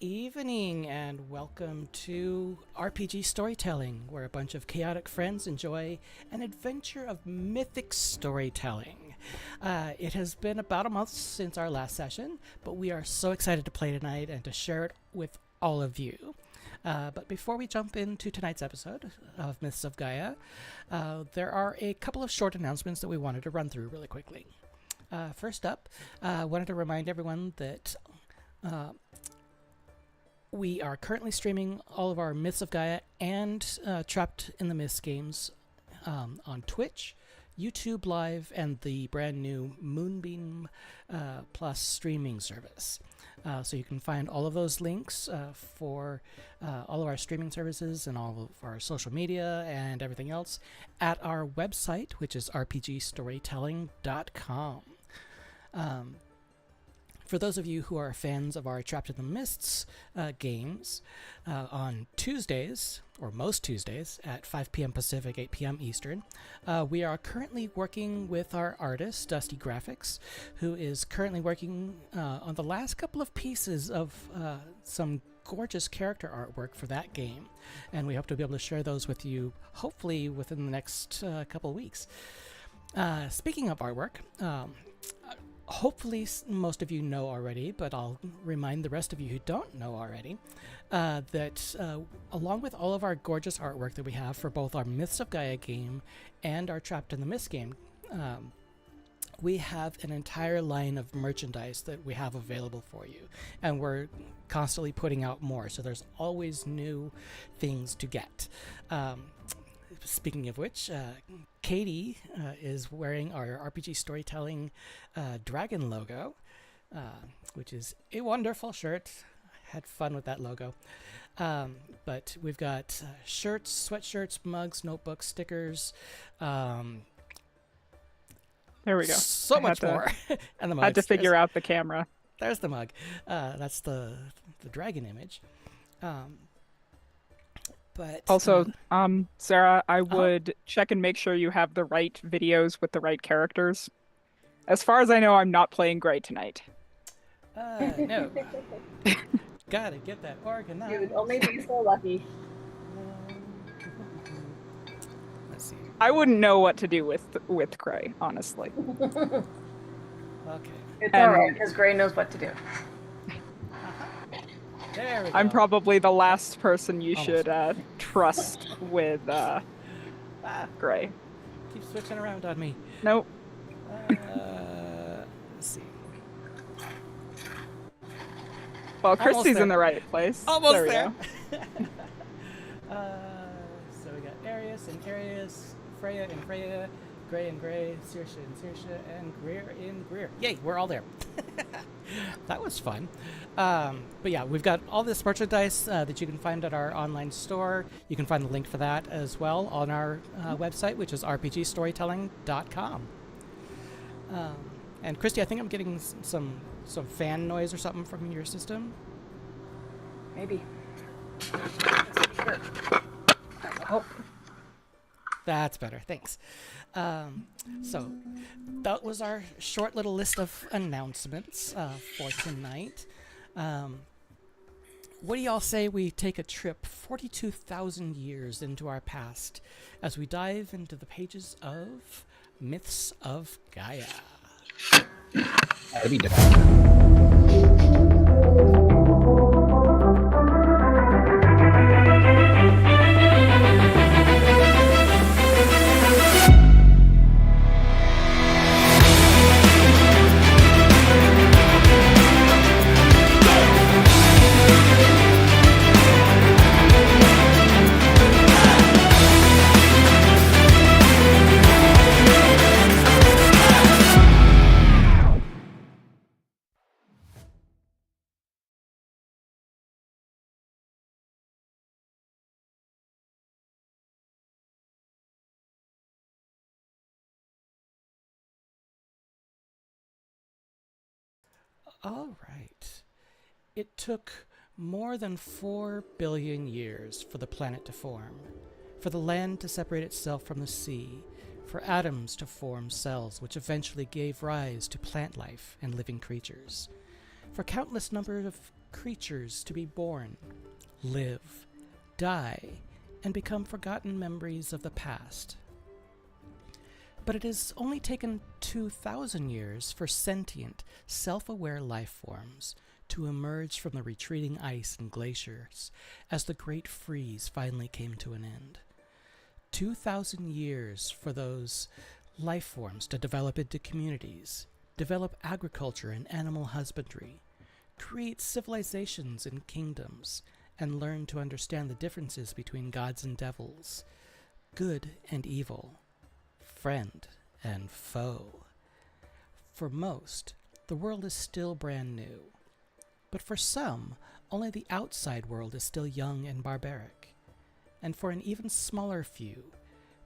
evening and welcome to RPG Storytelling, where a bunch of chaotic friends enjoy an adventure of mythic storytelling. It has been about a month since our last session, but we are so excited to play tonight and to share it with all of you. But before we jump into tonight's episode of Myths of Gaea, there are a couple of short announcements that we wanted to run through really quickly. First up, I wanted to remind everyone that we are currently streaming all of our Myths of Gaea and Trapped in the Myths games on Twitch, YouTube Live, and the brand new Moonbeam Plus streaming service. So you can find all of those links for all of our streaming services and all of our social media and everything else at our website, which is rpgstorytelling.com. For those of you who are fans of our Trapped in the Mists games, on Tuesdays, or most Tuesdays, at 5 p.m. Pacific, 8 p.m. Eastern, we are currently working with our artist, Dusty Graphics, who is currently working on the last couple of pieces of some gorgeous character artwork for that game. And we hope to be able to share those with you, hopefully within the next couple of weeks. Speaking of artwork, hopefully most of you know already, but I'll remind the rest of you who don't know already, that along with all of our gorgeous artwork that we have for both our Myths of Gaea game and our Trapped in the Mist game, we have an entire line of merchandise that we have available for you. And we're constantly putting out more, so there's always new things to get. Speaking of which, Katie is wearing our RPG Storytelling dragon logo, which is a wonderful shirt. Had fun with that logo. But we've got shirts, sweatshirts, mugs, notebooks, stickers. There we go. So much more. And the mugs. I had to figure out the camera. There's the mug. That's the dragon image. But also, Sarah, I would check and make sure you have the right videos with the right characters. As far as I know, I'm not playing Gray tonight. No. Gotta get that organized. You would only be so lucky. Let's see. I wouldn't know what to do with Gray, honestly. Okay. It's alright, because Gray knows what to do. There we go. I'm probably the last person you should trust with Gray. Keep switching around on me. Nope. Let's see. Well, Christy's there. in the right place. Almost there. We there. go. So we got Arius and Arius, Freya and Freya, Gray and Gray, Saoirse and Saoirse, and Greer and Greer. Yay, we're all there. That was fun. But yeah, we've got all this merchandise that you can find at our online store. You can find the link for that as well on our website, which is rpgstorytelling.com. And Christy, I think I'm getting some fan noise or something from your system. Maybe. Sure. I hope. That's better, thanks. So that was our short little list of announcements for tonight. What do y'all say we take a trip 42,000 years into our past as we dive into the pages of Myths of Gaea? That'd be different. All right. It took more than 4 billion years for the planet to form, for the land to separate itself from the sea, for atoms to form cells which eventually gave rise to plant life and living creatures, for countless numbers of creatures to be born, live, die, and become forgotten memories of the past. But it has only taken 2,000 years for sentient, self-aware life forms to emerge from the retreating ice and glaciers as the Great Freeze finally came to an end. 2,000 years for those life forms to develop into communities, develop agriculture and animal husbandry, create civilizations and kingdoms, and learn to understand the differences between gods and devils, good and evil, friend and foe. For most, the world is still brand new. But for some, only the outside world is still young and barbaric. And for an even smaller few,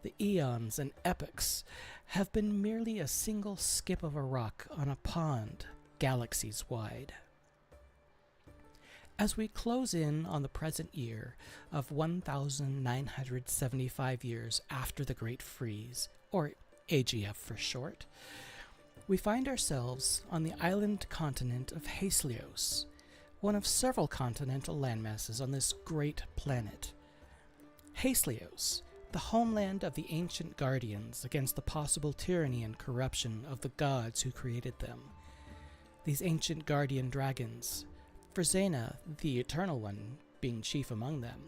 the eons and epochs have been merely a single skip of a rock on a pond galaxies wide. As we close in on the present year of 1,975 years after the Great Freeze, or AGF for short, we find ourselves on the island continent of Hastelios, one of several continental landmasses on this great planet. Hastelios, the homeland of the ancient guardians against the possible tyranny and corruption of the gods who created them. These ancient guardian dragons, Frazena, the Eternal One, being chief among them,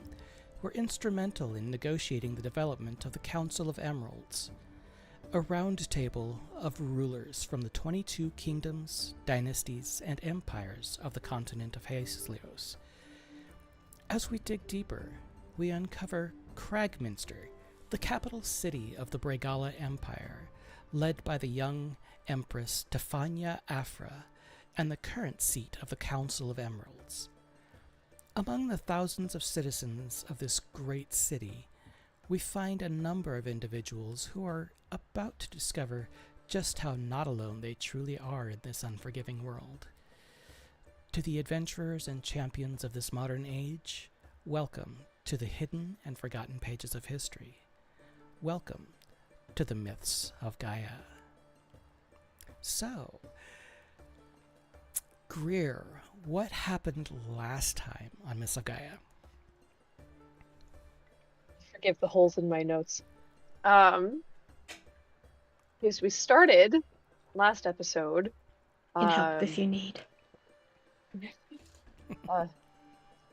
were instrumental in negotiating the development of the Council of Emeralds, a round table of rulers from the 22 kingdoms, dynasties, and empires of the continent of Hastelios. As we dig deeper, we uncover Cragminster, the capital city of the Bregala Empire, led by the young Empress Tefania Afra, and the current seat of the Council of Emeralds. Among the thousands of citizens of this great city, we find a number of individuals who are about to discover just how not alone they truly are in this unforgiving world. To the adventurers and champions of this modern age, welcome to the hidden and forgotten pages of history. Welcome to the Myths of Gaea. So, Greer, what happened last time on Myths of Gaea? Forgive the holes in my notes. Because we started last episode. Can help if you need.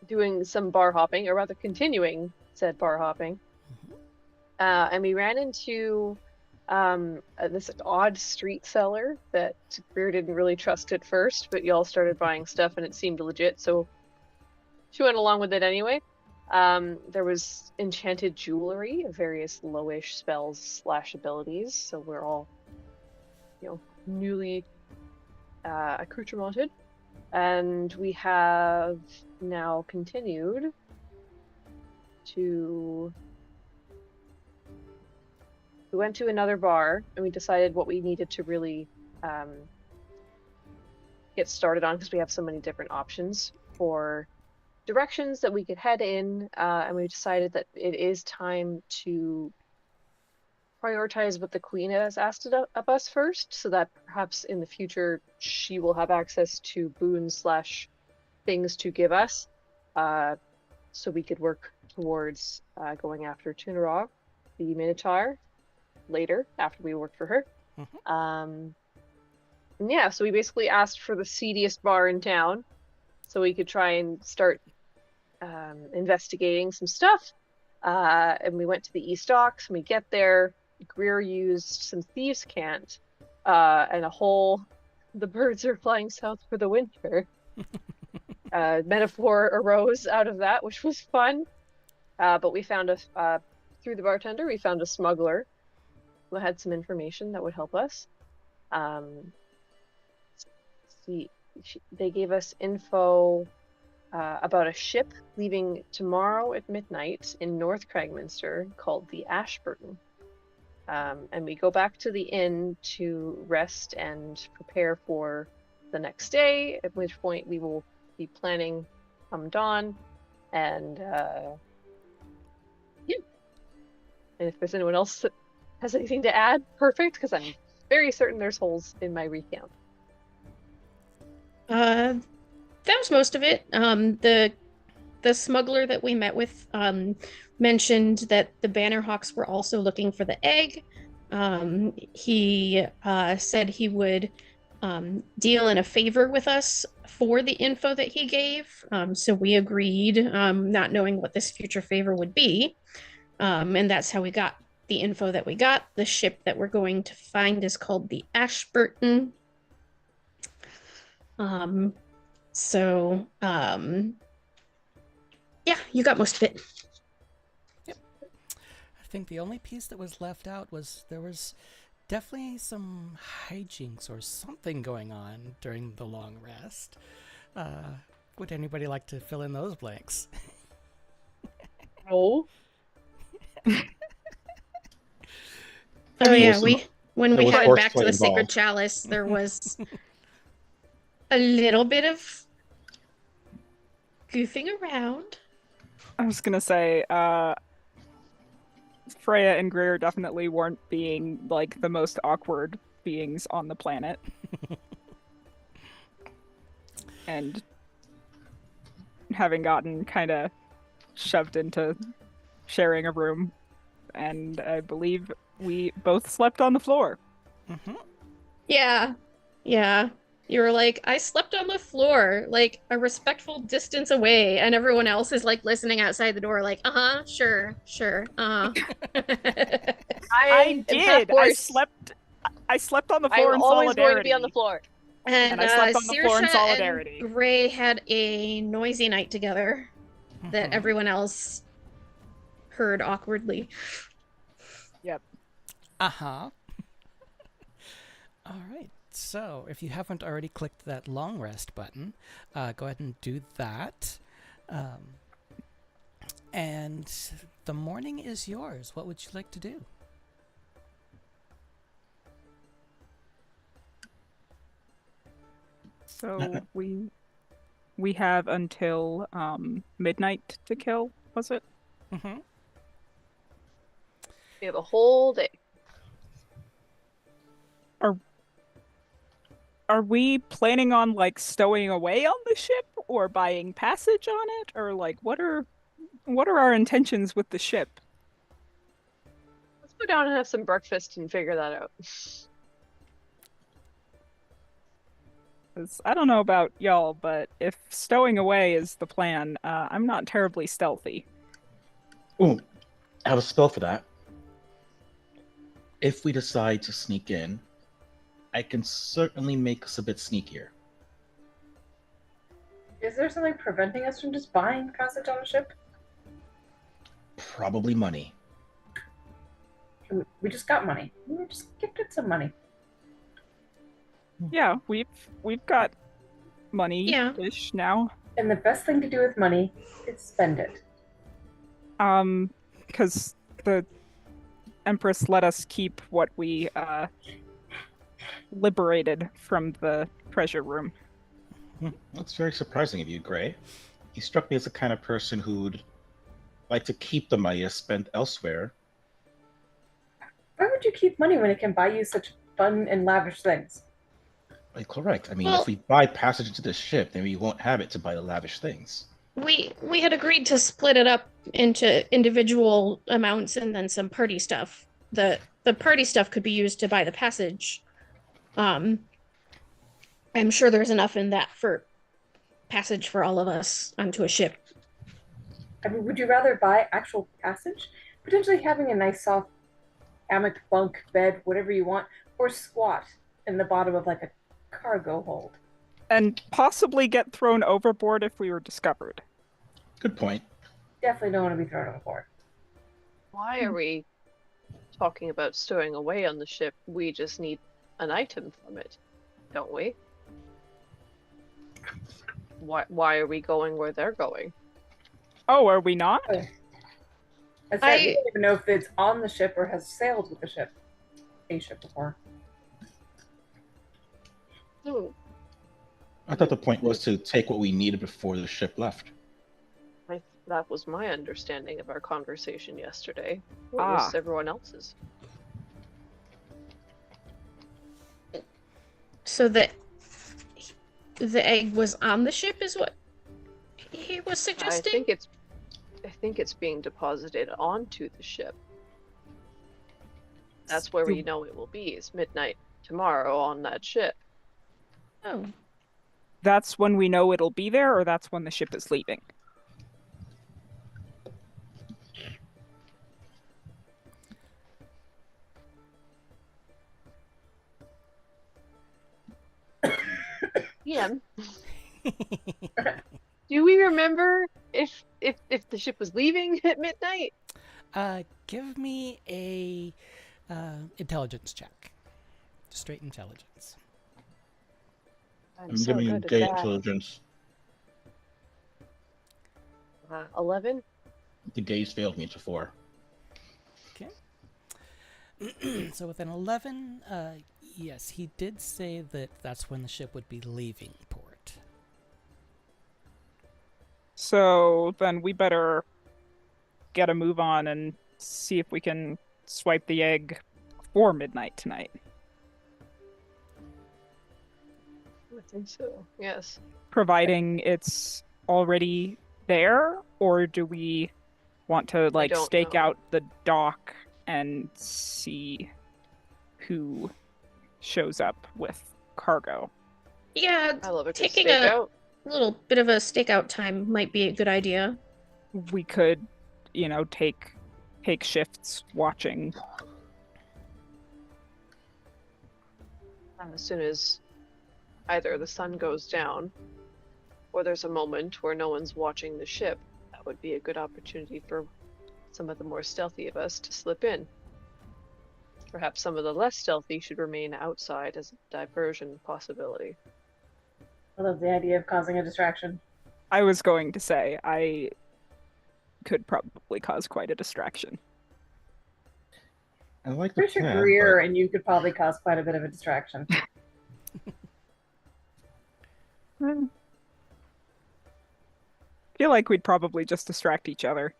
Doing some bar hopping, or rather continuing said bar hopping. And we ran into this odd street seller that Greer didn't really trust at first, but y'all started buying stuff and it seemed legit, so she went along with it anyway. There was enchanted jewelry of various lowish spells / abilities, so we're all, newly accoutramented. And we have now continued to... We went to another bar and we decided what we needed to really get started on, because we have so many different options for directions that we could head in, and we decided that it is time to prioritize what the Queen has asked of us first, so that perhaps in the future she will have access to boons / things to give us, so we could work towards going after Tunarog, the Minotaur, later after we worked for her. And yeah, so we basically asked for the seediest bar in town so we could try and start investigating some stuff. And we went to the East Docks, and we get there. Greer used some thieves' cant, and the birds are flying south for the winter. Metaphor arose out of that, which was fun. But we found through the bartender, we found a smuggler who had some information that would help us. They gave us info about a ship leaving tomorrow at midnight in North Cragminster called the Ashburton. And we go back to the inn to rest and prepare for the next day, at which point we will be planning come dawn. And yeah. And if there's anyone else that has anything to add, perfect, because I'm very certain there's holes in my recount. that was most of it. The smuggler that we met with mentioned that the Bannerhawks were also looking for the egg. He said he would deal in a favor with us for the info that he gave. So we agreed, not knowing what this future favor would be. And that's how we got the info that we got. The ship that we're going to find is called the Ashburton. Yeah, you got most of it. Yep. I think the only piece that was left out was there was definitely some hijinks or something going on during the long rest. Would anybody like to fill in those blanks? No. Oh yeah, when we headed back to the involved. Sacred Chalice, there was a little bit of goofing around. I was gonna say, Freya and Greer definitely weren't being like the most awkward beings on the planet. And having gotten kind of shoved into sharing a room, and I believe we both slept on the floor. Mm-hmm. Yeah. You were like, I slept on the floor, like a respectful distance away, and everyone else is like listening outside the door, like, sure. I did. I slept on the floor in solidarity. I'm always going to be on the floor. And I slept on the floor in solidarity. And Gray had a noisy night together that everyone else heard awkwardly. Yep. Uh-huh. All right. So, if you haven't already clicked that long rest button, go ahead and do that. And the morning is yours. What would you like to do? So we have until midnight to kill, was it? Mm-hmm. We have a whole day. Are we planning on like stowing away on the ship or buying passage on it, or like what are our intentions with the ship? Let's go down and have some breakfast and figure that out. 'Cause I don't know about y'all, but if stowing away is the plan, I'm not terribly stealthy. Ooh, I have a spell for that. If we decide to sneak in, I can certainly make us a bit sneakier. Is there something preventing us from just buying passage on a ship? Probably money. We just got money. We just gifted some money. Yeah, we've got money-ish now. And the best thing to do with money is spend it. Because the Empress let us keep what we liberated from the treasure room. That's very surprising of you, Gray. You struck me as the kind of person who'd like to keep the money spent elsewhere. Why would you keep money when it can buy you such fun and lavish things? Like, correct. I mean, if we buy passage into the ship, then we won't have it to buy the lavish things. We had agreed to split it up into individual amounts and then some party stuff. The party stuff could be used to buy the passage. I'm sure there's enough in that for passage for all of us onto a ship. I mean, would you rather buy actual passage? Potentially having a nice soft hammock, bunk, bed, whatever you want, or squat in the bottom of like a cargo hold. And possibly get thrown overboard if we were discovered. Good point. Definitely don't want to be thrown overboard. Why are we talking about stowing away on the ship? We just need an item from it, don't we? Why are we going where they're going? Oh, are we not? I don't even know if it's on the ship or has sailed with the ship. A ship before. I thought the point was to take what we needed before the ship left. That was my understanding of our conversation yesterday. What was everyone else's? So that the egg was on the ship, is what he was I suggesting? think it's being deposited onto the ship. That's where we know it will be. It's midnight tomorrow on that ship. Oh. That's when we know it'll be there, or that's when the ship is leaving? Yeah. Do we remember if the ship was leaving at midnight? Give me a intelligence check. Straight intelligence. I'm I'm so giving you good at gay that. intelligence. 11? The gays failed me to 4. So with an 11, yes, he did say that that's when the ship would be leaving port. So then we better get a move on and see if we can swipe the egg before midnight tonight. I think so. Yes. Providing it's already there, or do we want to like don't stake know. out the dock and see who shows up with cargo? Yeah, I love a good taking stakeout. a little bit of a stakeout time might be a good idea. We could, take shifts watching. As soon as either the sun goes down or there's a moment where no one's watching the ship, that would be a good opportunity for some of the more stealthy of us to slip in. Perhaps some of the less stealthy should remain outside as a diversion possibility. I love the idea of causing a distraction. I was going to say, I could probably cause quite a distraction. I like the Pretty sure plan, Greer and you could probably cause quite a bit of a distraction. Feel like we'd probably just distract each other.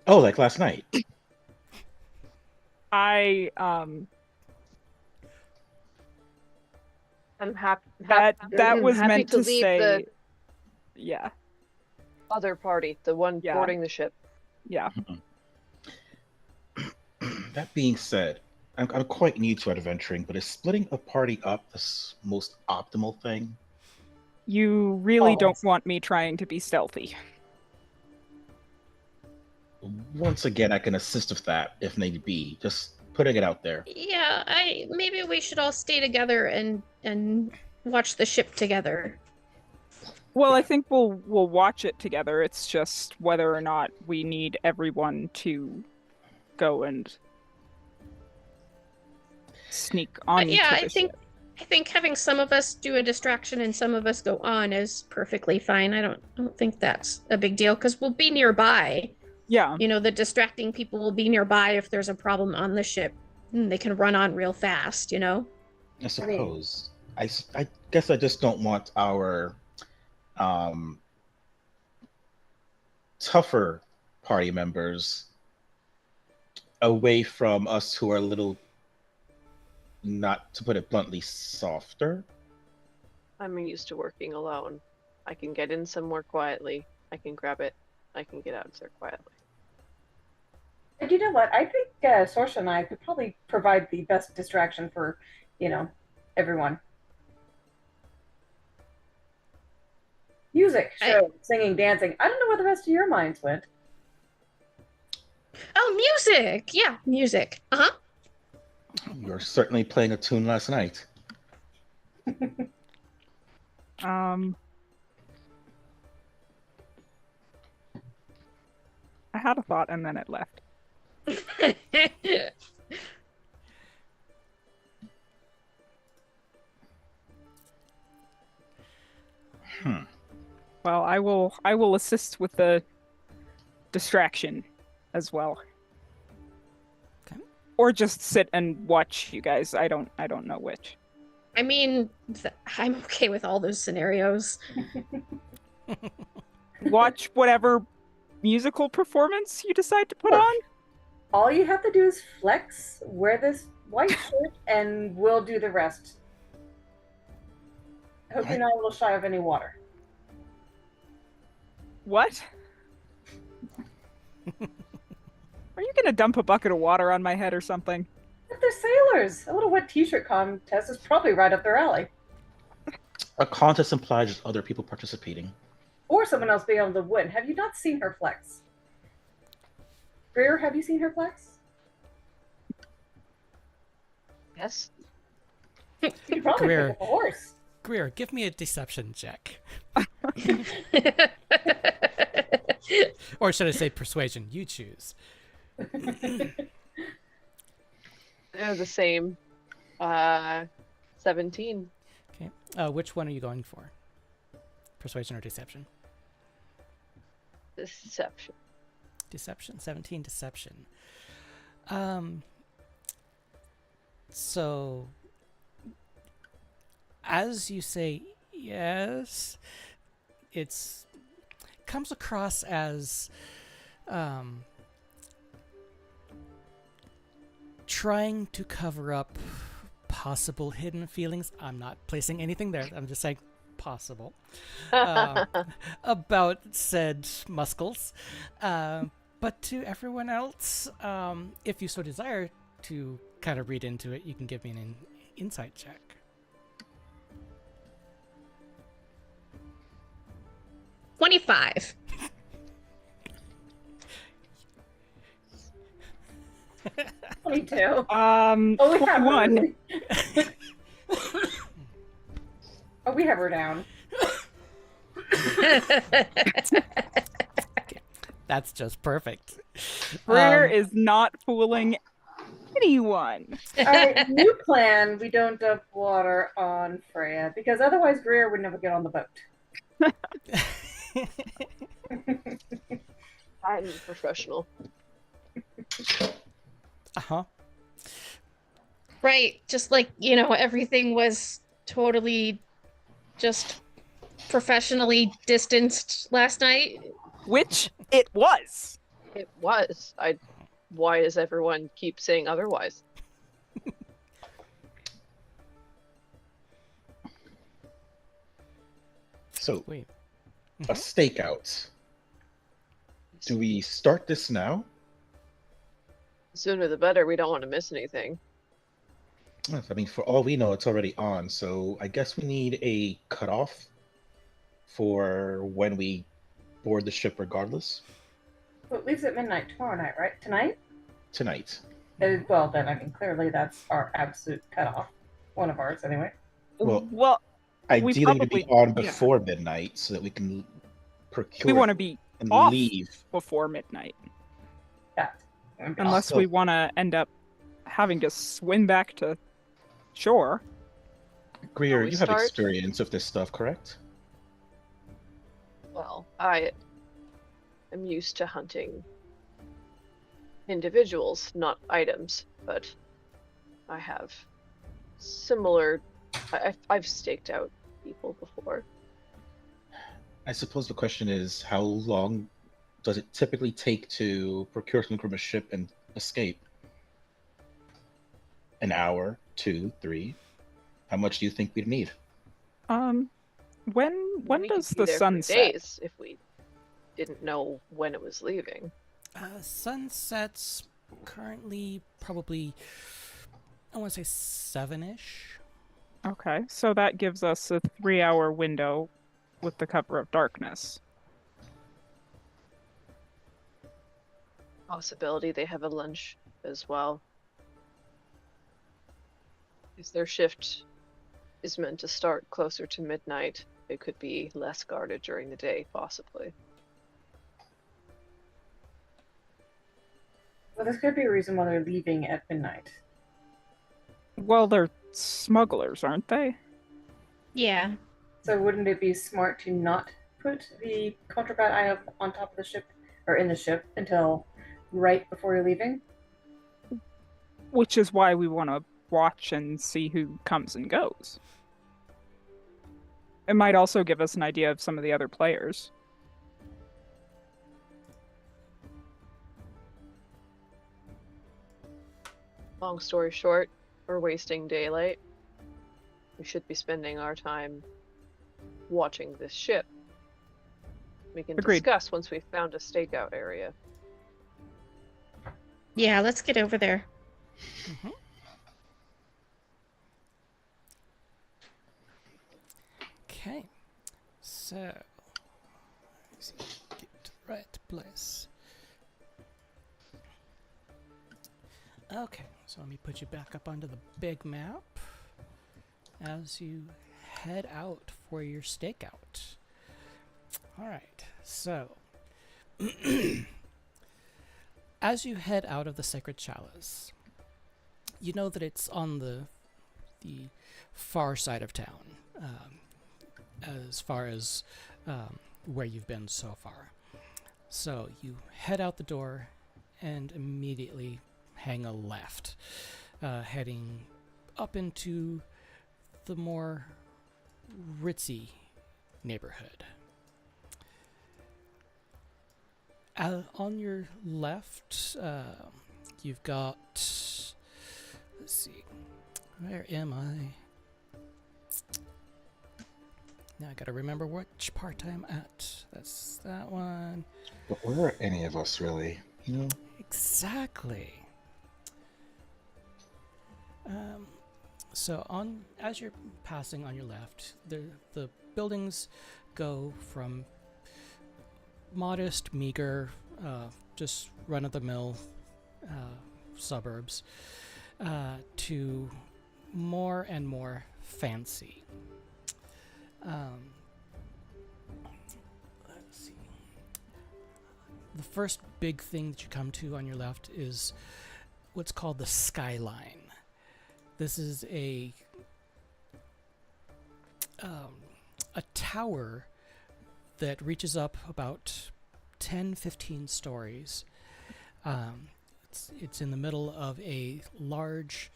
Oh, like last night. I I'm happy. that was happy meant to leave say, the yeah, other party, the one Yeah. boarding the ship. yeah. That being said, I'm quite new to adventuring, but is splitting a party up the most optimal thing? You really don't Always. want me trying to be stealthy. Once again, I can assist with that if need be. Just putting it out there. Yeah, maybe we should all stay together and watch the ship together. Well, I think we'll watch it together. It's just whether or not we need everyone to go and sneak on. But yeah, I think having some of us do a distraction and some of us go on is perfectly fine. I don't think that's a big deal because we'll be nearby. Yeah. The distracting people will be nearby if there's a problem on the ship. And they can run on real fast, I suppose. I guess I just don't want our tougher party members away from us who are a little, not to put it bluntly, softer. I'm used to working alone. I can get in somewhere quietly. I can grab it. I can get out of there quietly. And you know what? I think Sorsha and I could probably provide the best distraction for, everyone. Music, show, singing, dancing. I don't know where the rest of your minds went. Oh, music! Yeah, music. Uh-huh. You're certainly playing a tune last night. I had a thought and then it left. Well, I will assist with the distraction as well. Okay. Or just sit and watch you guys. I don't know which. I mean, I'm okay with all those scenarios. Watch whatever musical performance you decide to put on. All you have to do is flex, wear this white shirt, and we'll do the rest. I hope you're not a little shy of any water. What? Are you gonna dump a bucket of water on my head or something? But they're sailors. A little wet t-shirt contest is probably right up their alley. A contest implies just other people participating. Or someone else being able to win. Have you not seen her flex? Greer, have you seen her flex? Yes. You could probably Greer. pick up a horse. Greer, give me a deception check. Or should I say persuasion? You choose. They're the same. 17. Okay. Which one are you going for? Persuasion or deception? Deception. Deception. 17 deception. So as you say yes, it's comes across as trying to cover up possible hidden feelings. I'm not placing anything there. I'm just saying possible about said muscles. But to everyone else, if you so desire to kind of read into it, you can give me an insight check. $25. Me too. Oh, Oh, we have her. 21. Oh, we have her down. That's just perfect. Greer is not fooling anyone. Alright, new plan. We don't dump water on Freya, because otherwise Greer would never get on the boat. I'm professional. Uh-huh. Right. Just like, you know, everything was totally just professionally distanced last night. Which it was. It was. Why does everyone keep saying otherwise? So, Wait. a stakeout. Do we start this now? The sooner the better. We don't want to miss anything. I mean, for all we know, it's already on. So I guess we need a cutoff for when we board the ship, regardless. So it leaves at midnight tomorrow night, right? Tonight? Tonight. Well, then, I mean, clearly that's our absolute cutoff. One of ours, anyway. Well, ideally, to be probably- on yeah. before midnight so that we can procure We want to it be and off leave. before midnight. That. Unless Also- we want to end up having to swim back to shore. Greer, we you have start? experience of this stuff, correct? Well, I am used to hunting individuals, not items, but I have similar. I've staked out people before. I suppose the question is, how long does it typically take to procure something from a ship and escape? An hour, 2, 3? How much do you think we'd need? When We could does be the there sun for set? days if we didn't know when it was leaving. Sunset's currently probably, I want to say 7-ish. Okay, so that gives us a 3-hour window with the cover of darkness. Possibility they have a lunch as well. If their shift is meant to start closer to midnight, it could be less guarded during the day, possibly. Well, this could be a reason why they're leaving at midnight. Well, they're smugglers, aren't they? Yeah. So wouldn't it be smart to not put the contraband item on top of the ship, or in the ship, until right before you're leaving? Which is why we want to watch and see who comes and goes. It might also give us an idea of some of the other players. Long story short, we're wasting daylight. We should be spending our time watching this ship. We can Agreed. discuss once we've found a stakeout area. Yeah, let's get over there. Mm-hmm. Okay, so let's see, get to the right place. Okay, so let me put you back up onto the big map as you head out for your stakeout. All right, so as you head out of the Sacred Chalice, you know that it's on the far side of town, as far as where you've been so far. So you head out the door and immediately hang a left, heading up into the more ritzy neighborhood. On your left, you've got, let's see, where am I? Now I gotta remember which part I'm at. That's that one. But where are any of us, really? You know? Exactly. So as you're passing on your left, the buildings go from modest, meager, just run-of-the-mill suburbs to more and more fancy. Let's see. The first big thing that you come to on your left is what's called the skyline. This is a tower that reaches up about 10-15 stories. It's in the middle of a large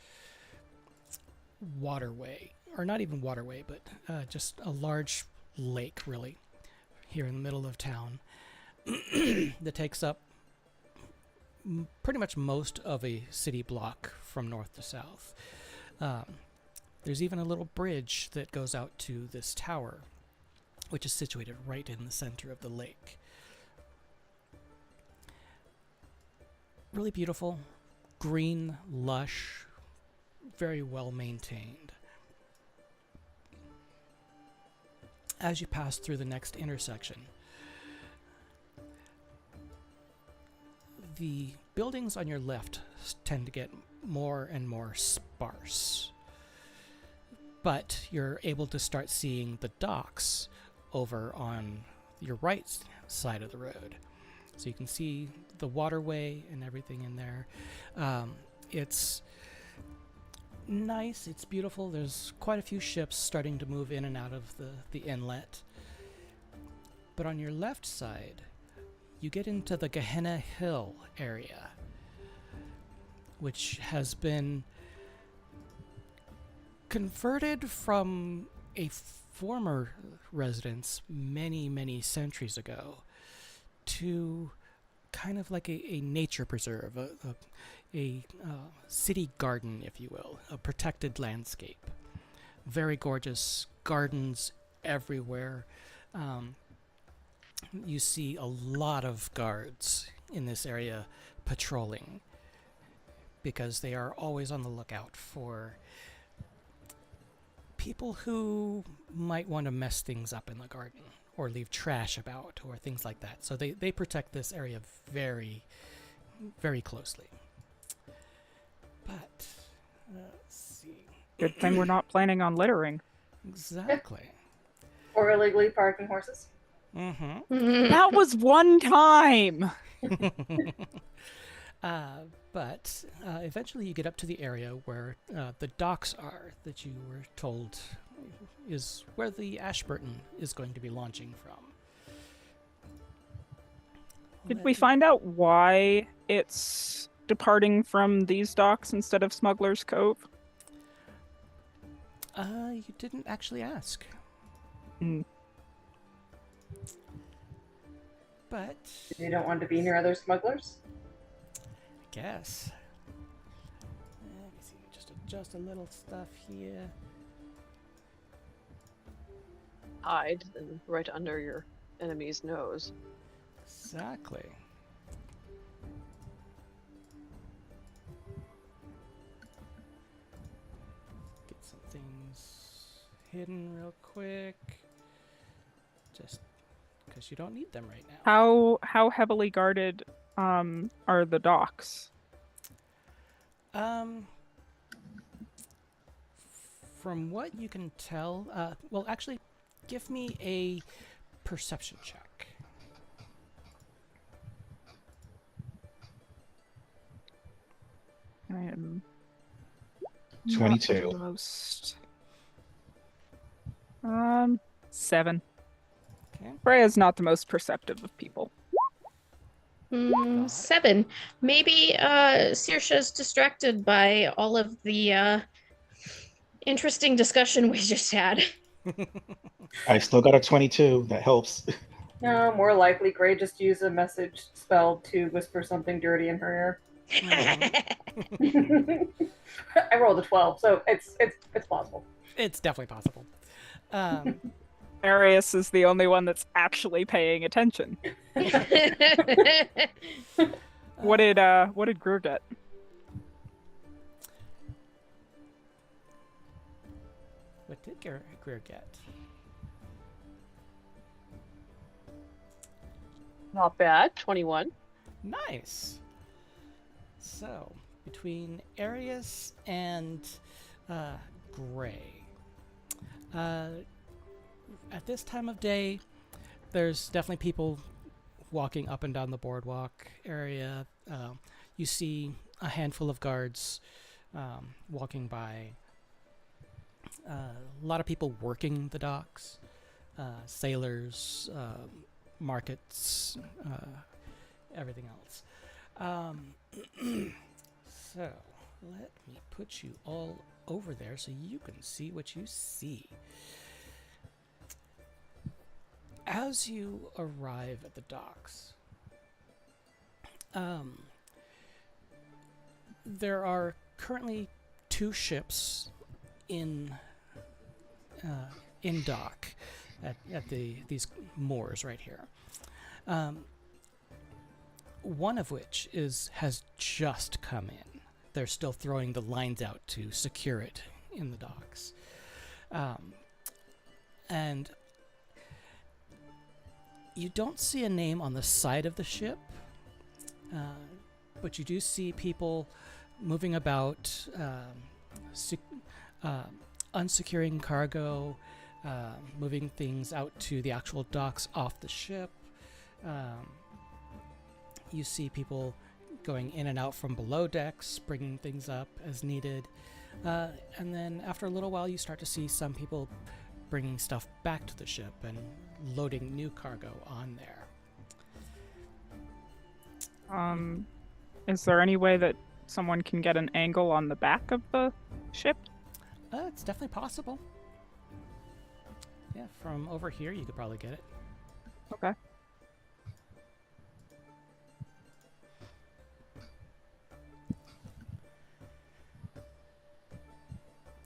waterway, or not even waterway, but just a large lake, really, here in the middle of town that takes up pretty much most of a city block from north to south. There's even a little bridge that goes out to this tower, which is situated right in the center of the lake. Really beautiful, green, lush, very well maintained. As you pass through the next intersection, the buildings on your left tend to get more and more sparse, but you're able to start seeing the docks over on your right side of the road. So you can see the waterway and everything in there. It's nice, it's beautiful. There's quite a few ships starting to move in and out of the inlet. But on your left side, you get into the Gehenna Hill area, which has been converted from a former residence many, many centuries ago to kind of like a nature preserve, a city garden, if you will, a protected landscape. Very gorgeous gardens everywhere. You see a lot of guards in this area patrolling because they are always on the lookout for people who might want to mess things up in the garden or leave trash about or things like that. So they protect this area very, very closely. But, let's see. Good thing we're not planning on littering. Exactly. Or illegally parking horses. Mm-hmm. That was one time! But eventually you get up to the area where the docks are that you were told is where the Ashburton is going to be launching from. Did we find out why it's departing from these docks instead of Smuggler's Cove? You didn't actually ask. Mm. But You don't want to be near other smugglers? I guess. Let me see, just adjust a little stuff here. hide than right under your enemy's nose. Exactly. Get some things hidden real quick. Just because you don't need them right now. How heavily guarded are the docks? From what you can tell, well, actually, give me a perception check. I am 22. not the most. 7. Okay. Freya's not the most perceptive of people. 7. Maybe Saoirse's distracted by all of the interesting discussion we just had. I still got a 22. That helps. No, more likely Gray just used a message spell to whisper something dirty in her ear. I rolled a 12, so it's plausible. It's definitely possible. Arius is the only one that's actually paying attention. What did Greer get? What did Greer get? Not bad. 21. Nice. So, between Arius and Gray, at this time of day, there's definitely people walking up and down the boardwalk area. You see a handful of guards walking by. A lot of people working the docks, sailors, markets, everything else. So, let me put you all over there so you can see what you see. As you arrive at the docks, there are currently 2 ships in dock at these moors right here. One of which has just come in. They're still throwing the lines out to secure it in the docks. And you don't see a name on the side of the ship, but you do see people moving about, unsecuring cargo, moving things out to the actual docks off the ship. You see people going in and out from below decks, bringing things up as needed. And then after a little while, you start to see some people bringing stuff back to the ship and loading new cargo on there. Is there any way that someone can get an angle on the back of the ship? It's definitely possible. Yeah, from over here, you could probably get it. Okay.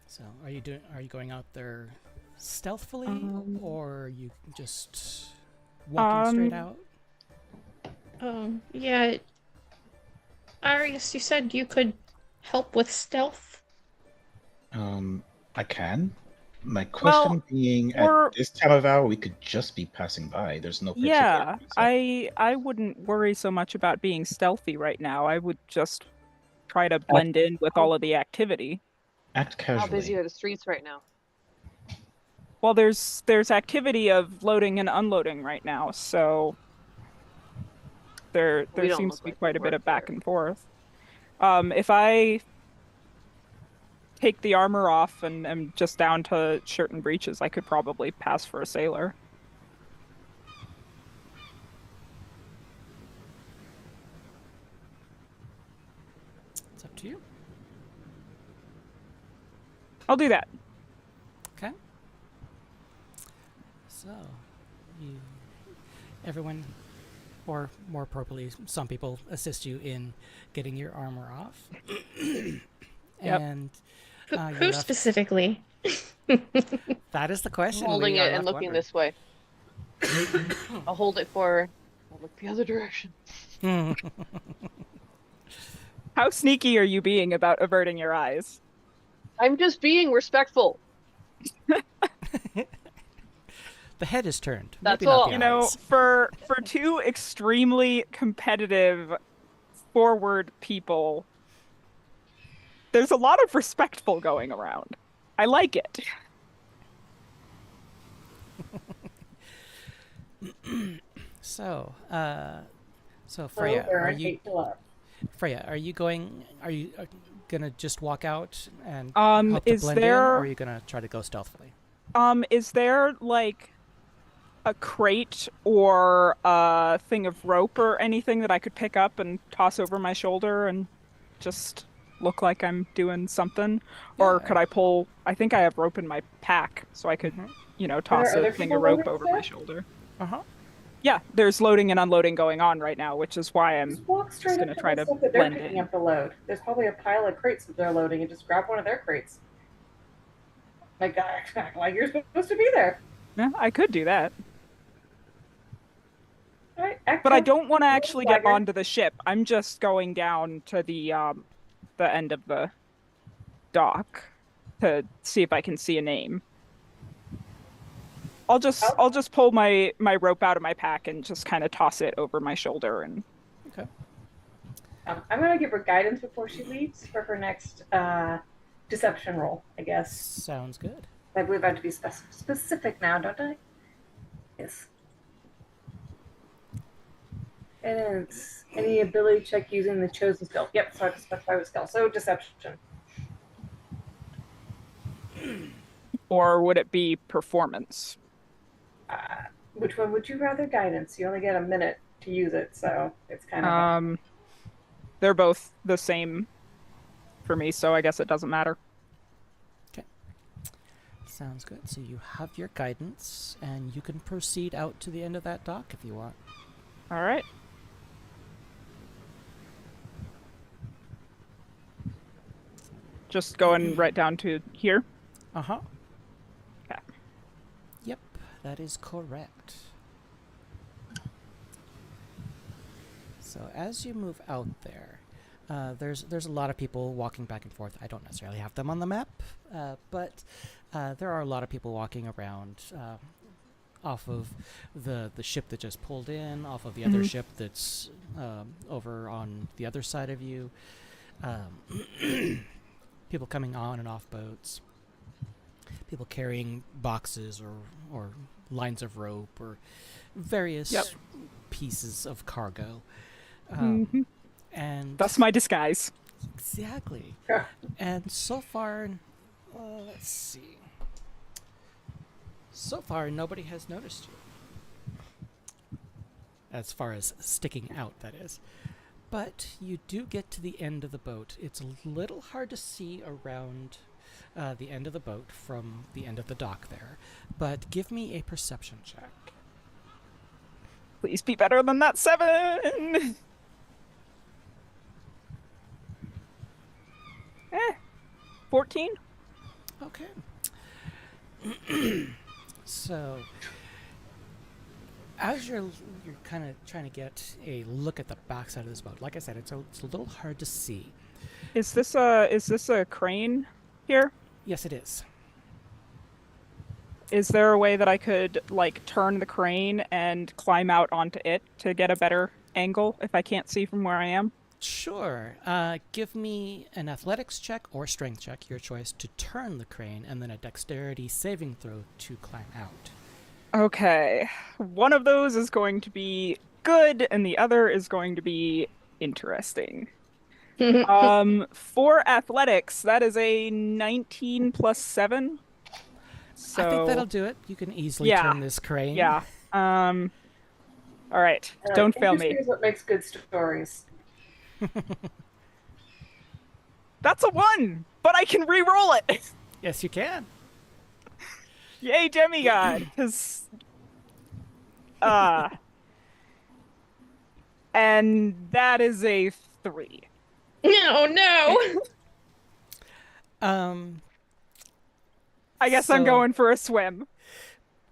So, are you going out there stealthily, or are you just walking straight out? Yeah. Arius, you said you could help with stealth? I can. My question being, at this time of hour, we could just be passing by. There's no particular Yeah, reason. I wouldn't worry so much about being stealthy right now. I would just try to blend in with all of the activity. Act casually. How busy are the streets right now? Well, there's activity of loading and unloading right now, so there We don't seems look to be like quite we a bit work of back there. and forth. If I take the armor off and am just down to shirt and breeches, I could probably pass for a sailor. It's up to you. I'll do that. Okay. So, everyone, or more appropriately, some people assist you in getting your armor off. Yep. And Who you're left- specifically? That is the question. Holding we are it and left looking wondering. this way. I'll hold it for. I'll look the other direction. How sneaky are you being about averting your eyes? I'm just being respectful. The head is turned. That's Maybe not all. the You know, eyes. for two extremely competitive, forward people, there's a lot of respectful going around. I like it. So, So Freya, there, are I you hate to love. Freya? Are you going? Are you gonna just walk out and help to Is blend in, or there are you gonna try to go stealthily? is there like a crate or a thing of rope or anything that I could pick up and toss over my shoulder and just look like I'm doing something? Or Yeah. could I pull? I think I have rope in my pack, so I could, Are toss there a other thing people of rope loading over my stuff? shoulder. Uh huh. Yeah, there's loading and unloading going on right now, which is why I'm Just walk straight gonna up to try the to stuff that they're blend picking in. up the load. There's probably a pile of crates that they're loading, and just grab one of their crates. Like, act like you're supposed to be there. Yeah, I could do that. Right? Act But I like don't want to you're a actually get swagger. onto the ship. I'm just going down to the end of the dock to see if I can see a name. I'll just pull my rope out of my pack and just kind of toss it over my shoulder and Okay. I'm gonna give her guidance before she leaves for her next deception roll, I guess. Sounds good. I believe I have to be specific now, don't I? Yes. And it's any ability check using the chosen skill. Yep, so I have to specify with skill. So deception. or would it be performance? Which one would you rather? Guidance. You only get a minute to use it, so it's kind of. They're both the same for me, so I guess it doesn't matter. Sounds good. So you have your guidance, and you can proceed out to the end of that dock if you want. All right. Just going right down to here. Uh huh. Okay. Yep, that is correct. So as you move out there, there's a lot of people walking back and forth. I don't necessarily have them on the map, but there are a lot of people walking around off of the ship that just pulled in, off of the other ship that's over on the other side of you. People coming on and off boats. People carrying boxes or lines of rope or various pieces of cargo. And That's my disguise. exactly. Yeah. And so far, let's see. So far, nobody has noticed you. As far as sticking out, that is. But you do get to the end of the boat. It's a little hard to see around the end of the boat from the end of the dock there. But give me a perception check. Please be better than that 7. 14. Okay. So, as you're kind of trying to get a look at the backside of this boat, like I said, it's a little hard to see. Is this a crane here? Yes, it is. Is there a way that I could like turn the crane and climb out onto it to get a better angle if I can't see from where I am? Sure. Give me an athletics check or strength check, your choice, to turn the crane, and then a dexterity saving throw to climb out. Okay. One of those is going to be good and the other is going to be interesting. For athletics, that is a 19 plus 7. So I think that'll do it. You can easily Yeah. turn this crane. yeah. All right. Don't fail me. Interesting is what makes good stories. That's a 1, but I can re-roll it. Yes, you can. Yay, demigod! Because, and that is a 3. Oh no! I guess I'm So- going for a swim.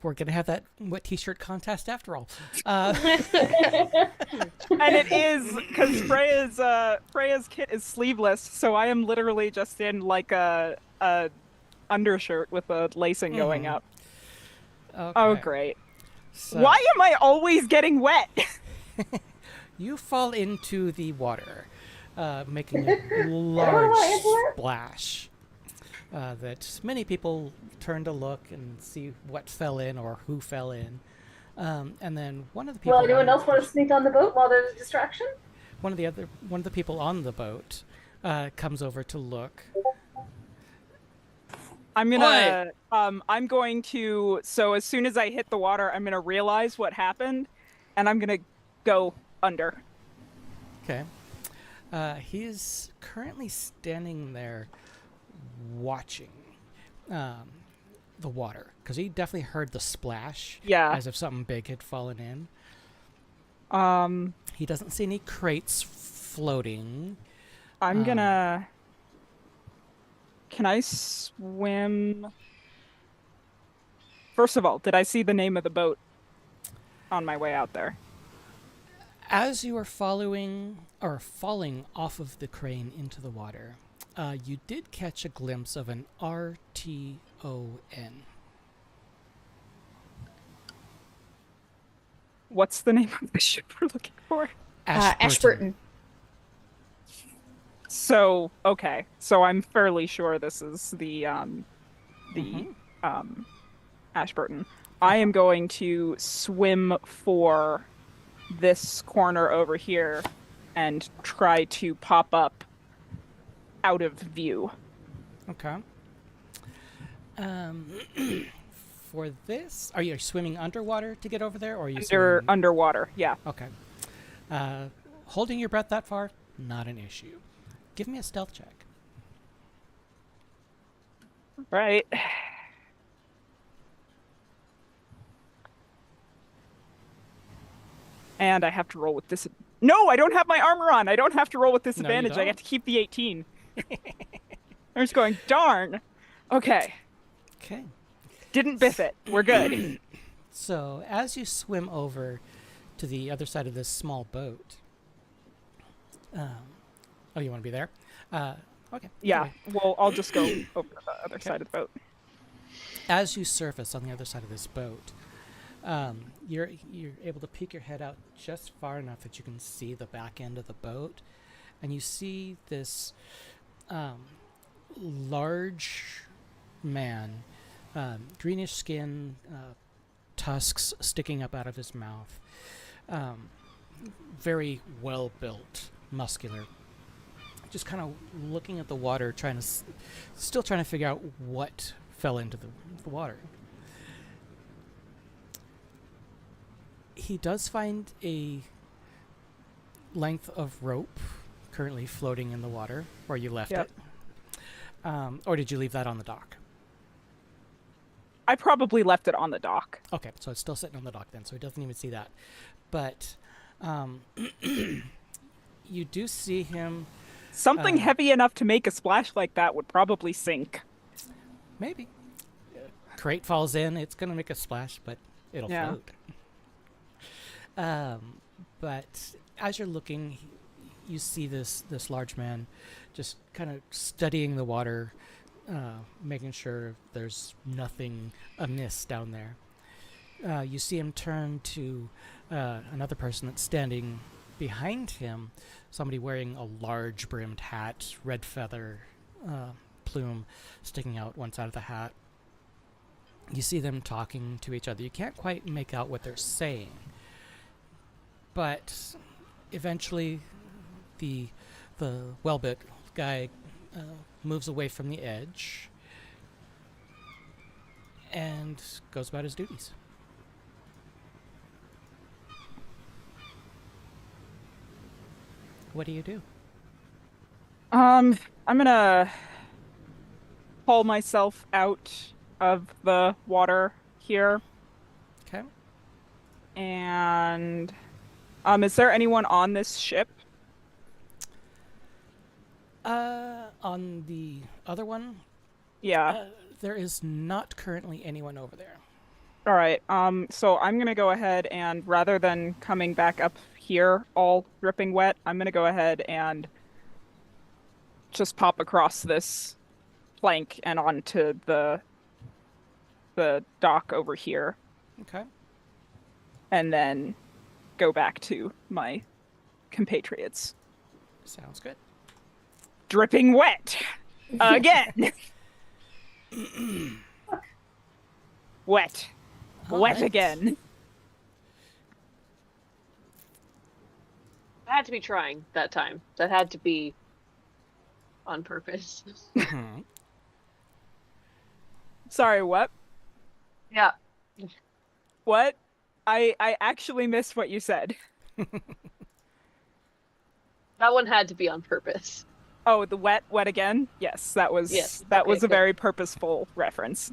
We're gonna have that wet t-shirt contest after all. And it is because Freya's kit is sleeveless, so I am literally just in like a undershirt with a lacing going Mhm. up. Okay. Oh, great. So Why am I always getting wet? you fall into the water, making a Everyone large want into it? splash. That many people turn to look and see what fell in or who fell in. And then one of the people. Well, anyone on- else want to sneak on the boat while there's a distraction? One of the people on the boat comes over to look. I'm going to, so as soon as I hit the water, I'm gonna realize what happened, and I'm gonna go under. Okay. He's currently standing there watching the water because he definitely heard the splash. Yeah. As if something big had fallen in. Um, He doesn't see any crates floating. I'm gonna. Can I swim? First of all, did I see the name of the boat on my way out there? As you are following or falling off of the crane into the water, you did catch a glimpse of an RTON. What's the name of the ship we're looking for? Ashburton. So, okay. So I'm fairly sure this is the Ashburton. I am going to swim for this corner over here and try to pop up out of view. Okay. For this, are you swimming underwater to get over there, or are you swimming... Underwater, yeah. Okay. Holding your breath that far, not an issue. Give me a stealth check. Right. And I have to roll with this. No, I don't have my armor on. I don't have to roll with disadvantage. I don't. get to keep the 18. I'm just going, darn. Okay. Okay. Didn't biff it. We're good. So, as you swim over to the other side of this small boat... oh, you want to be there? Okay. Yeah. Okay. Well, I'll just go over to the other side of the boat. As you surface on the other side of this boat, you're able to peek your head out just far enough that you can see the back end of the boat, and you see this large man, greenish skin, tusks sticking up out of his mouth, very well built, muscular. Just kind of looking at the water, still trying to figure out what fell into the water. He does find a length of rope currently floating in the water where you left Yep. it. Or did you leave that on the dock? I probably left it on the dock. Okay, so it's still sitting on the dock then, so he doesn't even see that. But you do see him... Something heavy enough to make a splash like that would probably sink. Maybe. Crate falls in, it's going to make a splash, but it'll Yeah. float. But as you're looking, you see this large man just kind of studying the water, making sure there's nothing amiss down there. You see him turn to another person that's standing behind him, somebody wearing a large brimmed hat, red feather plume sticking out one side of the hat. You see them talking to each other. You can't quite make out what they're saying. But eventually the well-built guy moves away from the edge and goes about his duties. What do you do? I'm gonna pull myself out of the water here. Okay. And is there anyone on this ship? On the other one, Yeah. There is not currently anyone over there. All right. So I'm gonna go ahead and rather than coming back up here all dripping wet, I'm gonna go ahead and just pop across this plank and onto the dock over here, Okay. and then go back to my compatriots. Sounds good. Dripping wet again. Wet. All Wet right. again. I had to be trying that time. That had to be on purpose. Mhm. Sorry, what? Yeah. What? I actually missed what you said. That one had to be on purpose. Oh, the wet again? Yes, that was Yes. that Okay, was a good. very purposeful reference.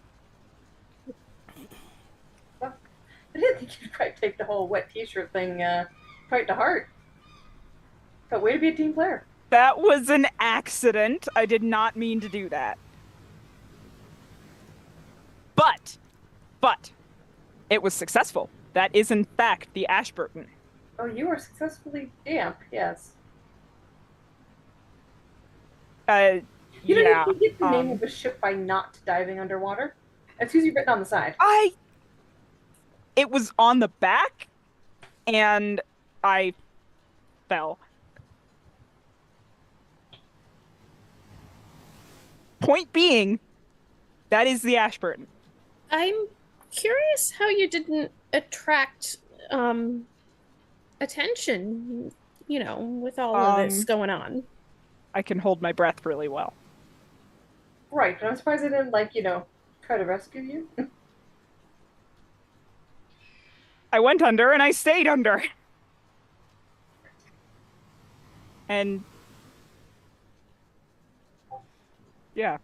I didn't think you'd probably take the whole wet t-shirt thing quite to heart. But way to be a team player. That was an accident. I did not mean to do that. But it was successful. That is in fact the Ashburton. Oh, you are successfully damp, yes. Uh You don't yeah. even get the name of a ship by not diving underwater. It's usually written on the side. It was on the back and I fell. Point being, that is the Ashburton. I'm curious how you didn't attract attention, with all of this going on. I can hold my breath really well. Right, but I'm surprised they didn't, try to rescue you. I went under and I stayed under. And yeah.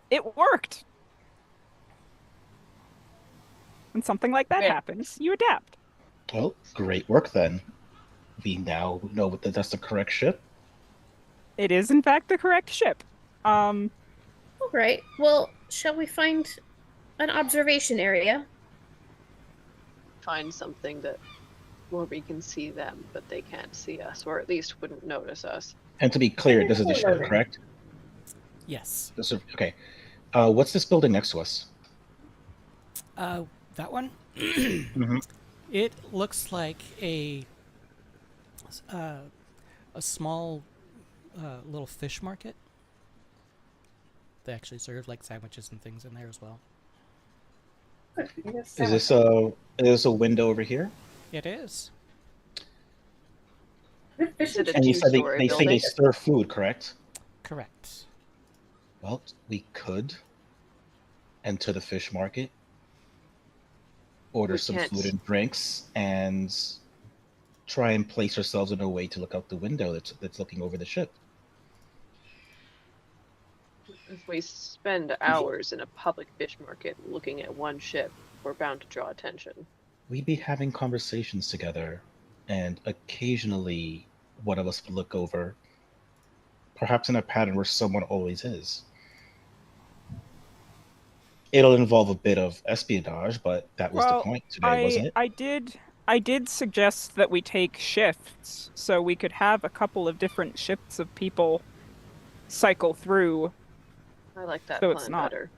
It worked. When something like that happens, you adapt. Well, great work then. We now know that that's the correct ship. It is, in fact, the correct ship. All right. Well, shall we find an observation area? Find something where we can see them, but they can't see us, or at least wouldn't notice us. And to be clear, this is the ship, correct? Yes. Okay. What's this building next to us? That one? Mm-hmm. It looks like a small little fish market. They actually serve like sandwiches and things in there as well. Is this a window over here? It is. Is it a And you said two-story they say building? they serve food, correct? Correct. Well, we could enter the fish market, order some food and drinks, and try and place ourselves in a way to look out the window that's looking over the ship. If we spend hours in a public fish market looking at one ship, we're bound to draw attention. We'd be having conversations together, and occasionally one of us would look over, perhaps in a pattern where someone always is. It'll involve a bit of espionage, but that was the point today, wasn't it? I did suggest that we take shifts, so we could have a couple of different shifts of people cycle through. I like that So plan it's not better.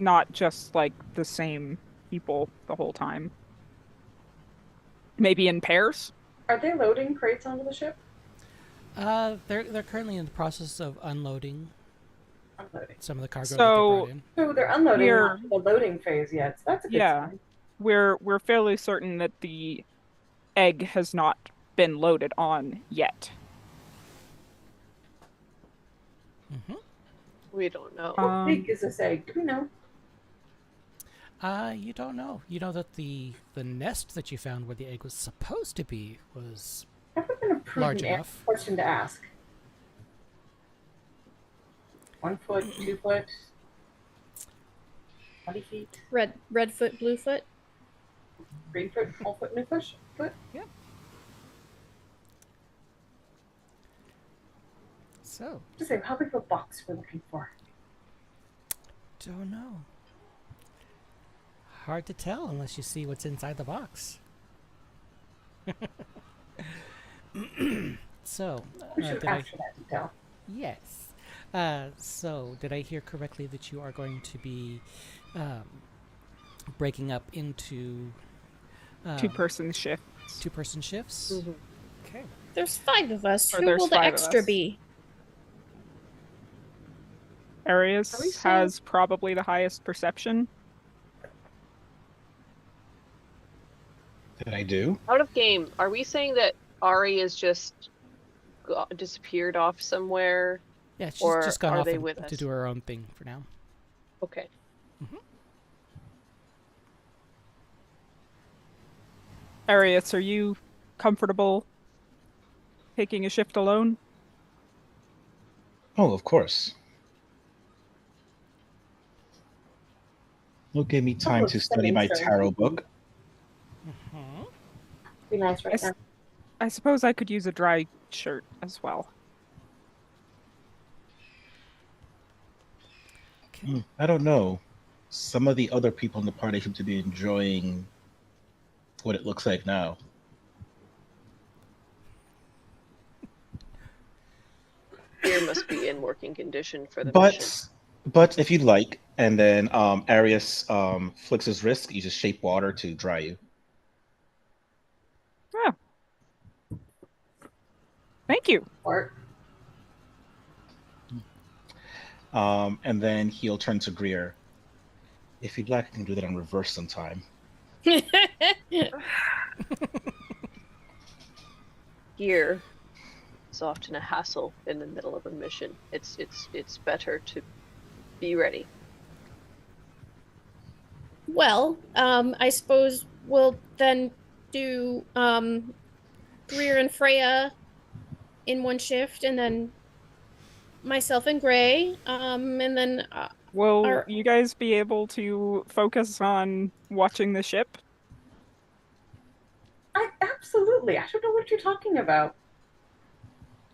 not just like the same people the whole time. Maybe in pairs. Are they loading crates onto the ship? They're currently in the process of unloading Unloading. some of the cargo that So- they brought in. So they're unloading, We're- not the loading phase yet. So that's a good Yeah. sign. We're fairly certain that the egg has not been loaded on yet. Mm-hmm. We don't know. How big is this egg? Do we know? You don't know. You know that the nest that you found where the egg was supposed to be was That would have been a large prudent enough. question to ask. 1 foot, 2 foot, 20 feet, Redfoot, Bluefoot. 3 foot, 4 foot, new foot. So, Just say, how big of a box we're looking for? don't know. Hard to tell unless you see what's inside the box. So, We should did I? ask for that detail. Yes. So, did I hear correctly that you are going to be breaking up into Two-person shifts. two-person shifts? Mhm. Okay. There's 5 of us. Or Who there's will the 5 of extra us. be? Arius Are we saying- has probably the highest perception. Did I do? Out of game, are we saying that Ari is just disappeared off somewhere? Yeah, she's Or just gone are off they with to us? do her own thing for now. Okay. Arius, are you comfortable taking a shift alone? Oh, of course. It'll give me time of to study my stepping tarot stones. book. Mm-hmm. Be nice right Yes. now. I suppose I could use a dry shirt as well. Okay. I don't know. Some of the other people in the party seem to be enjoying what it looks like now. Gear must be in working condition for the mission. But if you'd like, and then Arius flicks his wrist, uses shape water to dry you. Yeah. Thank you. Or And then he'll turn to Greer. If you'd like, I can do that in reverse sometime. Gear is often a hassle in the middle of a mission. It's better to be ready. Well, I suppose we'll then do Greer and Freya in one shift, and then myself and Gray, and then Will Are- you guys be able to focus on watching the ship? absolutely. I don't know what you're talking about.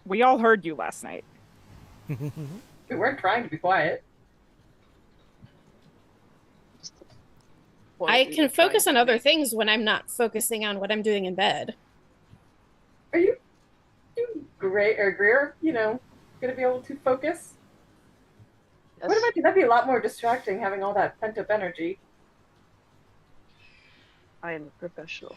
We all heard you last night. We weren't trying to be quiet. Just the point I we can were trying focus to on other make. things when I'm not focusing on what I'm doing in bed. Are you Greer, gonna be able to focus? Yes. What about you? That'd be a lot more distracting having all that pent up energy. I am a professional.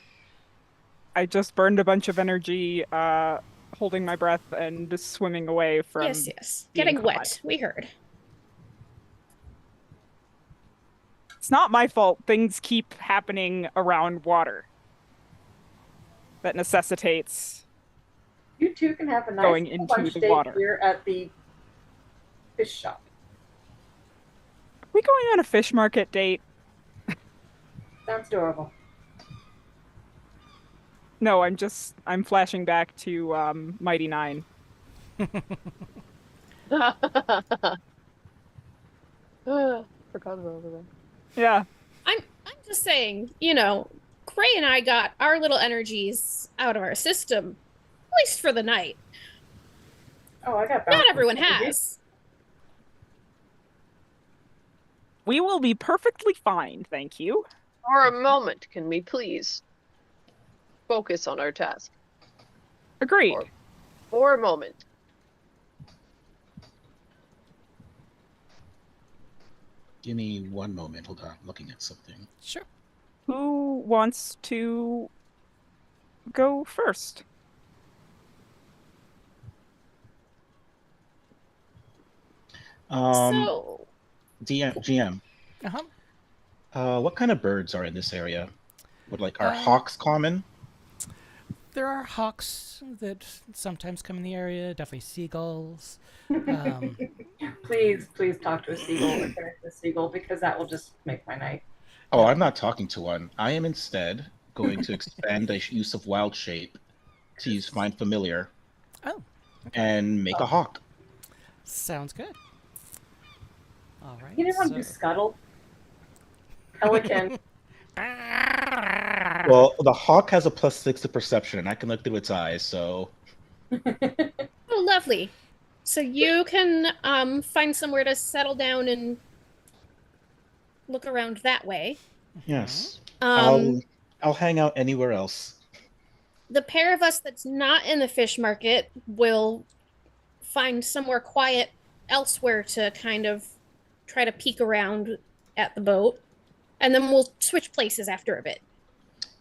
I just burned a bunch of energy holding my breath and swimming away from Yes. being Getting caught. wet. We heard. It's not my fault things keep happening around water. That necessitates You two can have a nice Going into lunch the date water. here at the fish shop. we going on a fish market date? Sounds adorable. No, I'm flashing back to Mighty Nine. Forgot about that. Yeah. I'm just saying, Gray and I got our little energies out of our system, at least for the night. Oh, I got Not bounced everyone energy. has. We will be perfectly fine, thank you. For a moment, can we please focus on our task? Agreed. Or- For a moment. Give me one moment. Hold on, I'm looking at something. Sure. Who wants to go first? So, GM, Uh-huh. what kind of birds are in this area? Are Uh, hawks common? There are hawks that sometimes come in the area, definitely seagulls. Please talk to a seagull or connect to a seagull because that will just make my night. Oh, I'm not talking to one. I am instead going to expand the use of wild shape to use find familiar Oh, and make a hawk. sounds good. All right. You didn't want to do scuttle? Pelican. Well, the hawk has a +6 to perception, and I can look through its eyes, so oh, lovely. So you can find somewhere to settle down and look around that way. Yes. Um, I'll hang out anywhere else. the pair of us that's not in the fish market will find somewhere quiet elsewhere to kind of try to peek around at the boat, and then we'll switch places after a bit.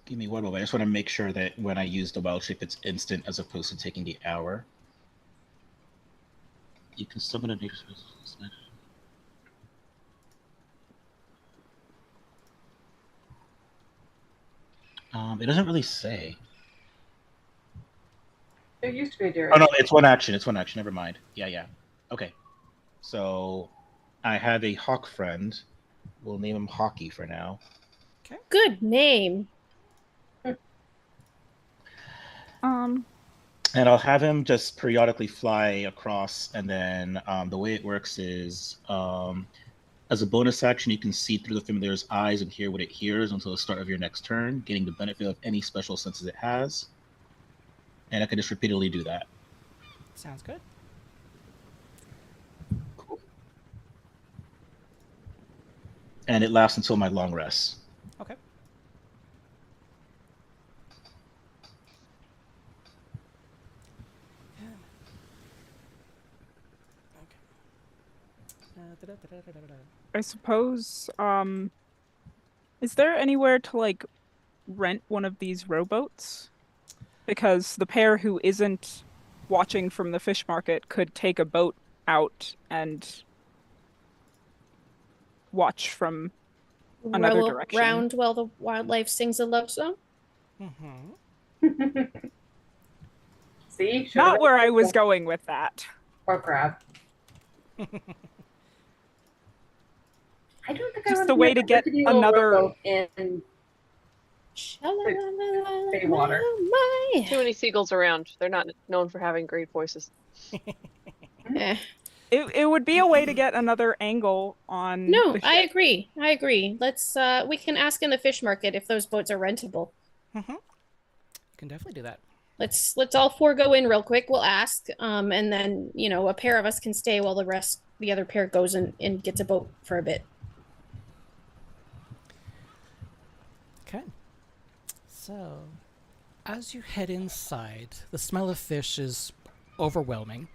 Give me 1 moment. I just want to make sure that when I use the wild shape, it's instant as opposed to taking the hour. You can summon a nature space. It doesn't really say. There used to be a Oh duration. no, it's 1 action. It's 1 action. Never mind. Yeah. Okay. So I have a hawk friend. We'll name him Hockey for now. Good name. And I'll have him just periodically fly across, and then the way it works is as a bonus action, you can see through the familiar's eyes and hear what it hears until the start of your next turn, getting the benefit of any special senses it has. And I can just repeatedly do that. Sounds good. Cool. And it lasts until my long rest. Okay. I suppose, is there anywhere to, like, rent one of these rowboats? Because the pair who isn't watching from the fish market could take a boat out and watch from another Row direction. around while the wildlife sings a love song. Mm-hmm. See? Not where I was going with that. Or crab. I don't think I Just want the be way a to get rickety little another- rowboat in Bay water. Too many seagulls around. They're not known for having great voices. Eh. It would be a way to get another angle on No, the ship. I agree. I agree. Let's we can ask in the fish market if those boats are rentable. Mm-hmm. You can definitely do that. Let's all four go in real quick. We'll ask, and then a pair of us can stay while the other pair goes and gets a boat for a bit. Okay. So, as you head inside, the smell of fish is overwhelming.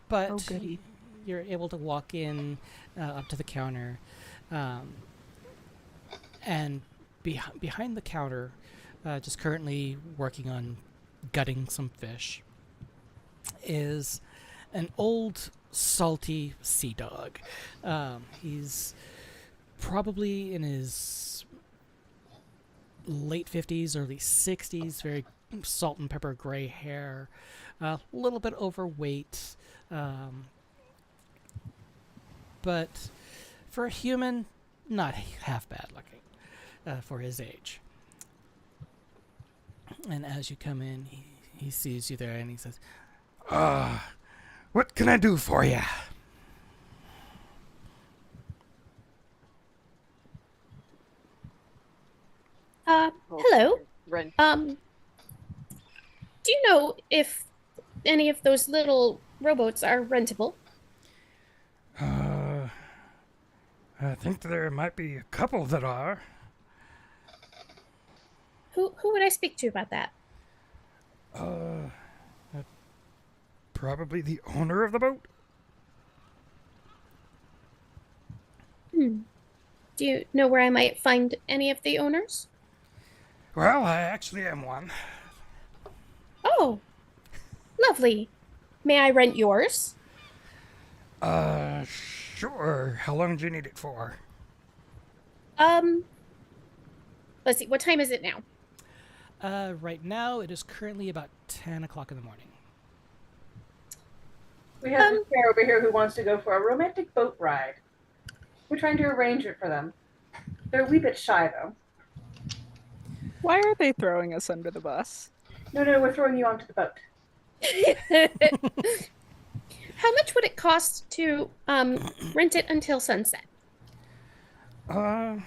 But Oh, goody. you're able to walk in up to the counter, and behind the counter, just currently working on gutting some fish, is an old, salty sea dog. He's probably in his late 50s, early 60s, very salt and pepper gray hair, a little bit overweight, but for a human, not half bad looking for his age. And as you come in, he sees you there and he says, what can I do for you? Hello. Ren. Do you know if any of those little rowboats are rentable? I think there might be a couple that are. Who would I speak to about that? Probably the owner of the boat. Do you know where I might find any of the owners? Well, I actually am one. Oh, lovely. May I rent yours? Sure. How long do you need it for? Let's see. What time is it now? Right now, it is currently about 10 o'clock in the morning. We have this pair over here who wants to go for a romantic boat ride. We're trying to arrange it for them. They're a wee bit shy, though. Why are they throwing us under the bus? No, we're throwing you onto the boat. How much would it cost to rent it until sunset? 2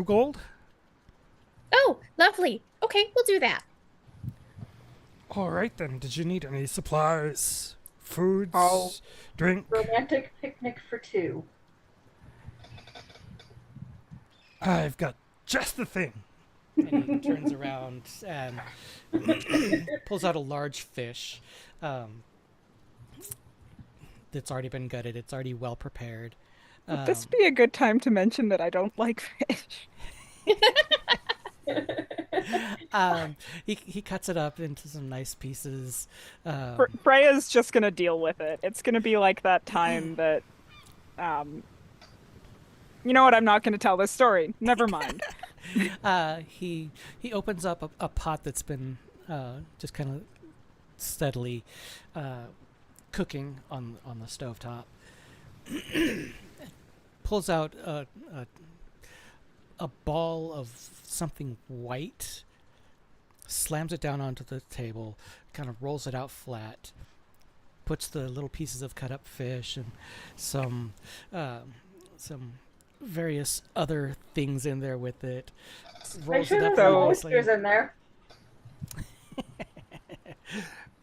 gold? Oh, lovely. Okay, we'll do that. All right then. Did you need any supplies, foods, Oh. drink? Romantic picnic for two. I've got just the thing. And he turns around and pulls out a large fish that's already been gutted. It's already well prepared. Would this be a good time to mention that I don't like fish? He cuts it up into some nice pieces. Freya's just gonna deal with it. It's gonna be like that time that, you know what? I'm not gonna tell this story. Never mind. He opens up a pot that's been just kind of steadily cooking on the stovetop. Pulls out a ball of something white, slams it down onto the table, kind of rolls it out flat, puts the little pieces of cut up fish and some various other things in there with it. I'm Rolls sure it up there's some really nicely. oysters in there.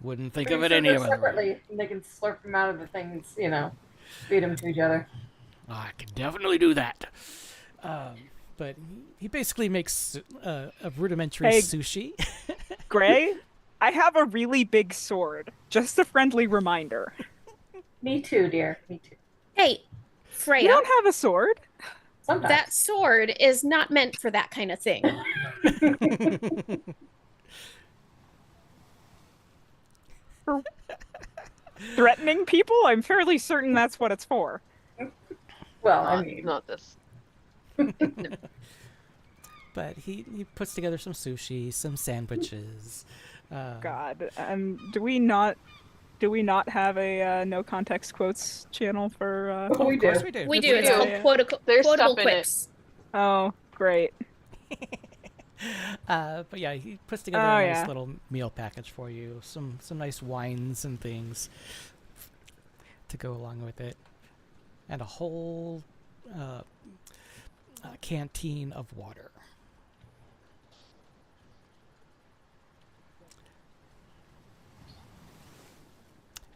Wouldn't think I'm of it sure any they're other way. separately, and they can slurp them out of the things, feed them to each other. I can definitely do that. But he basically makes a rudimentary Hey. sushi. Gray, I have a really big sword. Just a friendly reminder. Me too, dear. Me too. Hey, You Freya, don't have a sword? Sometimes. that sword is not meant for that kind of thing. Threatening people? I'm fairly certain that's what it's for. Well, I Not, mean, not this. But he puts together some sushi, some sandwiches. God. Do we not have a no context quotes channel for oh, we Of course do. we do. We That's do. It's right. called Yeah. There's quotable stuff in it. quips. Oh, great. But yeah, he puts together Oh, a nice yeah. little meal package for you. Some nice wines and things to go along with it, and a whole canteen of water.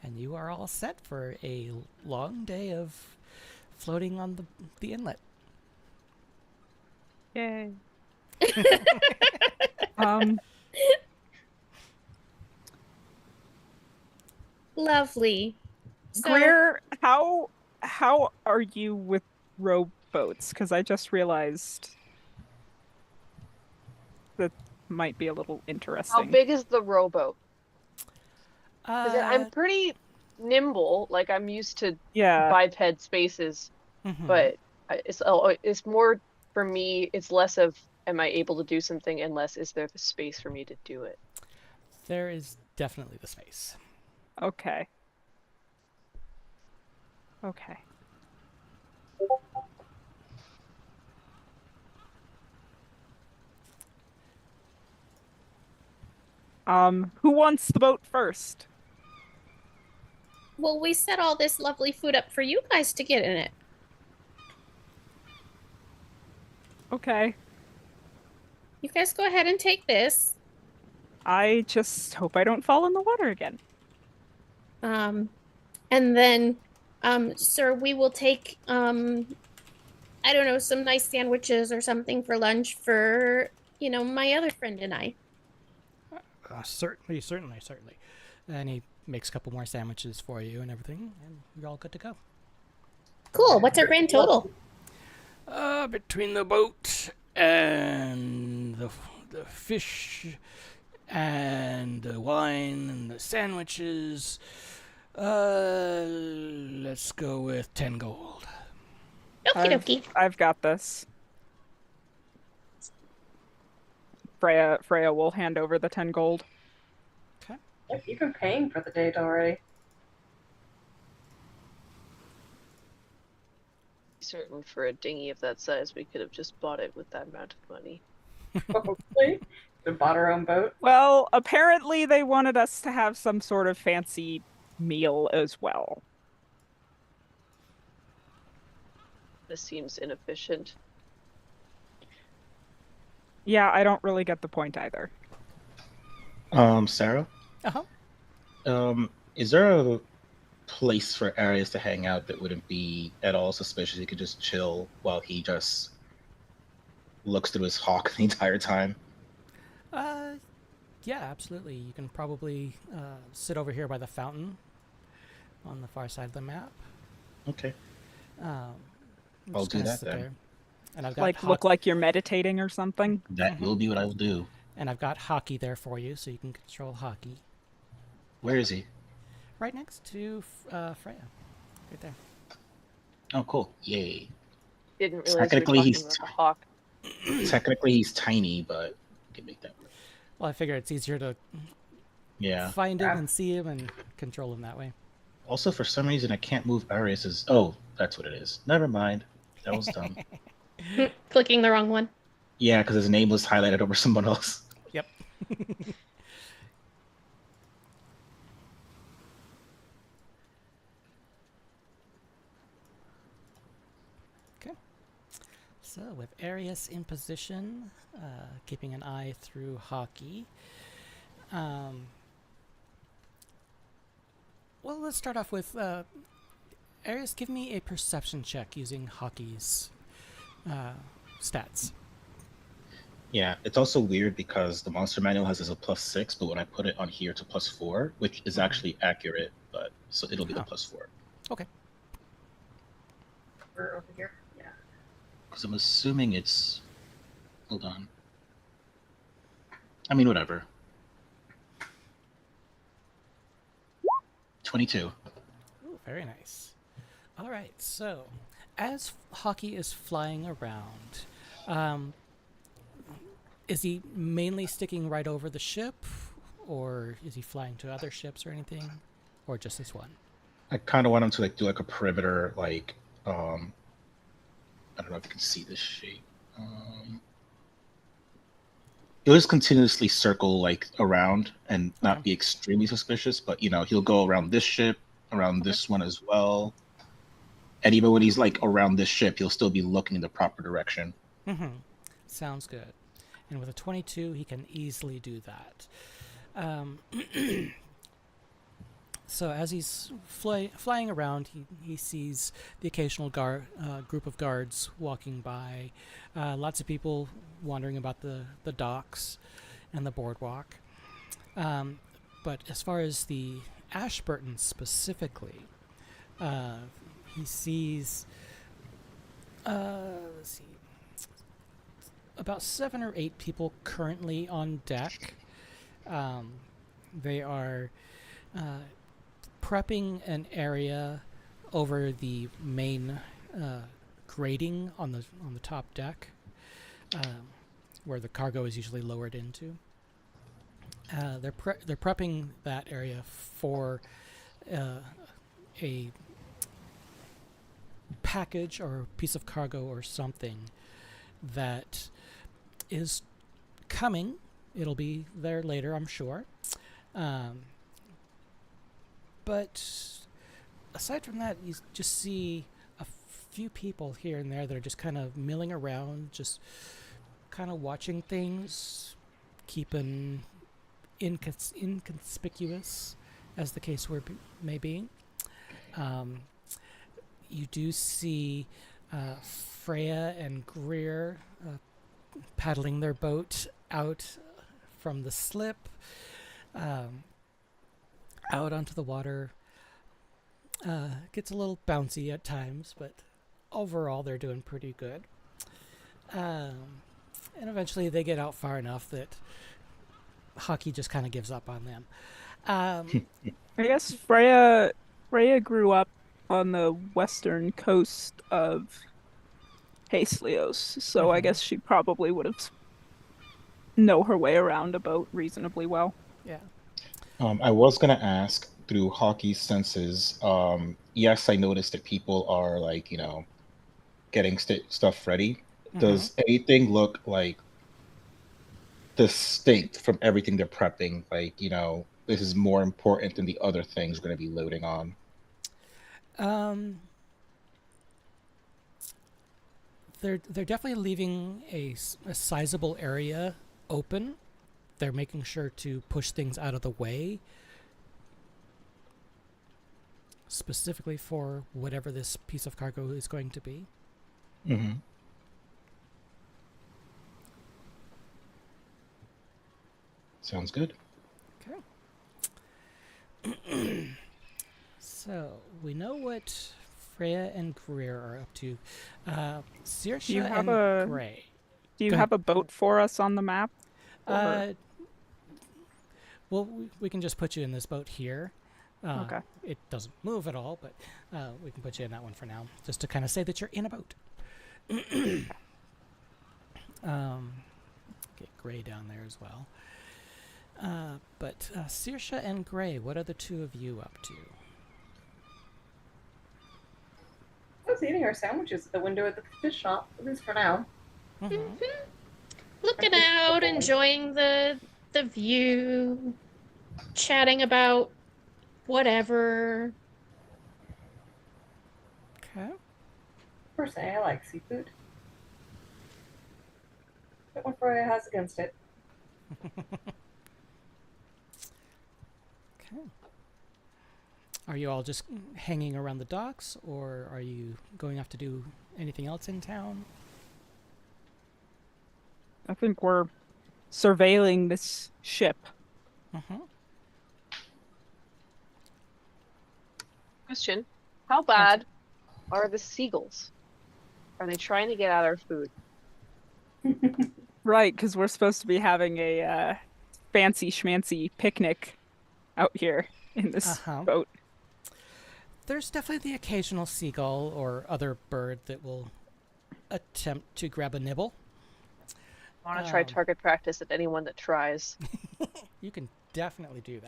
And you are all set for a long day of floating on the inlet. Yay. Lovely. So, Greer, how are you with rowboats? Because I just realized that might be a little How interesting. big is the rowboat? Because Uh, I'm pretty nimble. Like I'm used to Yeah. biped spaces, mhm. but it's more for me. It's less of am I able to do something, and less is there the space for me to do it. There is definitely the space. Okay. Okay. Who wants the boat first? well, we set all this lovely food up for you guys to get in it. Okay. You guys go ahead and take this. I just hope I don't fall in the water again. And then, sir, we will take, I don't know, some nice sandwiches or something for lunch for, my other friend and I. Certainly. And he makes a couple more sandwiches for you and everything, and you're all good to go. Cool. What's our grand total? Between the boat and the fish and the wine and the sandwiches, let's go with 10 gold. Okie dokie. I've got this. Freya will hand over the 10 gold. Look, you've been paying for the date already. Certain for a dinghy of that size, we could have just bought it with that amount of money. Probably. We bought our own boat. Well, apparently they wanted us to have some sort of fancy meal as well. This seems inefficient. Yeah, I don't really get the point either. Sarah, Uh-huh. Is there a place for Arius to hang out that wouldn't be at all suspicious? He could just chill while he just looks through his hawk the entire time. Uh, yeah, absolutely. You can probably sit over here by the fountain on the far side of the map. Okay, Um, I'll just do kind of that sit then. there. And I've got Like look like you're meditating or something. That will be what I will do. and I've got Hockey there for you, so you can control Hockey. Where is he? Right next to Freya. Right there. Oh, cool. Yay. Didn't realize you were Technically, talking about the hawk. technically he's tiny, but we can make that work. Well, I figure it's easier to Yeah. find him and see him and control him that way. Also, for some reason, I can't move Arius's. Oh, that's what it is. Never mind. That was dumb. Clicking the wrong one. Yeah, because his name was highlighted over someone else. Yep. Okay. So with Arius in position, keeping an eye through Hockey. Well, let's start off with Arius. Give me a perception check using Hockey's stats. Yeah, it's also weird because the monster manual has this a +6, but when I put it on here, it's a +4, which is actually accurate. But so it'll be the +4 Okay. We're over here. Yeah. because I'm assuming it's. Hold on. I mean, whatever. 22. Ooh, very nice. All right, so as Hockey is flying around, is he mainly sticking right over the ship, or is he flying to other ships or anything, or just this one? I kind of want him to like do like a perimeter, like I don't know if you can see this shape. He'll just continuously circle like around and not Okay. be extremely suspicious, but you know he'll go around this ship, around this one as well. And even when he's like around this ship, he'll still be looking in the proper direction. Mm-hmm. Sounds good. And with a 22, he can easily do that. So as he's flying around, he sees the occasional group of guards walking by, lots of people wandering about the docks and the boardwalk. But as far as the Ashburton specifically, he sees, let's see, about 7 or 8 people currently on deck. They are prepping an area over the main grating on the top deck, where the cargo is usually lowered into. They're prepping that area for a package or piece of cargo or something that is coming. It'll be there later, I'm sure. But aside from that, you just see a few people here and there that are just kind of milling around, just kind of watching things, keeping inconspicuous, as the case may be. You do see Freya and Greer paddling their boat out from the slip, out onto the water. Gets a little bouncy at times, but overall they're doing pretty good. And eventually they get out far enough that Hockey just kind of gives up on them. I guess Freya grew up on the western coast of Hastelios, so I guess she probably would have know her way around a boat reasonably well. Yeah. I was gonna ask through Hockey's senses. Yes, I noticed that people are like getting stuff ready. Does anything look like distinct from everything they're prepping? Like this is more important than the other things we're gonna be loading on. They're definitely leaving a sizable area open they're making sure to push things out of the way, specifically for whatever this piece of cargo is going to be. Mm-hmm. Sounds good. Okay. So we know what Freya and Greer are up to. Saoirse and Gray. Do you Go have a boat for us on the map? Well, we can just put you in this boat here. Okay. It doesn't move at all, but we can put you in that one for now, just to kind of say that you're in a boat. Get Gray down there as well. But Saoirse and Gray, what are the two of you up to? I was eating our sandwiches at the window at the fish shop, at least for now. Mm-hmm. Looking out, enjoying the view, chatting about whatever. Okay. Personally, I like seafood. But what Freya has against it. Okay. Are you all just hanging around the docks, or are you going off to do anything else in town? I think we're surveilling this ship. Mm-hmm. Question: how bad are the seagulls? Are they trying to get at our food? Right, because we're supposed to be having a fancy schmancy picnic out here in this boat. There's definitely the occasional seagull or other bird that will attempt to grab a nibble. I want to try target practice at anyone that tries. You can definitely do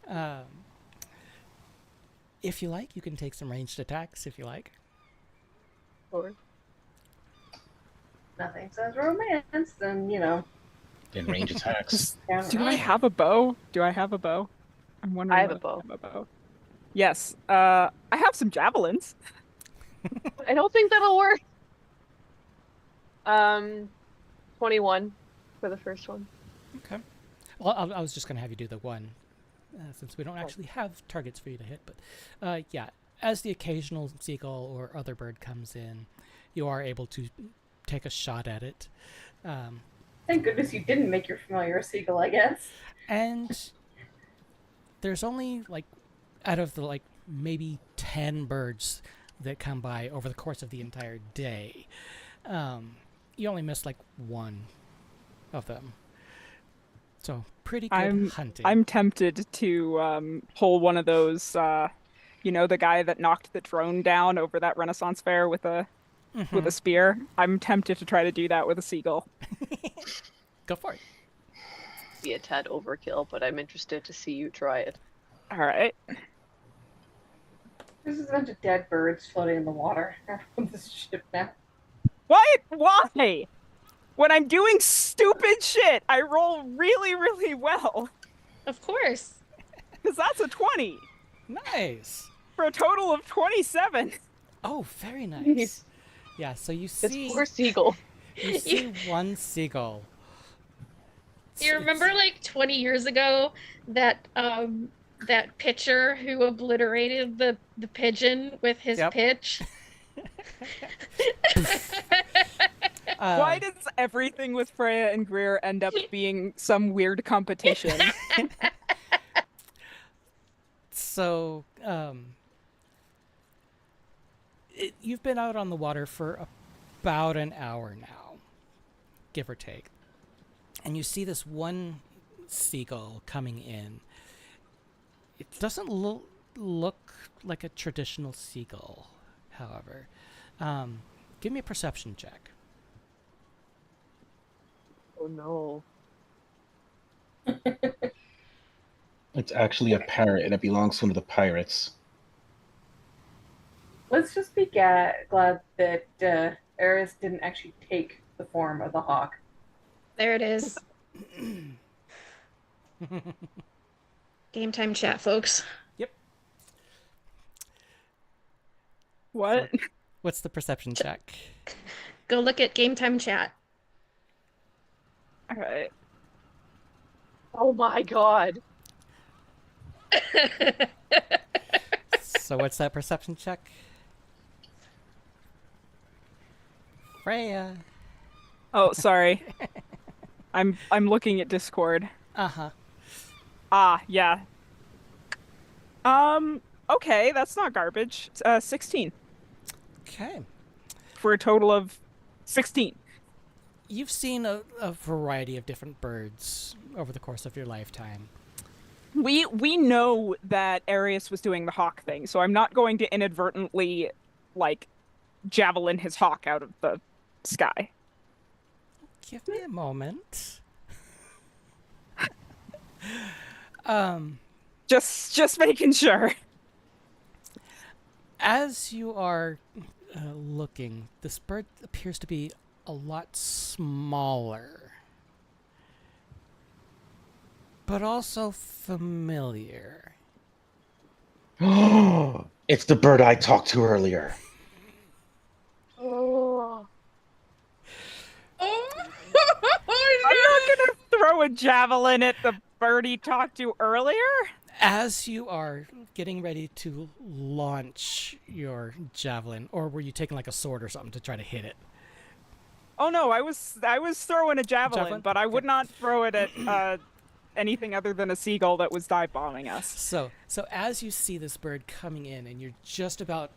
that. If you like, you can take some ranged attacks if you like. Or Nothing says romance, then, you know. Then range attacks. Do I have a bow? I'm wondering. I have a whether bow. I have a bow. Yes. I have some javelins. I don't think that'll work. 21 for the first one. Okay. Well, I was just going to have you do the one, since we don't actually have targets for you to hit. But yeah, as the occasional seagull or other bird comes in, you are able to take a shot at it. Thank goodness you didn't make your familiar a seagull, I guess. And there's only, like, out of the, like, maybe 10 birds that come by over the course of the entire day, you only miss, like, one of them. So, pretty good hunting. I'm tempted to pull one of those, the guy that knocked the drone down over that Renaissance fair with a spear. I'm tempted to try to do that with a seagull. Go for it. Be a tad overkill, but I'm interested to see you try it. All right. There's a bunch of dead birds floating in the water on this ship now. What? Why? When I'm doing stupid shit, I roll really, really well. Of course. Because that's a 20. Nice. For a total of 27. Oh, very nice. Yeah, so you see... This poor seagull. You see one seagull. You remember, like, 20 years ago, that that pitcher who obliterated the pigeon with his pitch? Why does everything with Freya and Greer end up being some weird competition? So, you've been out on the water for about an hour now, give or take. And you see this one seagull coming in. It doesn't look like a traditional seagull, however. Give me a perception check. Oh no. It's actually a parrot, and it belongs to one of the pirates. Let's just be glad that Eris didn't actually take the form of the hawk. There it is. Game time chat, folks. Yep. What? So, what's the perception check? Go look at game time chat. All right. Oh my god. So what's that perception check? Freya. Oh, sorry. I'm looking at Discord. Uh-huh. Ah, yeah. Okay, that's not garbage. 16 Okay. for a total of 16. You've seen a variety of different birds over the course of your lifetime. We know that Arius was doing the hawk thing, so I'm not going to inadvertently like javelin his hawk out of the sky. Give me a moment. Just making sure. As you are looking, this bird appears to be a lot smaller, but also familiar. It's the bird I talked to earlier. Oh. I'm not gonna throw a javelin at the bird he talked to earlier. As you are getting ready to launch your javelin, or were you taking like a sword or something to try to hit it? Oh no, I was throwing a javelin, but I would not throw it at anything other than a seagull that was dive bombing us. So as you see this bird coming in, and you're just about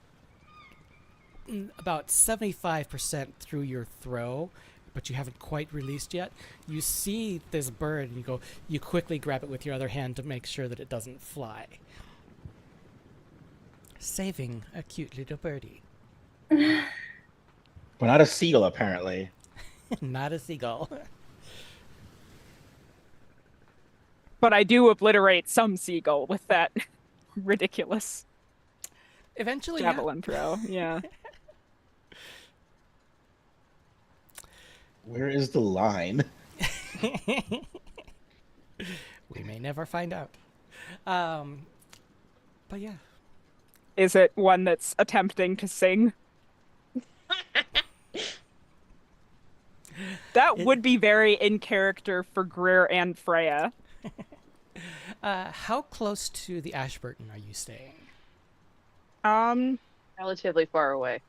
75% through your throw, but you haven't quite released yet, you see this bird, and you quickly grab it with your other hand to make sure that it doesn't fly. Saving a cute little birdie. But not a seagull, apparently. Not a seagull. But I do obliterate some seagull with that ridiculous Eventually, javelin throw. Yeah. Where is the line? We may never find out. But yeah. Is it one that's attempting to sing? That would be very in character for Greer and Freya. How close to the Ashburton are you staying? Relatively far away.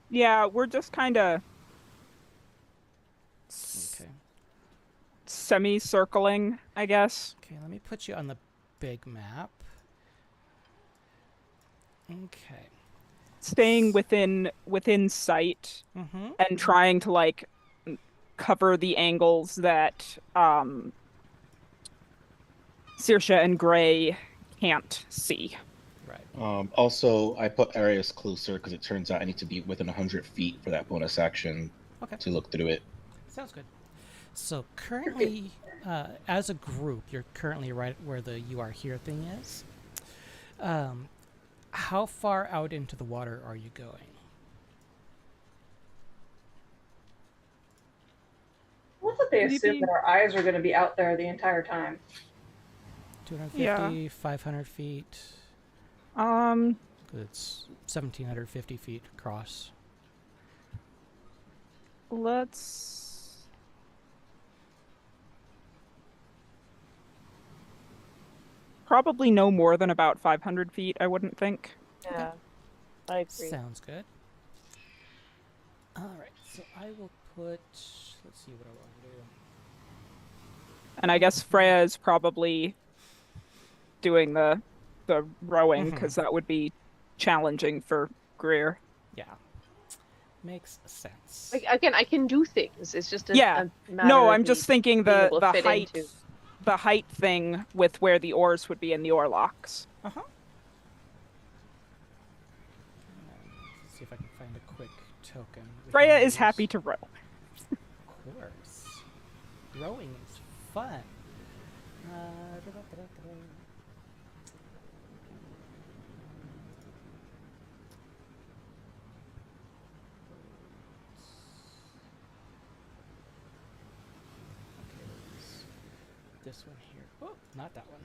Yeah, we're just kind of Okay. semi-circling, I guess. Okay, let me put you on the big map. Okay. Staying within sight Mm-hmm. and trying to like cover the angles that Saoirse and Gray can't see. Right. Also, I put Arius closer because it turns out I need to be within 100 feet for that bonus action Okay. to look through it. Sounds good. So currently, as a group, you're currently right where the "you are here" thing is. How far out into the water are you going? I love that they Maybe- assume that our eyes are going to be out there the entire time. 250, 500 feet. It's 1,750 feet across. Let's probably no more than about 500 feet, I wouldn't think. Yeah, I agree. Sounds good. All right, so I will put. Let's see what I want to do. And I guess Freya is probably doing the rowing because that would be challenging for Greer. Yeah, makes sense. Like, again, I can do things. It's just a matter No, of I'm me just thinking being the able to the fit height into. the height thing with where the oars would be in the oar locks. Uh-huh. Let's see if I can find a quick token. we Freya can is use. happy to row. Of course. Rowing is fun. Da-da-da-da-da. Okay, this one here. Oh, not that one.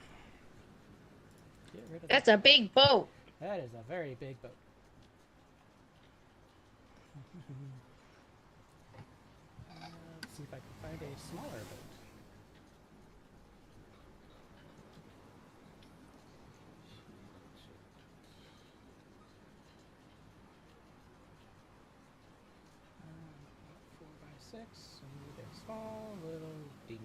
Get rid of That's that. a big boat. That is a very big boat. Let's see if I can find a smaller boat. 6 and need a small little dinghy.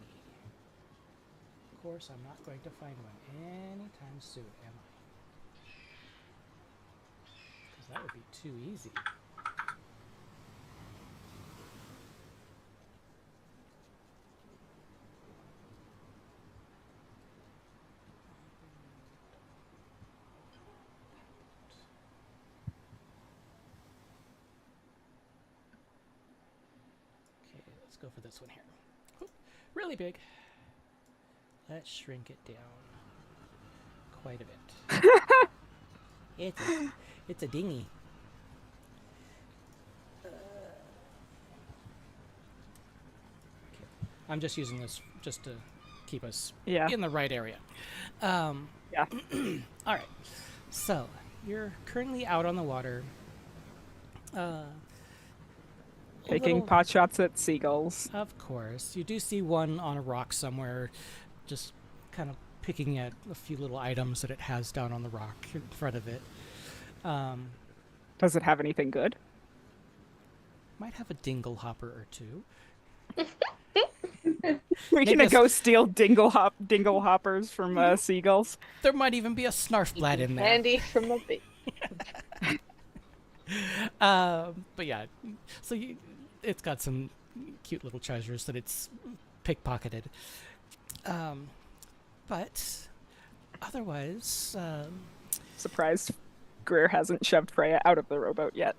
Of course, I'm not going to find one anytime soon, am I? Because that would be too easy. Okay, let's go for this one here. Whoop, really big. Let's shrink it down quite a bit. It's a dinghy. Okay. I'm just using this just to keep us in the right area. Yeah. All right. So you're currently out on the water. Taking pot shots at seagulls. Of course. You do see one on a rock somewhere, just kind of picking at a few little items that it has down on the rock in front of it. Does it have anything good? Might have a dingle hopper or two. We're gonna go steal dingle hoppers from seagulls. There might even be a snarfblat in there. Candy from the bee. But yeah, so it's got some cute little treasures that it's pickpocketed. But otherwise, Surprised Greer hasn't shoved Freya out of the rowboat yet.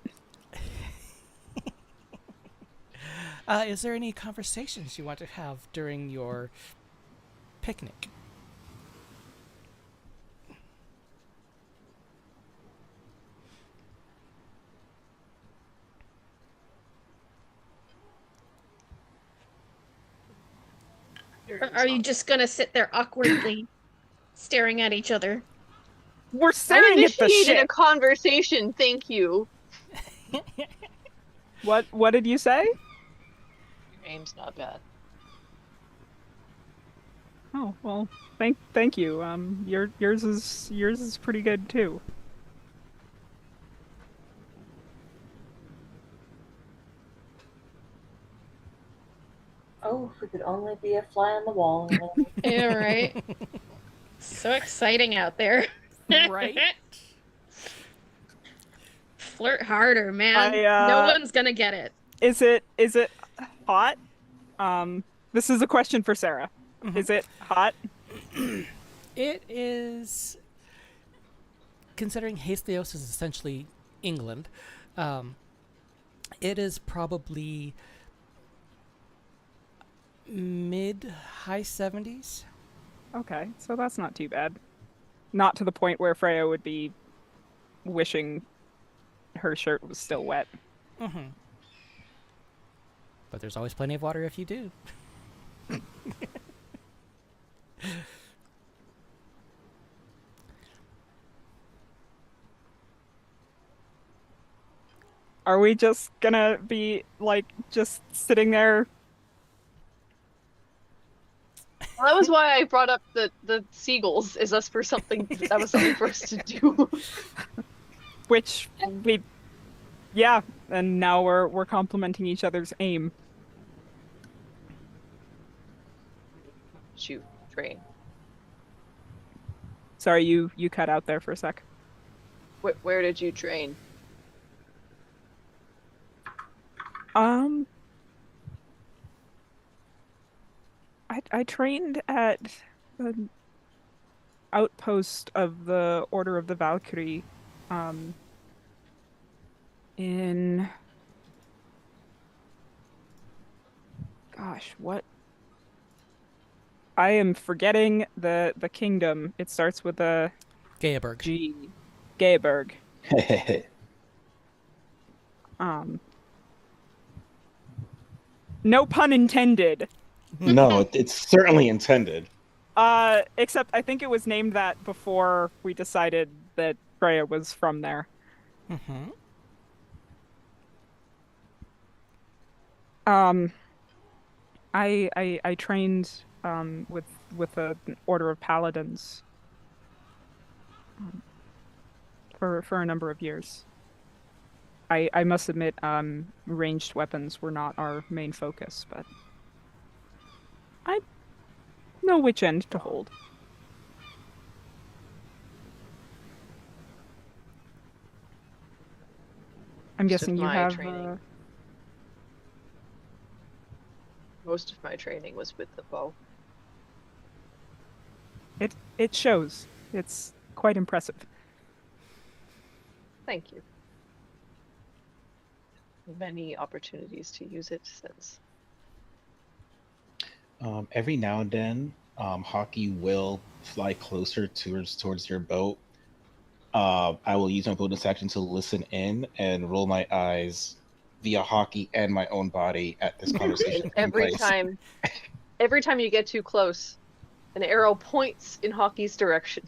is there any conversations you want to have during your picnic? Are you just gonna sit there awkwardly staring at each other? We're I staring at the initiated a ship. conversation, thank you. What did you say? Your aim's not bad. Oh well, thank you. Yours is pretty good too. Oh, if we could only be a fly on the wall. Yeah, right. So exciting out there. Right? Flirt harder, man. I, No one's gonna get it. Is it hot? This is a question for Sarah. Mhm. Is it hot? It is, considering Hasthios is essentially England, it is probably mid-high 70s. Okay, so that's not too bad. Not to the point where Freya would be wishing her shirt was still wet. Mm-hmm. But there's always plenty of water if you do. Are we just gonna be like just sitting there? Well, that was why I brought up the seagulls. Is us for something? That was something for us to do. Which we, yeah, and now we're complimenting each other's aim. Shoot, train. Sorry, you cut out there for a sec. Where did you train? I trained at the outpost of the Order of the Valkyrie, in, gosh, what? I am forgetting the kingdom. It starts with a Gaeaberg. G. Gaeberg. No pun intended. No, it's certainly intended. Except I think it was named that before we decided that Freya was from there. Mm-hmm. I trained with an order of paladins for a number of years. I must admit, ranged weapons were not our main focus, but I know which end to hold. I'm Most guessing of you my have. training. Most of my training was with the bow. It shows. It's quite impressive. Thank you. Many opportunities to use it since. Every now and then, Hockey will fly closer towards your boat. I will use my bonus action to listen in and roll my eyes via Hockey and my own body at this conversation And taking place. every time you get too close, an arrow points in Hockey's direction.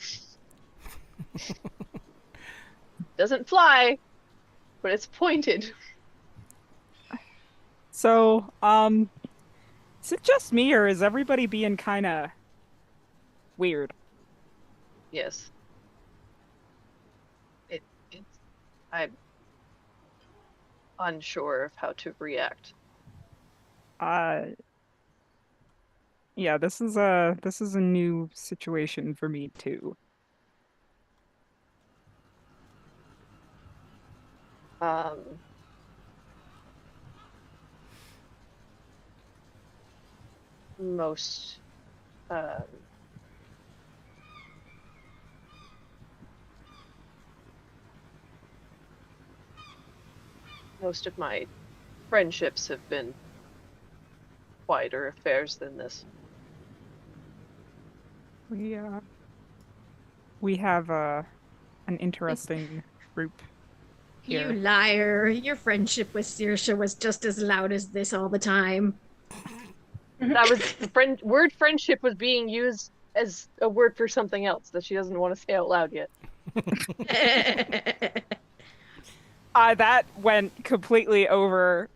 Doesn't fly, but it's pointed. So, is it just me or is everybody being kind of weird? Yes. It's I'm unsure of how to react. Uh, yeah, this is a new situation for me too. Um, most um, most of my friendships have been quieter affairs than this. We we have an interesting group You here. liar. Your friendship with Saoirse was just as loud as this all the time. That was the word friendship was being used as a word for something else that she doesn't want to say out loud yet. That went completely over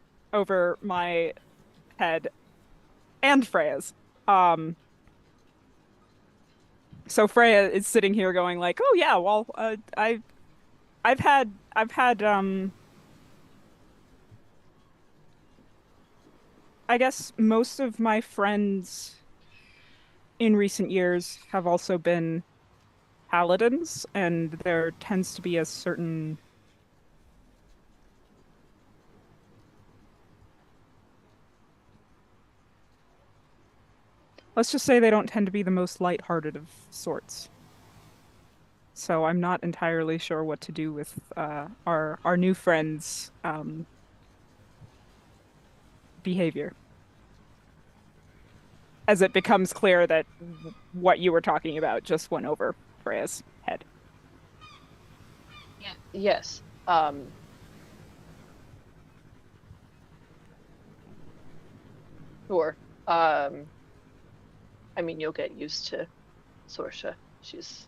my head and Freya's. So Freya is sitting here going like, "Oh yeah, well, I've had I guess most of my friends in recent years have also been paladins, and there tends to be a certain let's just say they don't tend to be the most lighthearted of sorts. So I'm not entirely sure what to do with our new friends' behavior. As it becomes clear that what you were talking about just went over Freya's head. Yes. Sure. I mean, you'll get used to Sorsha. She's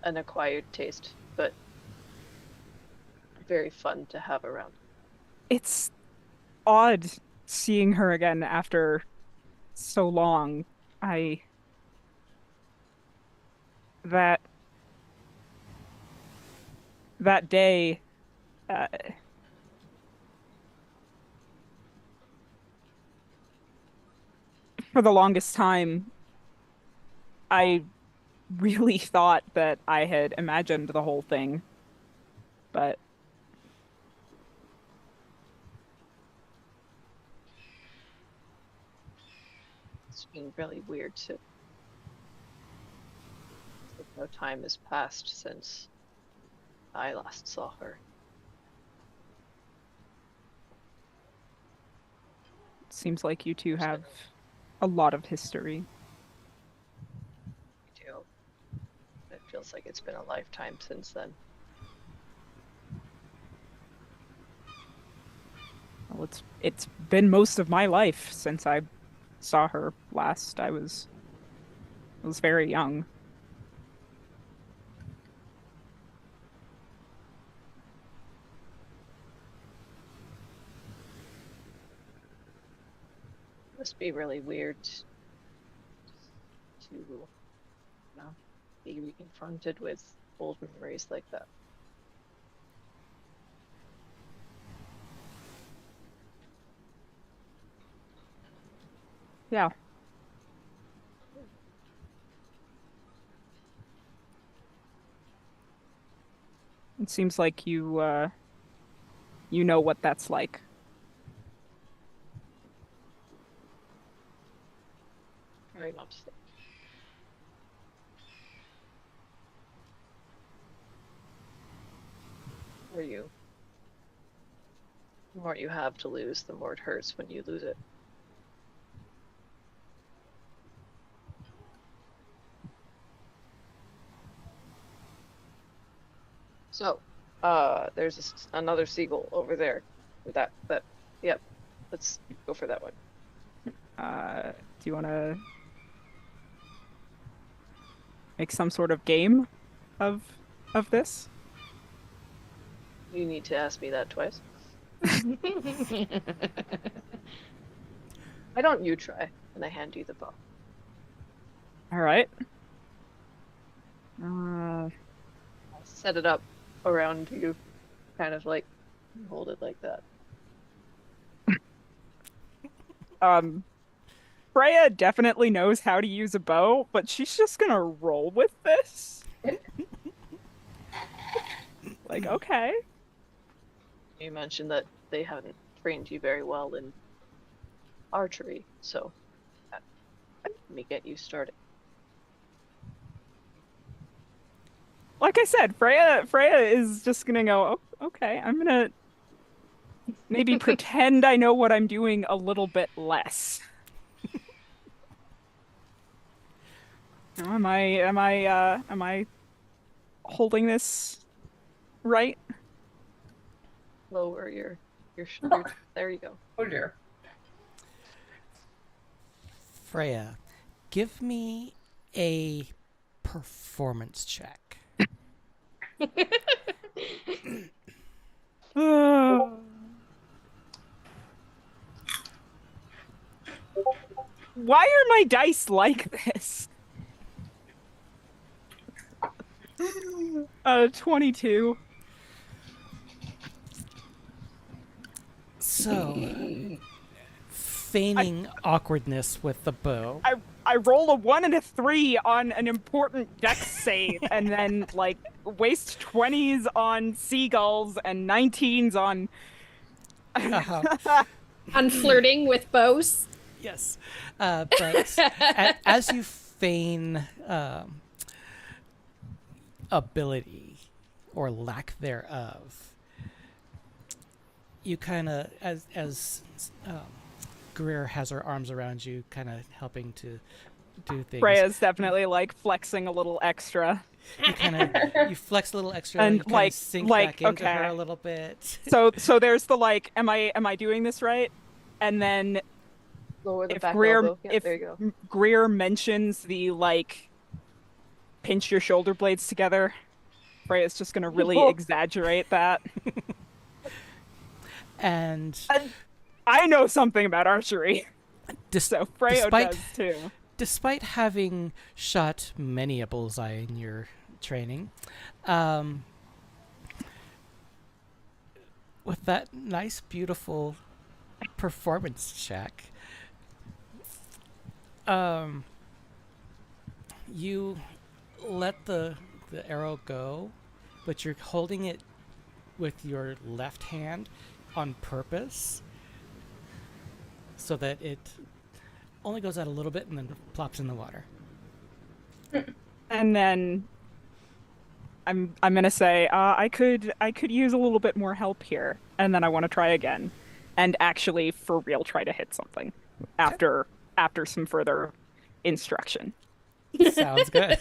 an acquired taste, but very fun to have around. It's odd seeing her again after so long. I that that day uh, for the longest time I really thought that I had imagined the whole thing, but It's been really weird to think no time has passed since I last saw her. it seems like you two have a lot of history. I do. It feels like it's been a lifetime since then. Well, it's been most of my life since I saw her last. I was very young. It must be really weird to, you know, be confronted with old memories like that. Yeah. It seems like you know what that's like. Very much so. Or you. The more you have to lose, the more it hurts when you lose it. So, there's another seagull over there. Yep. Let's go for that one. Do you want to make some sort of game of this? You need to ask me that twice. Why don't you try? And I hand you the bow. All right. I'll set it up around you, kind of like hold it like that. Freya definitely knows how to use a bow, but she's just gonna roll with this. Like, okay. You mentioned that they haven't trained you very well in archery, so let me get you started. Like I said, Freya is just gonna go, "Oh, okay, I'm gonna maybe pretend I know what I'm doing a little bit less." Am I holding this right? Lower your there you go. Oh dear. Freya, give me a performance check. Why are my dice like this? 22. So, feigning awkwardness with the bow. I roll a 1 and a 3 on an important dex save, and then like waste 20s on seagulls and 19s on. On flirting with bows. Yes, but as you feign ability or lack thereof, you kind of, as Greer has her arms around you, kind of helping to do things. Freya's definitely like flexing a little extra. You flex a little extra And, and you like- sink like, back into her okay. a little bit. So there's the like, am I doing this right? And then Lower the if back Greer elbow. Yeah, if there you go. Greer mentions the like pinch your shoulder blades together, Freya's just gonna really exaggerate that. And I know something about archery, so Freya does too. despite having shot many a bullseye in your training, with that nice, beautiful performance check, you let the arrow go, but you're holding it with your left hand on purpose so that it only goes out a little bit and then plops in the water. And then I'm gonna say I could use a little bit more help here, and then I want to try again, and actually for real try to hit something after some further instruction. Sounds good.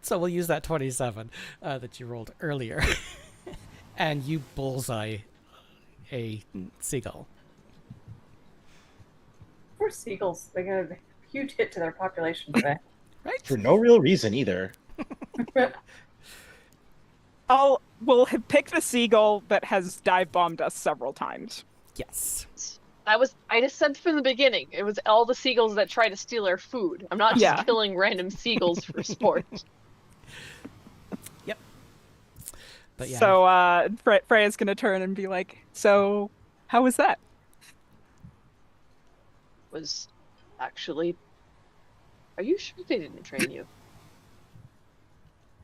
So we'll use that 27 that you rolled earlier, and you bullseye a seagull. Poor seagulls. They got a huge hit to their population today. Right? For no real reason either. We'll pick the seagull that has dive bombed us several times. Yes. I just said from the beginning, it was all the seagulls that try to steal our food. I'm not just killing random seagulls for sport. Yep. But yeah. So Freya's gonna turn and be like, "So, how was that?" was actually... Are you sure they didn't train you?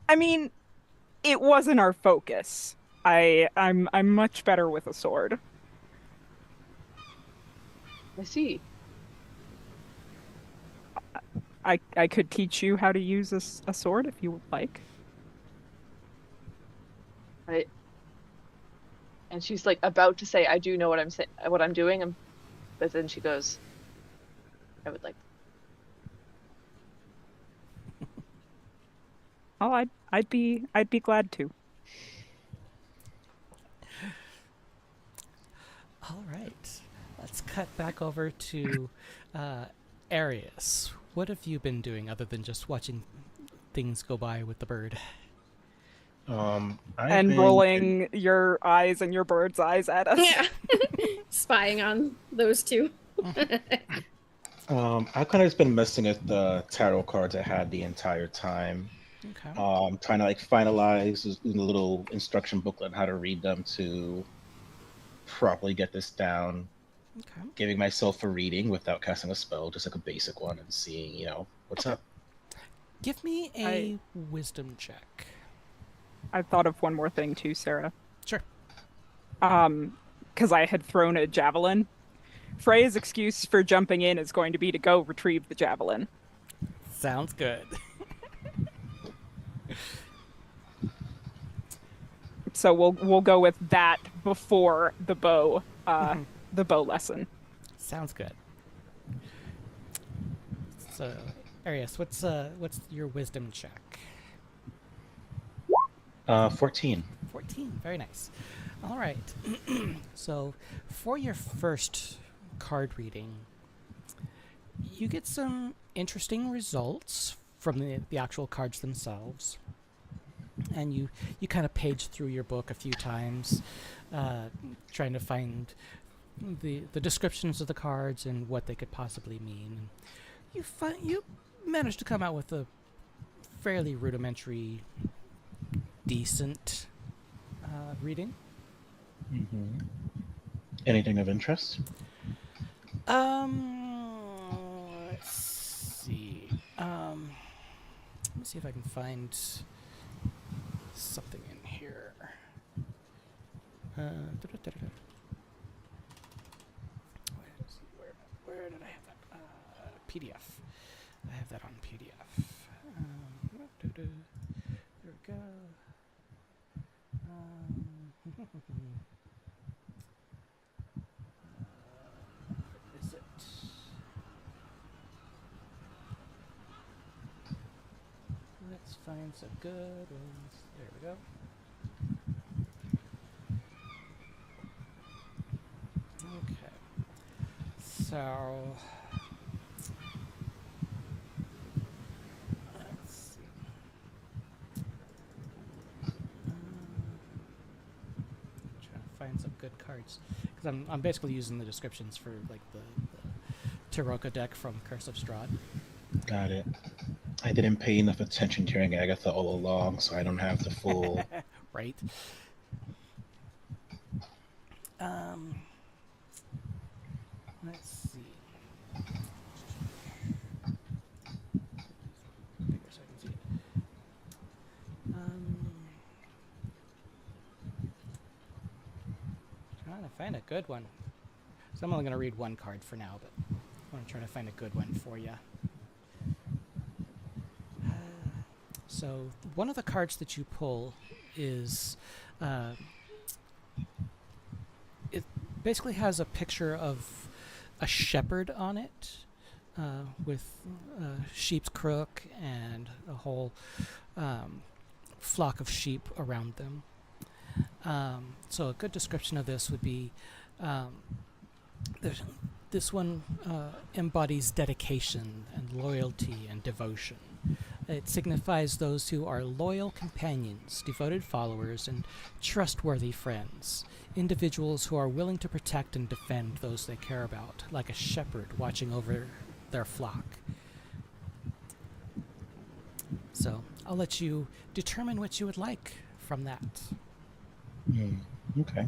I mean, it wasn't our focus. I'm much better with a sword. I see. I could teach you how to use a sword if you would like. Right. And she's like about to say, I do know what I'm doing, but then she goes, I would like... Oh, I'd be glad to. All right. Let's cut back over to Arius. What have you been doing other than just watching things go by with the bird? I've And been rolling your eyes and your bird's eyes at us. Yeah. Spying on those two. I've kind of just been messing with the tarot cards I had the entire time. Okay. Trying to like finalize the little instruction booklet on how to read them to properly get this down. Okay. Giving myself a reading without casting a spell, just like a basic one, and seeing, what's up. Give me a wisdom check. I thought of one more thing too, Sarah. Sure. Because I had thrown a javelin. Freya's excuse for jumping in is going to be to go retrieve the javelin. Sounds good. So we'll go with that before the bow the bow lesson. Sounds good. So, Arius, what's your wisdom check? 14. 14. Very nice. All right. So, for your first card reading, you get some interesting results from the actual cards themselves. And you kind of page through your book a few times, trying to find the descriptions of the cards and what they could possibly mean. You managed to come out with a fairly rudimentary, decent reading. Mm-hmm. Anything of interest? Let's see. Let me see if I can find something in here. Where did I have that? PDF. I have that on PDF. There we go. Where is it? Let's find some good ones. There we go. Okay. So, let's see. Trying to find some good cards because I'm basically using the descriptions for like the Taroka deck from Curse of Strahd. Got it. I didn't pay enough attention during Agatha all along, so I don't have the full... Right. Let's see. Bigger so I can see it. Trying to find a good one. So I'm only going to read one card for now, but I want to try to find a good one for you. So one of the cards that you pull is it basically has a picture of a shepherd on it with a sheep's crook and a whole flock of sheep around them. So a good description of this would be this one embodies dedication and loyalty and devotion. It signifies those who are loyal companions, devoted followers, and trustworthy friends. Individuals who are willing to protect and defend those they care about, like a shepherd watching over their flock. So, I'll let you determine what you would like from that. Okay.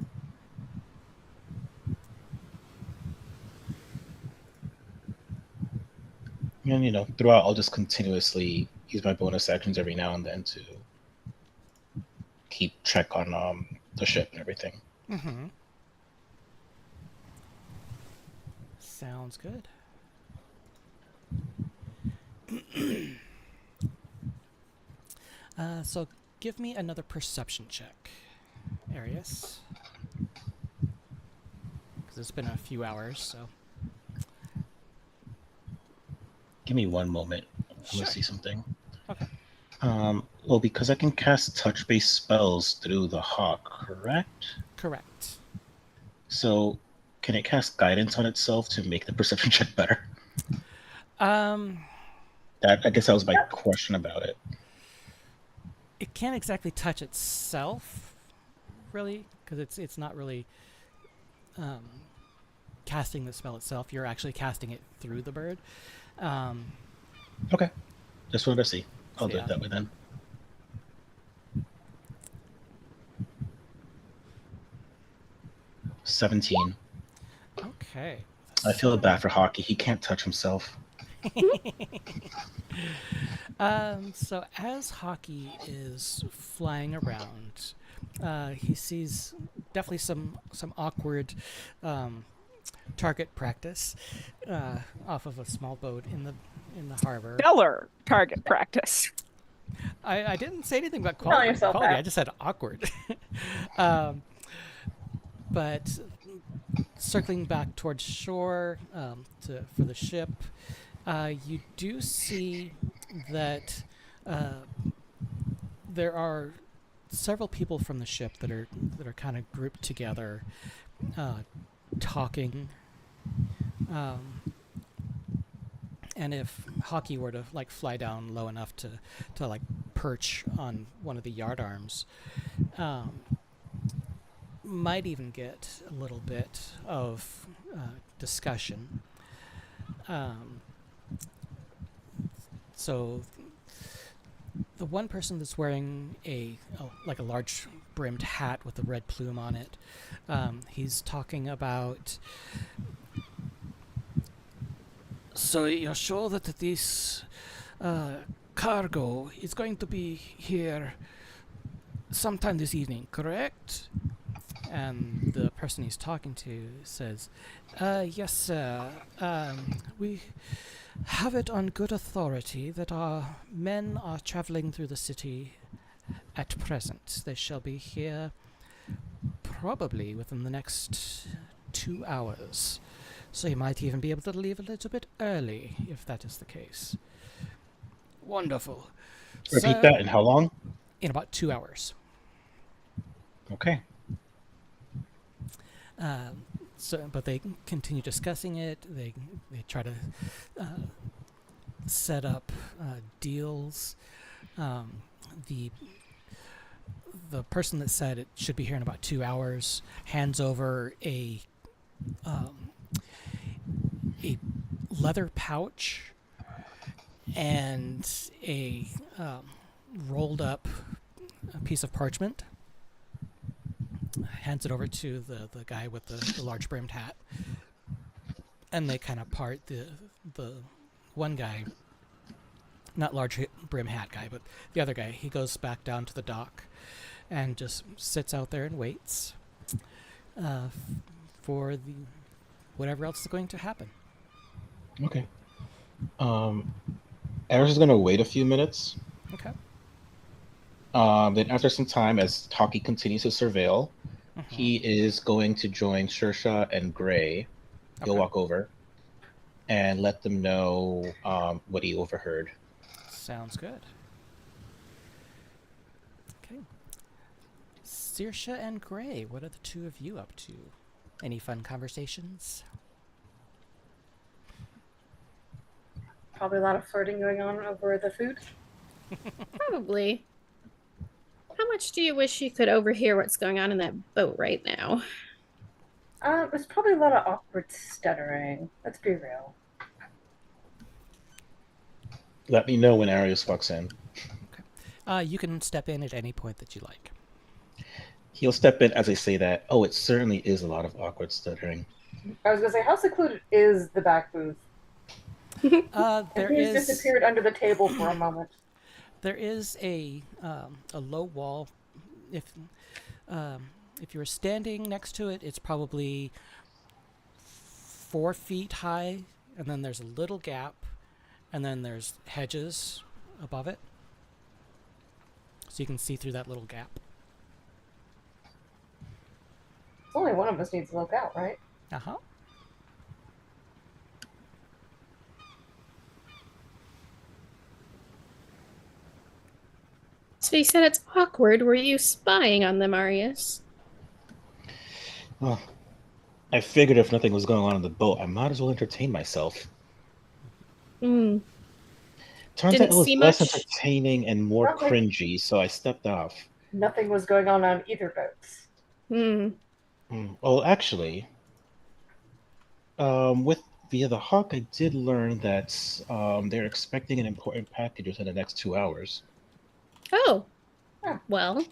And throughout, I'll just continuously use my bonus actions every now and then to keep check on the ship and everything. Mm-hmm. Sounds good. So give me another perception check, Arius. Because it's been a few hours, so. Give me one moment. I'm Sure. gonna see something. Okay. Well, because I can cast touch-based spells through the hawk, correct? Correct. So, can it cast guidance on itself to make the perception check better? I guess that was my question about it. It can't exactly touch itself, really, because it's not really casting the spell itself. You're actually casting it through the bird. Okay. Just wanted to see. I'll do Yeah. it that way then. $17. Okay. I feel bad for Hockey. He can't touch himself. So as Hockey is flying around, he sees definitely some awkward target practice off of a small boat in the harbor. Stellar target practice. I didn't say anything about Tell yourself quality. that. I just said awkward. But circling back towards shore for the ship, you do see that there are several people from the ship that are kind of grouped together, talking. And if Hockey were to fly down low enough to perch on one of the yardarms, might even get a little bit of discussion. So the one person that's wearing a large brimmed hat with a red plume on it, he's talking about. So you're sure that this cargo is going to be here sometime this evening, correct? And the person he's talking to says, yes, sir. We have it on good authority that our men are traveling through the city at present. They shall be here probably within the next 2 hours. So you might even be able to leave a little bit early, if that is the case. Wonderful. Repeat that. In how long? In about 2 hours. Okay. But they continue discussing it. They try to set up deals. The person that said it should be here in about 2 hours hands over a leather pouch and a rolled up piece of parchment. Hands it over to the guy with the large brimmed hat, and they kind of part. The one guy, not large brim hat guy, but the other guy, he goes back down to the dock and just sits out there and waits for whatever else is going to happen. Okay. Eris is going to wait a few minutes. Okay. Then after some time, as Hockey continues to surveil, he is going to join Shersha and Gray. He'll walk over and let them know what he overheard. Sounds good. Okay. Saoirse and Gray, what are the two of you up to? Any fun conversations? Probably a lot of flirting going on over the food. Probably. How much do you wish you could overhear what's going on in that boat right now? There's probably a lot of awkward stuttering. Let's be real. Let me know when Arius walks in. Okay. You can step in at any point that you like. He'll step in as I say that. Oh, it certainly is a lot of awkward stuttering. I was gonna say, how secluded is the back booth? There He's is disappeared under the table for a moment. there is a low wall. If you were standing next to it, it's probably 4 feet high, and then there's a little gap, and then there's hedges above it, so you can see through that little gap. Only one of us needs to look out, right? Uh-huh. So you said it's awkward. Were you spying on them, Arius? Well, I figured if nothing was going on the boat, I might as well entertain myself. Hmm. Turns Didn't out it was see less much? entertaining and more Okay. cringy, so I stepped off. Nothing was going on either boats. Hmm. Well, actually, with via the Hawk, I did learn that they're expecting an important package within the next 2 hours. Oh. Huh. Well,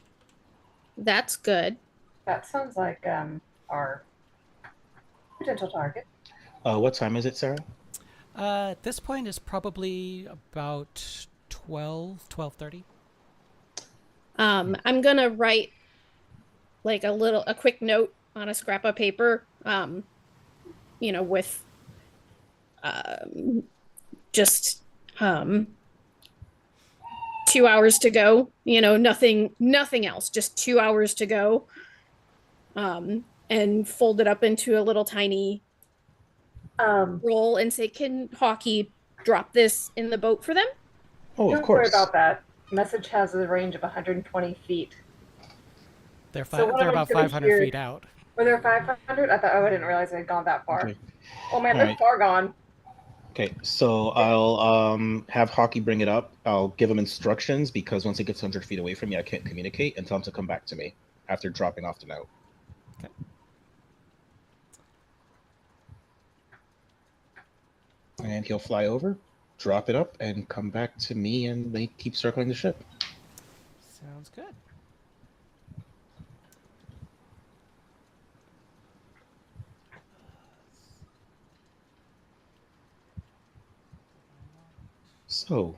that's good. That sounds like our potential target. What time is it, Sarah? At this point, it's probably about 12:30. I'm gonna write like a quick note on a scrap of paper, with just 2 hours to go, nothing else, just 2 hours to go. And fold it up into a little tiny roll and say, can Hockey drop this in the boat for them? Oh, of Don't worry course. about that. Message has a range of 120 feet. They're So what they're am I about gonna 500 hear? feet out. Were there 500? I didn't realize they had gone that far. Okay. Oh man, All they're right. far gone. Okay, so I'll have Hockey bring it up. I'll give him instructions because once he gets 100 feet away from me, I can't communicate and tell him to come back to me after dropping off the note. Okay. And he'll fly over, drop it up, and come back to me, and they keep circling the ship. Sounds good. So,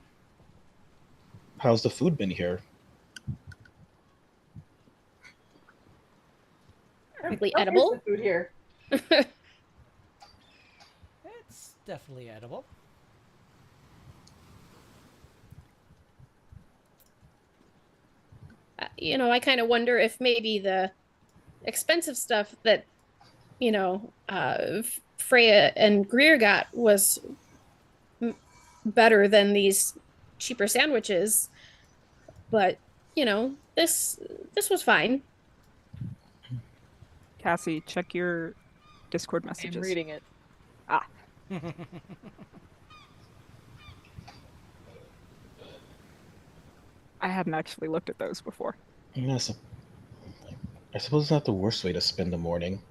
how's the food been here? Perfectly How edible. is the food here? It's definitely edible. I kind of wonder if maybe the expensive stuff that, Freya and Greer got was better than these cheaper sandwiches. But, this was fine. Cassie, check your Discord I'm messages. reading it. I hadn't actually looked at those before. Yes, I suppose it's not the worst way to spend the morning.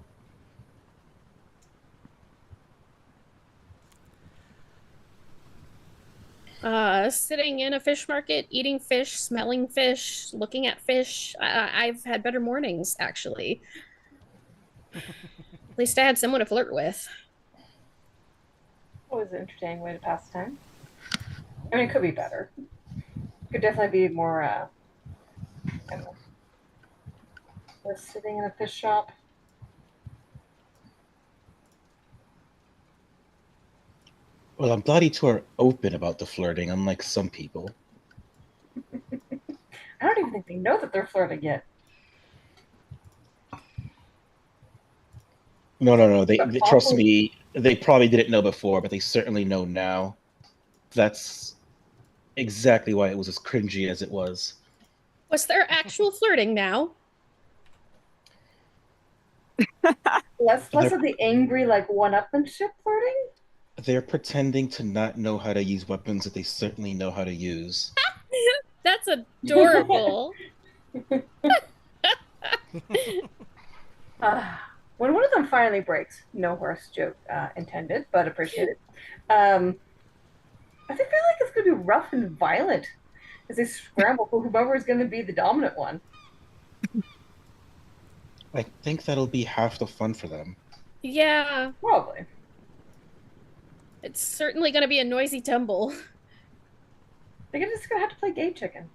Sitting in a fish market, eating fish, smelling fish, looking at fish. I've had better mornings, actually. At least I had someone to flirt with. Always an entertaining way to pass time. I mean, it could be better. Could definitely be more. I don't know. Was sitting in a fish shop. Well, I'm glad you two are open about the flirting, unlike some people. I don't even think they know that they're flirting yet. No. They But trust awful- me. They probably didn't know before, but they certainly know now. That's exactly why it was as cringy as it was. Was there actual flirting now? Less of the angry, like one-upmanship flirting. They're pretending to not know how to use weapons that they certainly know how to use. That's adorable. When one of them finally breaks, no horse joke intended, but appreciated. I feel like it's going to be rough and violent as they scramble for whoever is going to be the dominant one. I think that'll be half the fun for them. Yeah. Probably. It's certainly going to be a noisy tumble. They're just gonna have to play Game Chicken.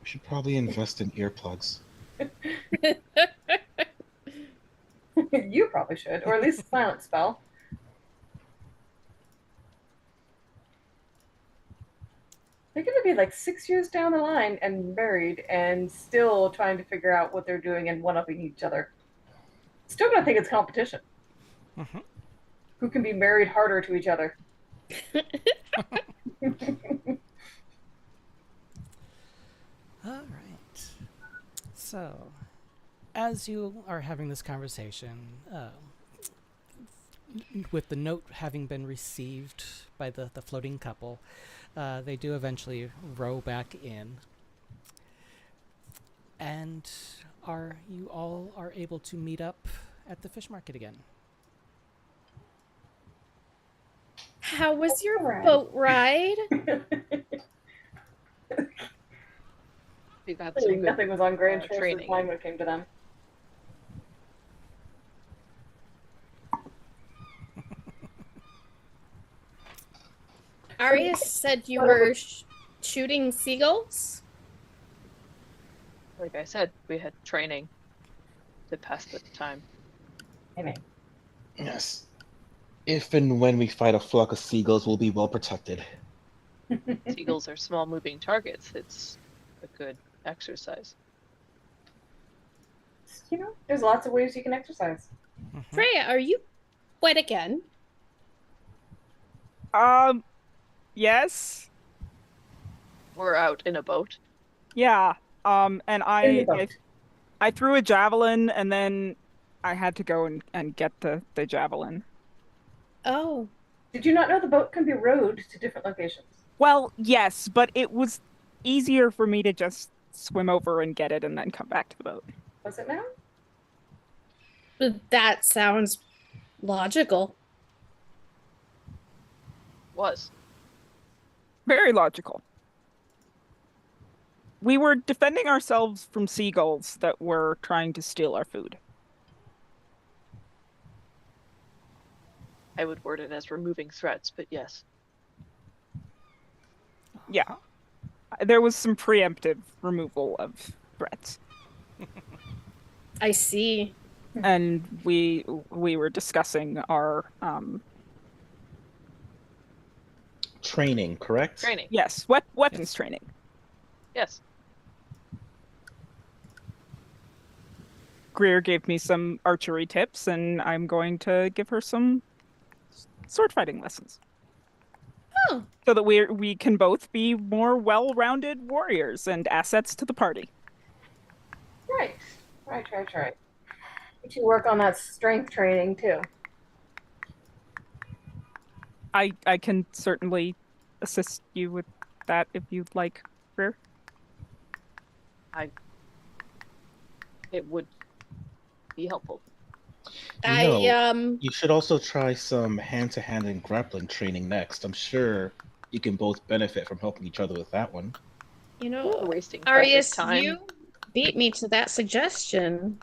We should probably invest in earplugs. You probably should, or at least silent spell. They're gonna be like 6 years down the line and married and still trying to figure out what they're doing and one-upping each other. Still gonna think it's competition. Mhm. Who can be married harder to each other? All right. So, as you are having this conversation, with the note having been received by the floating couple, they do eventually row back in. And you all are able to meet up at the fish market again. How was your Alright. boat ride? We got Clearly some good nothing was on Grand Transfer's training. mind when it came to them. Arya said you were shooting seagulls? Like I said, we had training to pass the time. Anyway. Yes. If and when we fight a flock of seagulls, we'll be well protected. Seagulls are small moving targets. It's a good exercise. You know, there's lots of ways you can exercise. Freya, are you wet again? Yes. We're out in a boat. Yeah. And In the I boat. I threw a javelin and then I had to go and get the javelin. Oh. Did you not know the boat can be rowed to different locations? Well, yes, but it was easier for me to just swim over and get it and then come back to the boat. Was it now? That sounds logical. Was. Very logical. We were defending ourselves from seagulls that were trying to steal our food. I would word it as removing threats, but yes. Yeah. There was some preemptive removal of threats. I see. And we were discussing our Training, correct? Training. yes, weapons Yes. training. Yes. Greer gave me some archery tips, and I'm going to give her some sword fighting lessons. Oh. So that we can both be more well-rounded warriors and assets to the party. Right. Need to work on that strength training too. I can certainly assist you with that if you'd like, Greer. It would be helpful. You should also try some hand-to-hand and grappling training next. I'm sure you can both benefit from helping each other with that one. You know, We're wasting precious Arius, time. you beat me to that suggestion.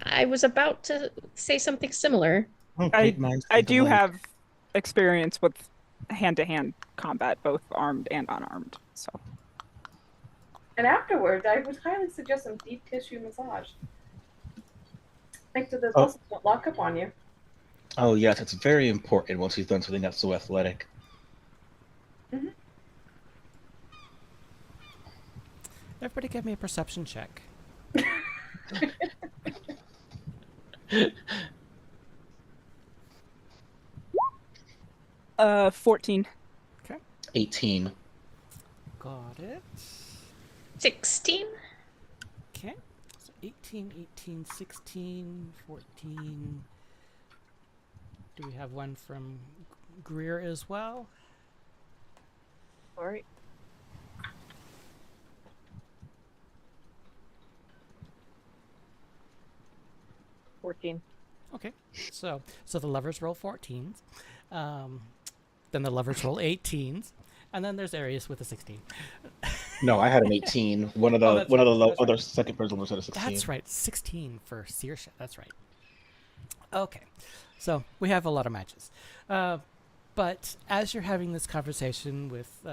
I was about to say something similar. Oh, great minds I think do alike. have experience with hand-to-hand combat, both armed and unarmed. So And afterwards, I would highly suggest some deep tissue massage. Make sure those muscles don't lock up on you. Oh yes, it's very important once he's done something that's so athletic. Everybody give me a perception check. 14. 18. Got it. 16? Okay. So 18, 18, 16, 14. Do we have one from Greer as well? All right. $14. Okay. So the lovers roll 14s. Then the lovers roll 18s. And then there's Arius with a 16. No, I had an 18. One of the Oh, that's right, that's other right. second person was at a 16. That's right. 16 for Saoirse. That's right. Okay. So we have a lot of matches. But as you're having this conversation with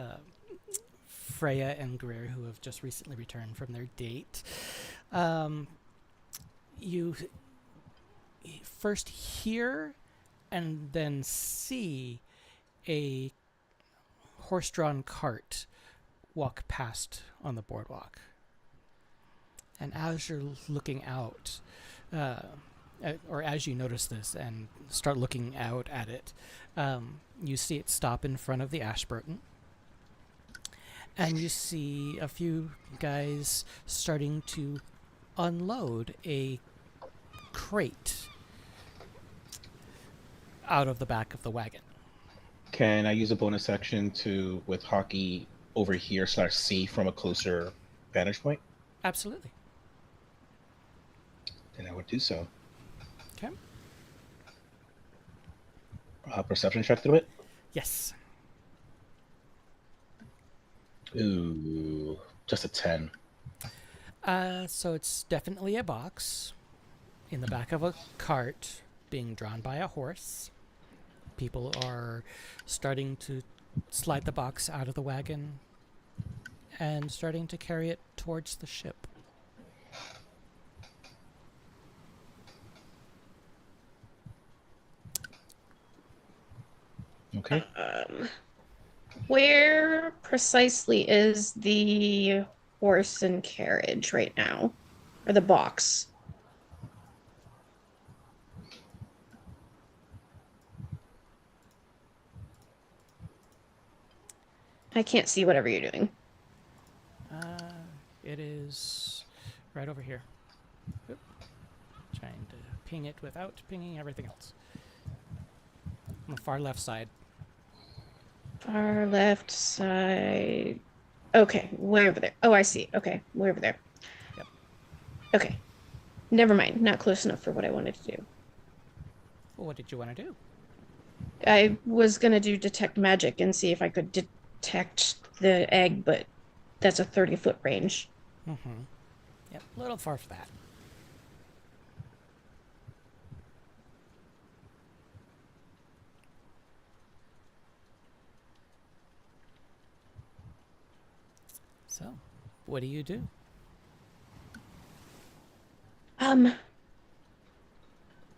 Freya and Greer, who have just recently returned from their date, you first hear and then see a horse-drawn cart walk past on the boardwalk. And as you're looking out, or as you notice this and start looking out at it, you see it stop in front of the Ashburton. And you see a few guys starting to unload a crate out of the back of the wagon. Can I use a bonus action to, with hockey over here, /see from a closer vantage point? Absolutely. Then I would do so. Okay. Perception check through it? Yes. Ooh, just a 10. So it's definitely a box in the back of a cart being drawn by a horse. People are starting to slide the box out of the wagon and starting to carry it towards the ship. Okay. Where precisely is the horse and carriage right now? Or the box? I can't see whatever you're doing. It is right over here. Oop. Trying to ping it without pinging everything else. On the far left side. Far left side. Okay, way over there. Oh, I see. Okay, way over there. Yep. Okay. Never mind. Not close enough for what I wanted to do. Well, what did you want to do? I was gonna do detect magic and see if I could detect the egg, but that's a 30-foot range. Mm-hmm. Yep, a little far for that. So, what do you do?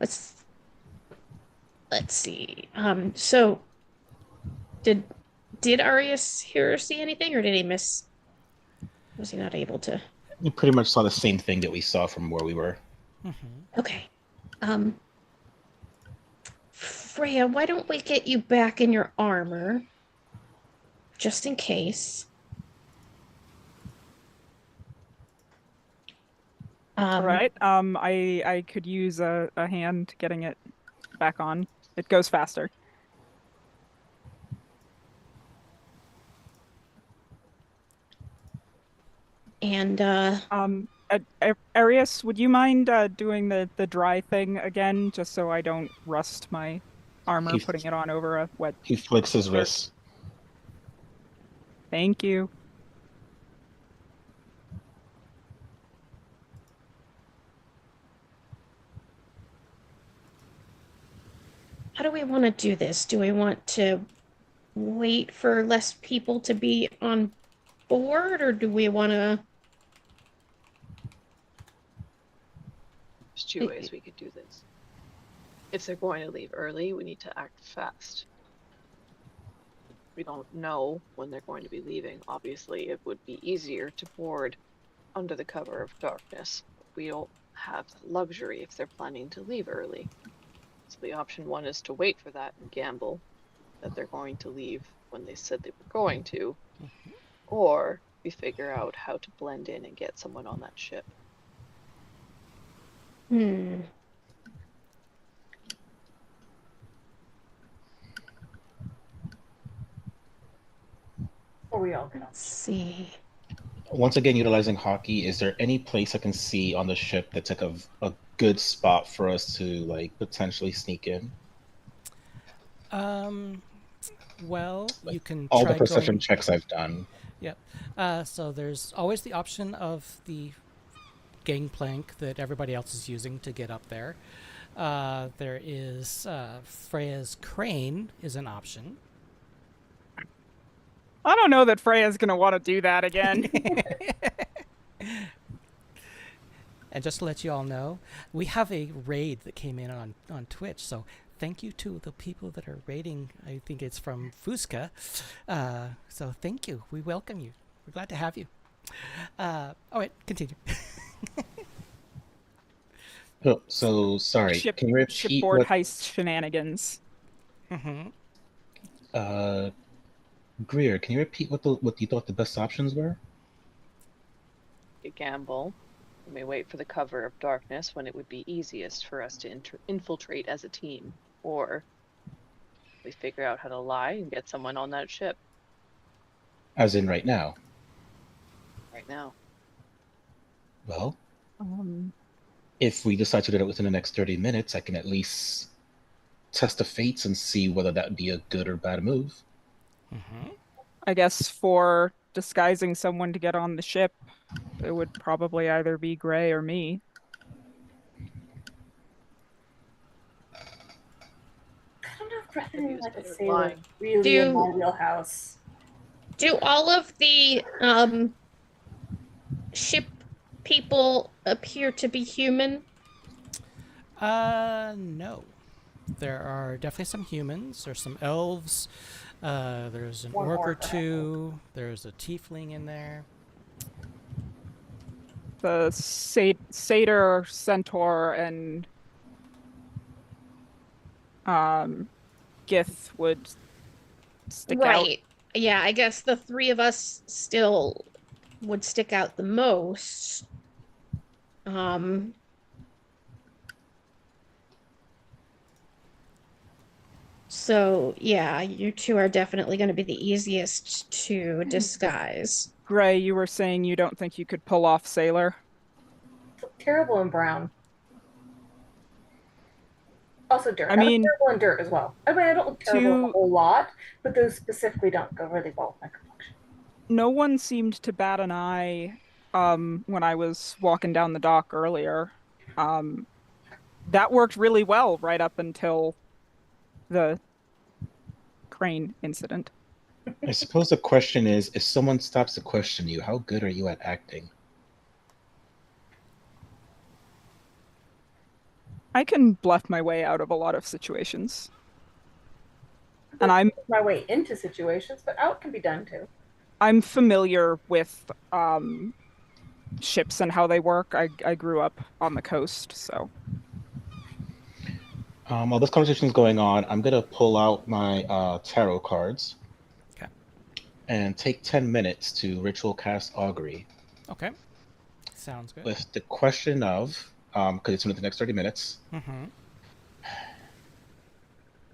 Let's see. So did Arius hear or see anything, or did he miss? Was he not able to? You pretty much saw the same thing that we saw from where we were. Mm-hmm. Okay. Freya, why don't we get you back in your armor? Just in case. All right. I could use a hand getting it back on. It goes faster. And Arius, would you mind doing the dry thing again, just so I don't rust my armor, He's- putting it on over a wet? He flicks his wrist. Thank you. how do we want to do this? Do we want to wait for less people to be on board, or do we want to? There's two ways we could do this. If they're going to leave early, we need to act fast. We don't know when they're going to be leaving. Obviously, it would be easier to board under the cover of darkness. We don't have the luxury if they're planning to leave early. So the option one is to wait for that and gamble that they're going to leave when they said they were going to. Or we figure out how to blend in and get someone on that ship. Or we all go. Let's see. Once again, utilizing hockey, is there any place I can see on the ship that's like a good spot for us to like potentially sneak in? Well, you can All try the perception going... checks I've done. Yep. So there's always the option of the gangplank that everybody else is using to get up there. There is Freya's crane is an option. I don't know that Freya's gonna want to do that again. And just to let you all know, we have a raid that came in on Twitch, so thank you to the people that are raiding. I think it's from Fusca. So thank you. We welcome you. We're glad to have you. Wait, continue. Oh, so sorry. Can you repeat Shipboard what heist shenanigans. Greer, can you repeat what you thought the best options were? We gamble. And we wait for the cover of darkness when it would be easiest for us to infiltrate as a team. Or we figure out how to lie and get someone on that ship As in right now. right now. Well, if we decide to do it within the next 30 minutes, I can at least test the fates and see whether that would be a good or bad move. I guess for disguising someone to get on the ship, it would probably either be Gray or me. I don't know if threatening Use like a better sailor lying. is really in my wheelhouse. Do all of the ship people appear to be human? No. There are definitely some humans. There's some elves. There's an One orc or orc, I think. two. There's a tiefling in there. The satyr, centaur, and Gith would stick out. Right. Yeah, I guess the three of us still would stick out the most. So yeah, you two are definitely going to be the easiest to disguise. Gray, you were saying you don't think you could pull off sailor? Look terrible in brown. Also dirt. I I look mean, terrible in dirt as well. I mean, I don't look terrible in a to- whole lot, but those specifically don't go really well with my complexion. No one seemed to bat an eye when I was walking down the dock earlier. That worked really well right up until the crane incident. I suppose the question is, if someone stops to question you, how good are you at acting? I can bluff my way out of a lot of situations. And I'm My way into situations, but out can be done too. I'm familiar with ships and how they work. I grew up on the coast, so While this conversation is going on, I'm going to pull out my tarot cards. Okay. And take 10 minutes to ritual cast augury. Okay. Sounds good. With the question of, because it's within the next 30 minutes,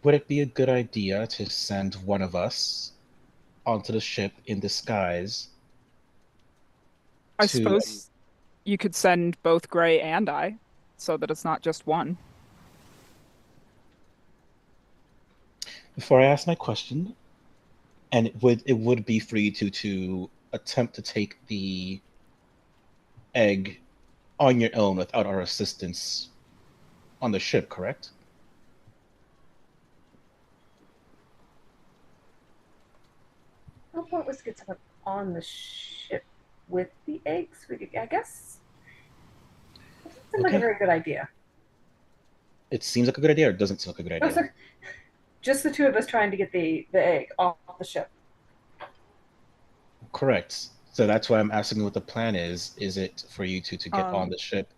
would it be a good idea to send one of us onto the ship in disguise? I suppose you could send both Gray and I, so that it's not just one. Before I ask my question, and it would be for you to attempt to take the egg on your own without our assistance on the ship, correct? The whole point was to get someone on the ship with the eggs. I guess. It doesn't seem like a Okay. very good idea. It seems like a good idea, or it doesn't seem like a good Oh, idea? sorry. Just the two of us trying to get the egg off the ship. Correct. So that's why I'm asking what the plan is. Is it for you to get on the ship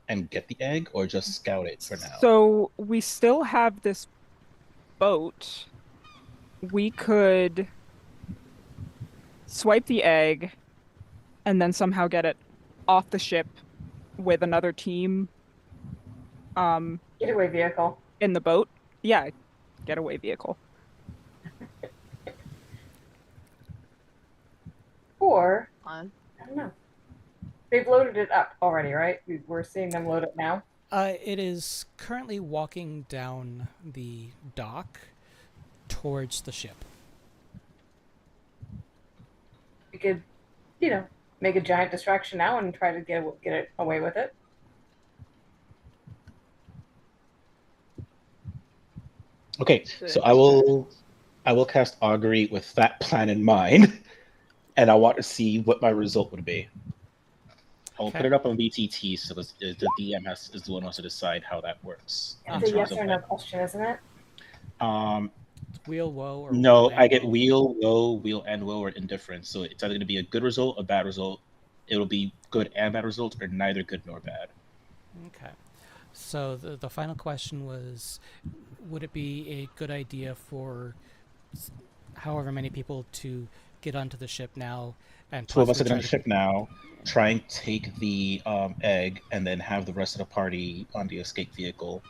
and get the egg, or just scout it for now? So we still have this boat. We could swipe the egg and then somehow get it off the ship with another team Getaway vehicle. in the boat. Yeah, getaway vehicle. Or, On. I don't know. They've loaded it up already, right? We're seeing them load it now. It is currently walking down the dock towards the ship. We could, make a giant distraction now and try to get it away with it. Okay, so I will cast augury with that plan in mind, and I want to see what my result would be. I'll put Okay. it up on VTT, so the DM is the one who has to decide how that works. It's in a terms yes of or no question, isn't it? Wheel, woe, or No, wheel I and get woe. wheel, and woe, or indifference. So it's either going to be a good result, a bad result. It'll be good and bad results, or neither good nor bad. Okay. So the final question was, would it be a good idea for however many people to get onto the ship now and Two of us possibly are try on the to... ship now. Try and take the egg, and then have the rest of the party on the escape vehicle.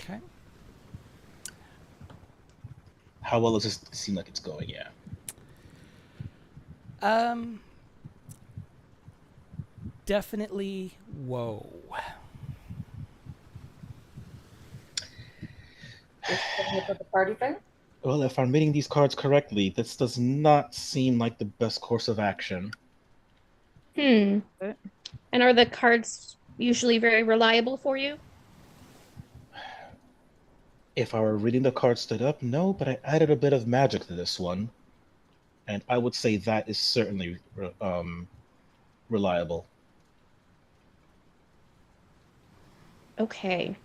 Okay. How well does this seem like it's going? Yeah. Definitely woe. You're setting up with the party thing? Well, if I'm reading these cards correctly, this does not seem like the best course of action. And are the cards usually very reliable for you? If I were reading the cards stood up, no, but I added a bit of magic to this one, and I would say that is certainly reliable. Okay.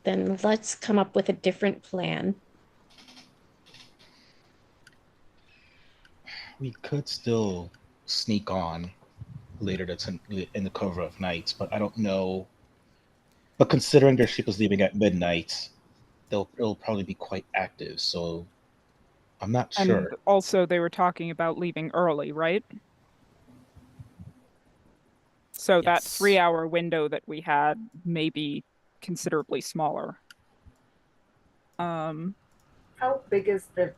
Then let's come up with a different plan. We could still sneak on later. That's in the cover of night, but I don't know. But considering their ship is leaving at midnight, it'll probably be quite active. So I'm not And sure. also, they were talking about leaving early, right? So that Yes. 3-hour window that we had may be considerably smaller. How big is the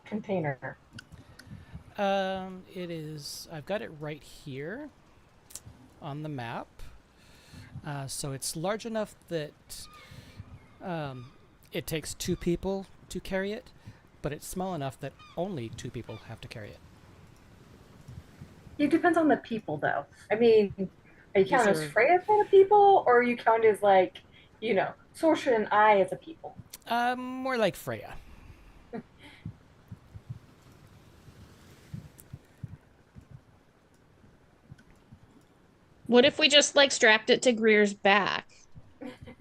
container? It is... I've got it right here on the map. So it's large enough that it takes 2 people to carry it, but it's small enough that only 2 people have to carry it. It depends on the people, though. I mean, are you These counting as are- Freya kind of people, or are you count as like, Sorcerer and I as a people? More like Freya. What if we just like strapped it to Greer's back?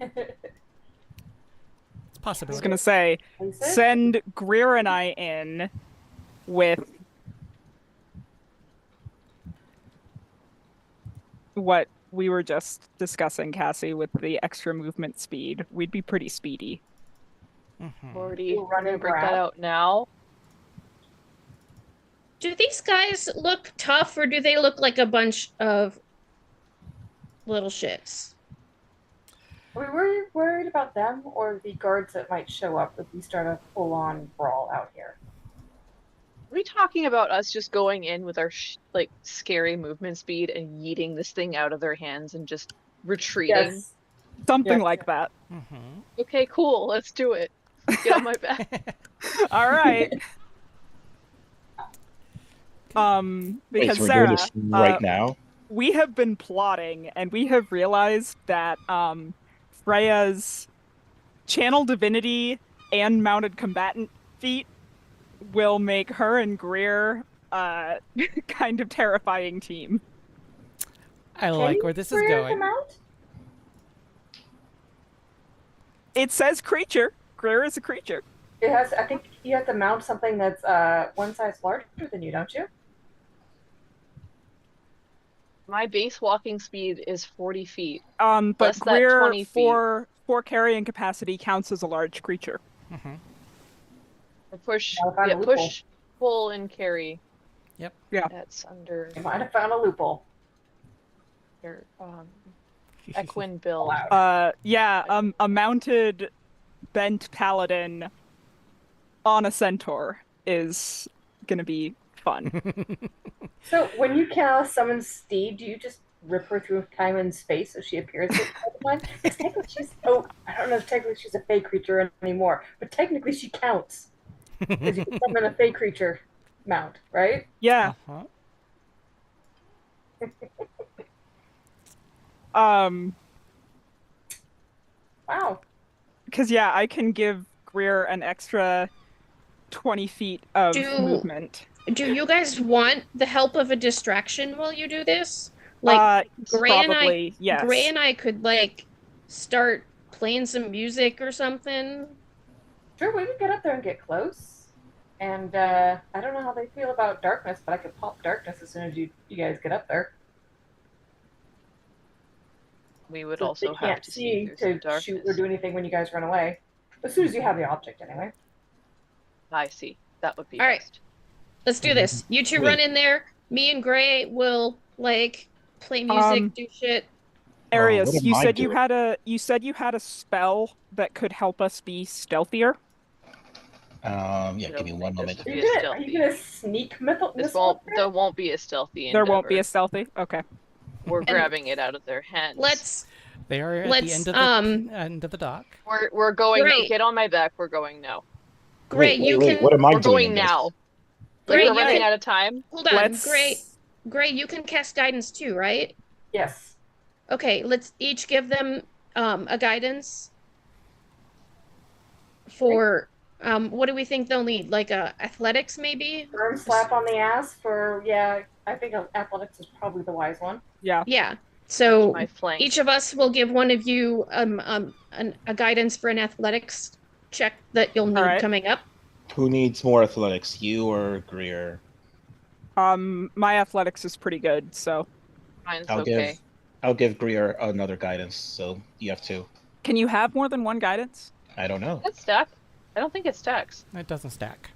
It's I was possible. going to say, send Greer and I in with what we were just discussing, Cassie, with the extra movement speed. We'd be pretty speedy. Already We'll run gonna and break that grab. out now. Do these guys look tough or do they look like a bunch of little shits? Are we worried about them or the guards that might show up if we start a full-on brawl out here? Are we talking about us just going in with our like scary movement speed and yeeting this thing out of their hands and just retreating? Yes. Something Yes. like that. Okay, cool. Let's do it. Get on my back. All right. Wait, Because so we're Sarah, doing this right now? we have been plotting and we have realized that Freya's channel divinity and mounted combatant feat will make her and Greer kind of terrifying team. I like where this is Freya going. come out? It says creature. Greer is a creature. It has. I think you have to mount something that's one size larger than you, don't you? My base walking speed is 40 feet. But Plus that Greer 20 feet. for carrying capacity counts as a large creature. I push, Gotta find a loophole. push, pull, and carry. Yep. Yeah. That's under You might have found a loophole. your Equine build. A mounted bent paladin on a centaur is gonna be fun. So when you cast summon Steed, do you just rip her through time and space so she appears at the one? Because technically she's I don't know if technically she's a fey creature anymore, but technically she counts. Because you can summon a fey creature mount, right? Yeah. Wow. I can give Greer an extra 20 feet of movement. Do you guys want the help of a distraction while you do this? Like Probably, yes. Gray and I could like start playing some music or something. Sure, we could get up there and get close. And I don't know how they feel about darkness, but I could pop darkness as soon as you guys get up there. We would So also they have can't to see see through to shoot or do anything when you guys run away. As soon as you have the object, anyway. I see. That would be All right. best. Let's do this. You two run in there. Me and Gray will like play music, do shit. Arius, what am you I said doing? you said you had a spell that could help us be stealthier. Yeah, I give don't me think one this moment. would Are be you as gonna, are you stealthy. gonna sneak There won't be a stealthy There endeavor. won't be a stealthy? Okay. We're grabbing it out of their hands. They are at the end of the dock. We're going. Great. Get on my back. We're going now. Gray, Wait, what am I We're doing going in this? now. Gray, We're you running can out of time. hold on. Let's... Gray, you can cast guidance too, right? Yes. Okay, let's each give them a guidance for what do we think they'll need? Like athletics maybe? Firm slap on the ass for, I think athletics is probably the wise one. Yeah. Yeah. So My flank. each of us will give one of you a guidance for an athletics check that you'll need coming up. Who needs more athletics, you or Greer? My athletics is pretty good, so Mine's okay. I'll give Greer another guidance, so you have two. Can you have more than one guidance? I don't know. That's stack. I don't think it stacks. It doesn't stack.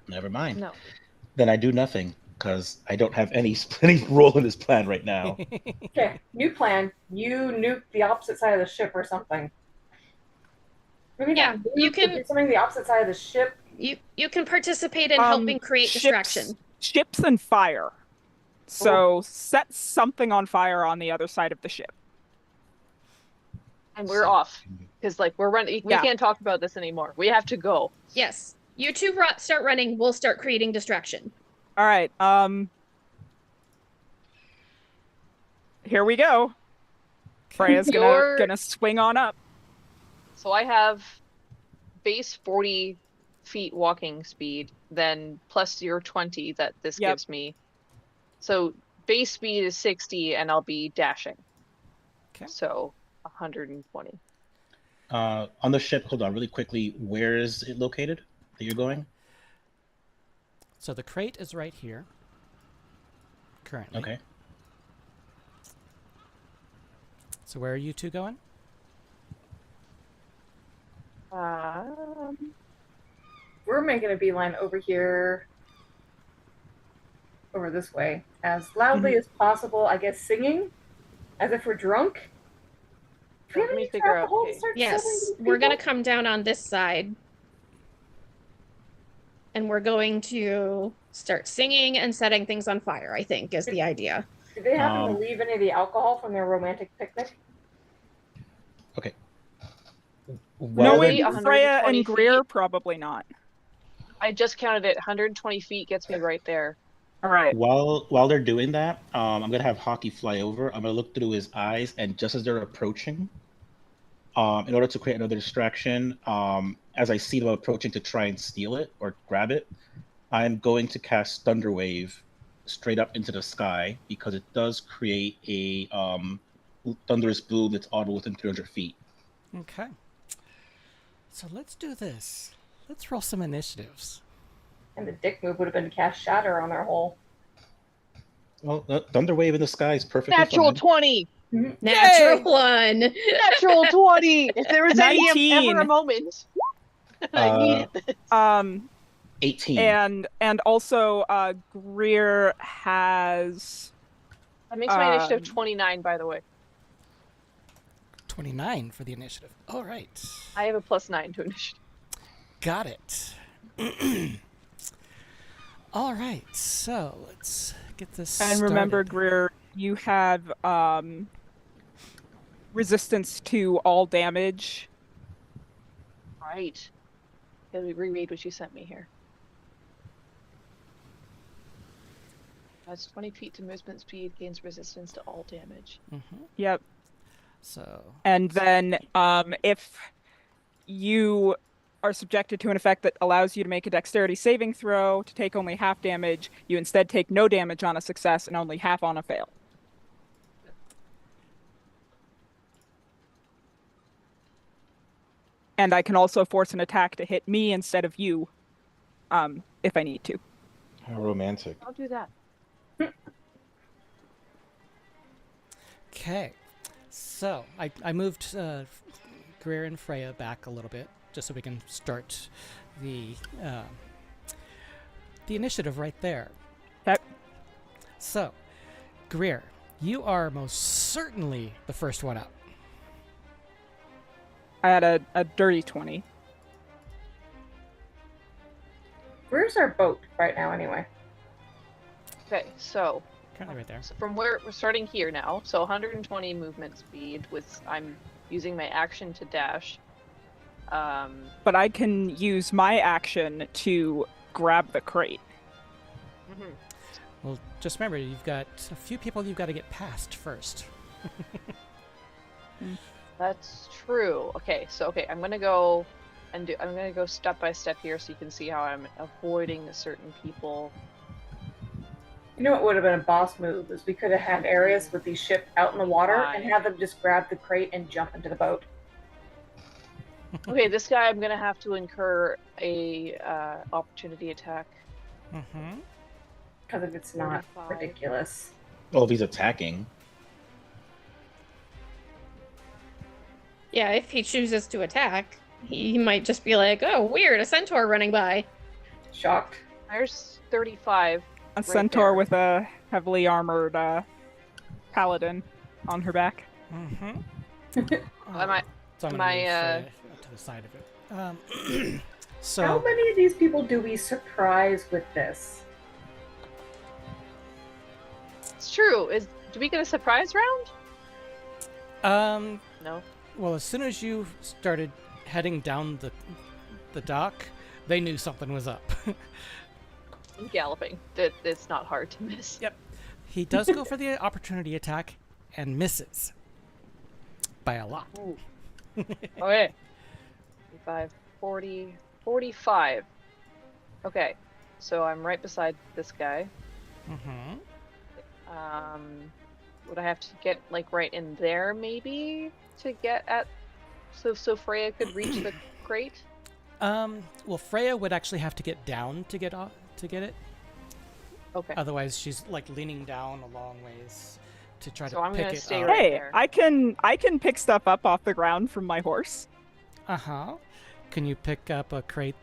Never mind. No. Then I do nothing, because I don't have any role in this plan right now. Okay, new plan. You nuke the opposite side of the ship or something. Maybe not nuke, you can do something the opposite side of the ship. You can participate in helping create distraction. Ships and fire. So set something on fire on the other side of the ship. And we're off. Because we're running. We can't talk about this anymore. We have to go. Yes. You two start running. We'll start creating distraction. All right. Here we go. Freya's gonna swing on up. So I have base 40 feet walking speed, then plus your 20 that this gives me. So base speed is 60, and I'll be dashing. Okay. So 120. On the ship, hold on, really quickly. Where is it located that you're going? So the crate is right here. Currently. Okay. So where are you two going? We're making a beeline over here, over this way, as loudly as possible. I guess singing, as if we're drunk. Let me figure out. Yes, we're gonna come down on this side, and we're going to start singing and setting things on fire. I think is the idea. Did they happen to leave any of the alcohol from their romantic picnic? Okay. Knowing Freya and Greer, probably not. I just counted it. 120 feet gets me right there. All right. While they're doing that, I'm gonna have Hockey fly over. I'm gonna look through his eyes, and just as they're approaching, in order to create another distraction, as I see them approaching to try and steal it or grab it, I'm going to cast Thunderwave straight up into the sky because it does create a thunderous boom that's audible within 300 feet. Okay. So let's do this. Let's roll some initiatives. And the dick move would have been to cast Shatter on their hole. Well, Thunderwave in the sky is perfectly Natural fine. 20! Natural 1! Natural 20! If there was 19. ever a moment, I needed this. 18. And also, Greer has... That makes my initiative 29, by the way. 29 for the initiative. All right. I have a +9 to initiative. Got it. All right, so let's get this And remember, started. Greer, you have resistance to all damage. Right. Let me reread what you sent me here. That's 20 feet to movement speed, gains resistance to all damage. Mm-hmm. Yep. So. And then if you are subjected to an effect that allows you to make a dexterity saving throw to take only half damage. You instead take no damage on a success and only half on a fail. And I can also force an attack to hit me instead of you, if I need to. How romantic. I'll do that. Okay, so I moved Greer and Freya back a little bit just so we can start the initiative right there. Okay. So, Greer, you are most certainly the first one up. I had a dirty 20. Where's our boat right now, anyway? Okay, so Currently right there. from where we're starting here now, so 120 movement speed with I'm using my action to dash. But I can use my action to grab the crate. Mhm. Well, just remember, you've got a few people you've got to get past first. That's true. Okay, so I'm gonna go and I'm gonna go step by step here so you can see how I'm avoiding certain people. You know what would have been a boss move is we could have had areas with these ships out in the water and have them just grab the crate and jump into the boat. Okay, this guy I'm gonna have to incur a opportunity attack. Mm-hmm. Because if it's not 45. ridiculous. Oh, if he's attacking. Yeah, if he chooses to attack, he might just be like, "Oh, weird, a centaur running by." Shocked. There's 35. A Right centaur there. with a heavily armored paladin on her back. Mm-hmm. Am I? So I'm am gonna I, move Freya to the side of it. So How many of these people do we surprise with this? It's true. Do we get a surprise round? No. well, as soon as you started heading down the dock, they knew something was up. I'm galloping. It's not hard to miss. Yep. He does go for the opportunity attack and misses by a lot. Ooh. Okay. 35, 40, 45. Okay. So I'm right beside this guy. Mm-hmm. Would I have to get like right in there maybe to get at so Freya could reach the crate? Well, Freya would actually have to get down to get it. Okay. Otherwise, she's like leaning down a long ways to try So to I'm pick gonna it stay up. right Hey, there. I can pick stuff up off the ground from my horse. Uh-huh. Can you pick up a crate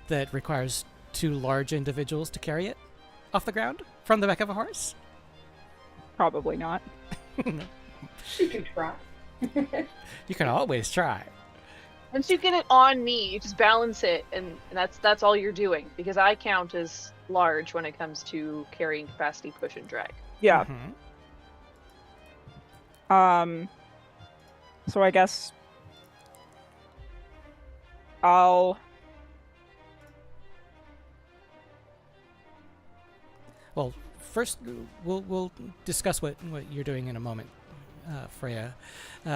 that requires two large individuals to carry it off the ground from the back of a horse? Probably not. She can try. You can always try. Once you get it on me, you just balance it, and that's all you're doing. Because I count as large when it comes to carrying capacity, push, and drag. Yeah. Mhm. So I guess I'll Well, first we'll discuss what you're doing in a moment, Freya,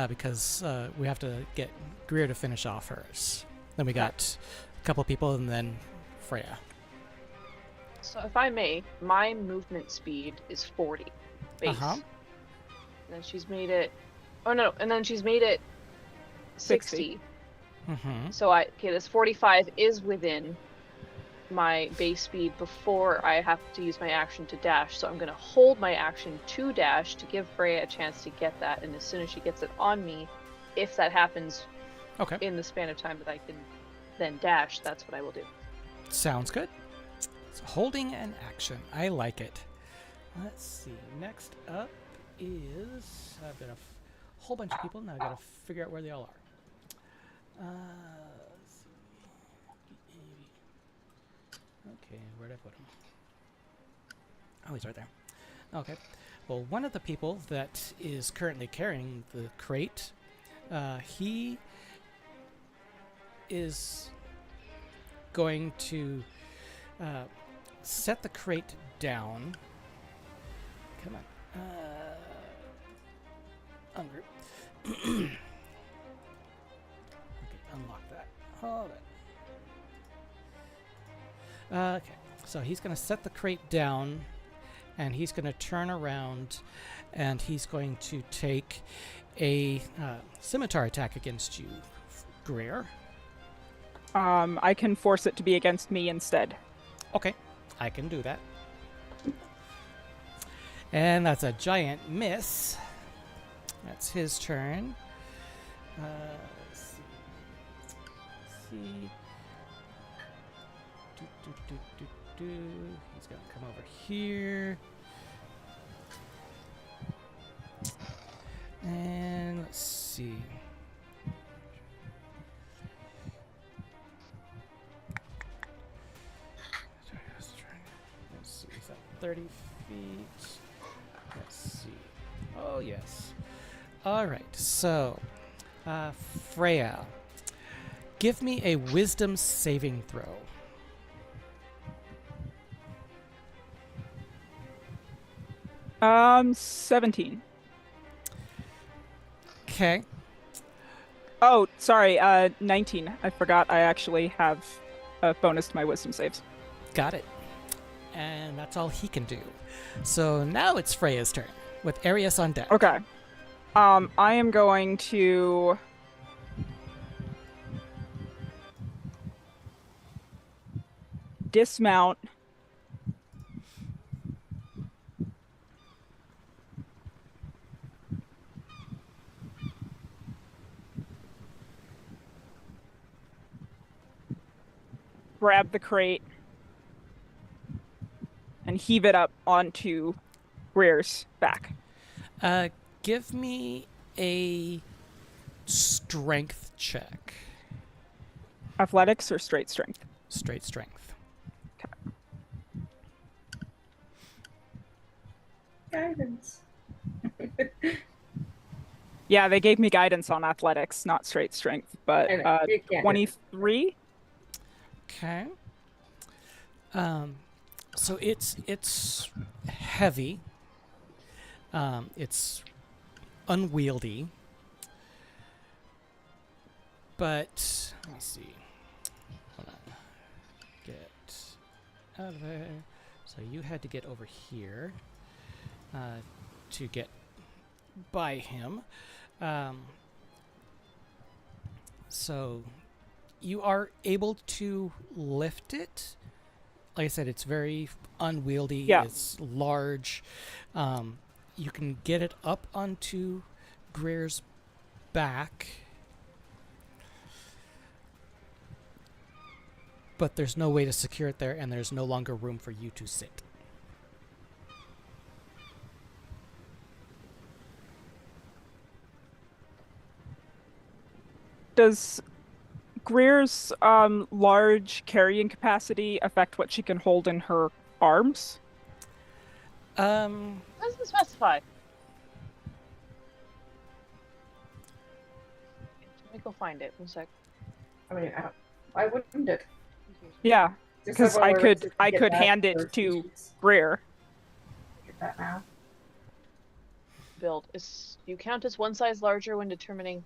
because we have to get Greer to finish off hers. Then we got a couple people, and then Freya. So if I may, my movement speed is 40 base. Uh-huh. And then she's made it. Oh no! And then she's made it 60. Mm-hmm. So this 45 is within my base speed before I have to use my action to dash. So I'm going to hold my action to dash to give Freya a chance to get that. And as soon as she gets it on me, if that happens Okay. in the span of time that I can then dash, that's what I will do. Sounds good. So holding an action. I like it. Let's see. Next up is I've got a whole bunch of people. Now I've got to figure out where they all are. Let's see. Okay, where'd I put him? Oh, he's right there. Okay. Well, one of the people that is currently carrying the crate, he is going to set the crate down. Come on. Ungroup. Hold it. Okay, so he's going to set the crate down, and he's going to turn around, and he's going to take a scimitar attack against you, Greer. I can force it to be against me instead. Okay, I can do that. And that's a giant miss. That's his turn. Let's see. He's going to come over here. And let's see. Let's see, is that 30 feet? Let's see. Oh, yes. All right, so, Freya, give me a wisdom saving throw. Um, 17. Okay. Oh, sorry, 19. I forgot I actually have a bonus to my wisdom saves. Got it. And that's all he can do. So now it's Freya's turn, with Arius on deck. Okay. I am going to... dismount. Grab the crate and heave it up onto Greer's back. Give me a strength check. Athletics or straight strength? Straight strength. Guidance. Yeah, they gave me guidance on athletics, not straight strength, but I know, you can't do it. 23? Okay. So it's heavy. It's unwieldy. But let me see. Hold on. Get out of there. So you had to get over here to get by him. So you are able to lift it. Like I said, it's very unwieldy. Yeah. It's large. You can get it up onto Greer's back. But there's no way to secure it there, and there's no longer room for you to sit. Does Greer's large carrying capacity affect what she can hold in her arms? Um, Doesn't specify. Let me go find it. 1 sec. I mean, why wouldn't it? Yeah, Just because everyone I relates could to I get could that hand for it to features. Greer. Get that now. Build is you count as one size larger when determining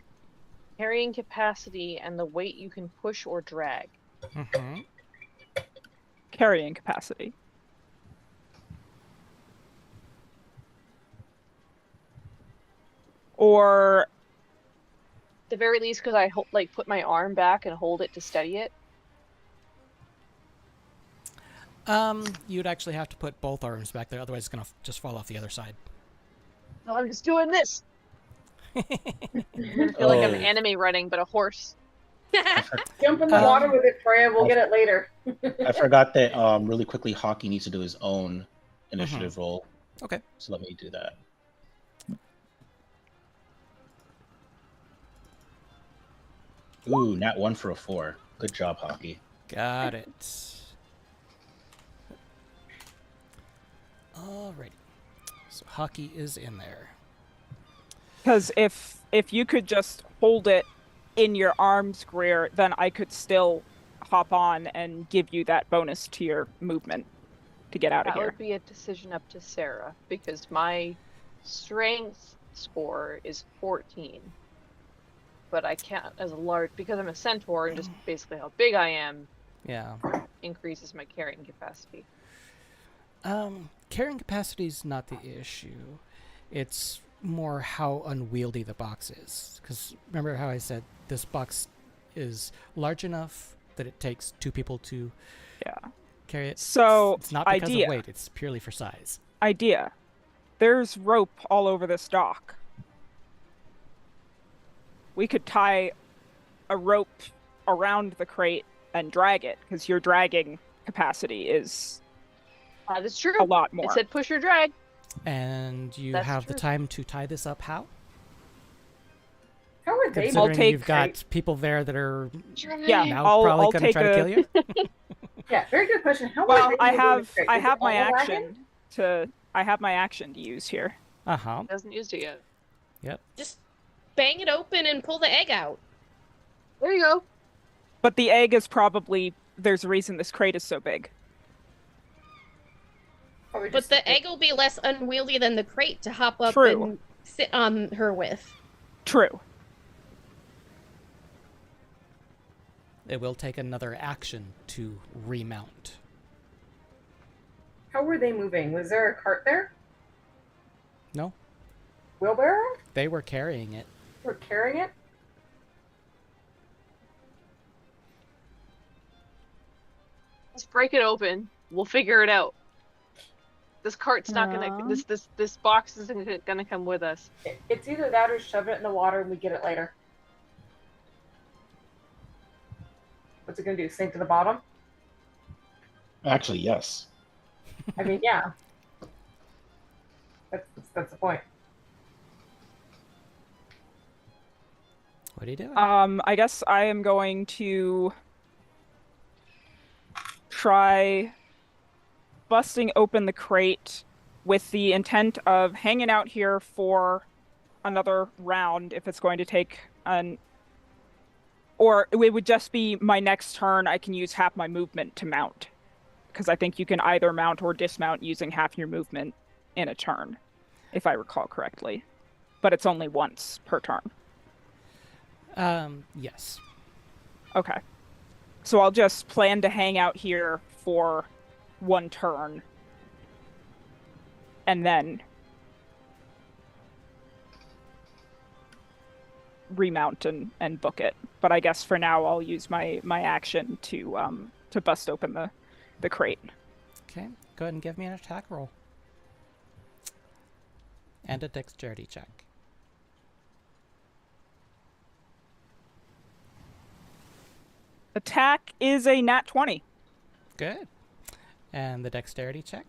carrying capacity and the weight you can push or drag. mhm. Carrying capacity. Or At the very least, because I like put my arm back and hold it to steady it. You'd actually have to put both arms back there, otherwise it's gonna just fall off the other side. No, I'm just doing this. I'm gonna feel like I'm an Oh. anime running, but a horse. Jump in the water with it, Freya. We'll get it later. I forgot that really quickly Hockey needs to do his own initiative roll. Okay. So let me do that. Ooh, nat 1 for a 4. Good job, Hockey. Got it. Alrighty. So Hockey is in there. because if you could just hold it in your arms, Greer, then I could still hop on and give you that bonus to your movement to get out of That here. would be a decision up to Sarah because my strength score is 14. but I can't as a large, because I'm a centaur and just basically how big I am Yeah. increases my carrying capacity. Carrying capacity is not the issue. It's more how unwieldy the box is. Because remember how I said this box is large enough that it takes 2 people to Yeah. carry it. So, It's not because idea. of weight, it's purely for size. Idea. There's rope all over this dock. We could tie a rope around the crate and drag it, because your dragging capacity is That is true. a lot more. It said push or drag. And you That's have the true. time to tie this up how? How are they Considering take- you've got people there that are Yeah, now I'll probably going to take try to a- kill you. Yeah, very good question. How Well, are they I moving have the crate? I Is it have my on a wagon? action to use here. Uh-huh. Hasn't used it yet. Yep. Just bang it open and pull the egg out. There you go. But the egg is probably there's a reason this crate is so big. Probably But just the egg will be less unwieldy than the crate to hop up True. and sit on her with. True. It will take another action to remount. How were they moving? Was there a cart there? No, Wheelbarrow? they were carrying it. We're carrying it? Let's break it open. We'll figure it out. This cart's not gonna. Um. This box isn't gonna come with us. It's either that or shove it in the water and we get it later. What's it gonna do? Sink to the bottom? Actually, yes. I mean, yeah. That's the point. What are you doing? I guess I am going to try busting open the crate with the intent of hanging out here for another round if it's going to take an... Or it would just be my next turn, I can use half my movement to mount. Because I think you can either mount or dismount using half your movement in a turn, if I recall correctly. But it's only once per turn. Yes. Okay. So I'll just plan to hang out here for one turn. And then remount and book it. But I guess for now I'll use my action to bust open the crate. Okay, go ahead and give me an attack roll. And a dexterity check. Attack is a nat 20. Good. And the dexterity check?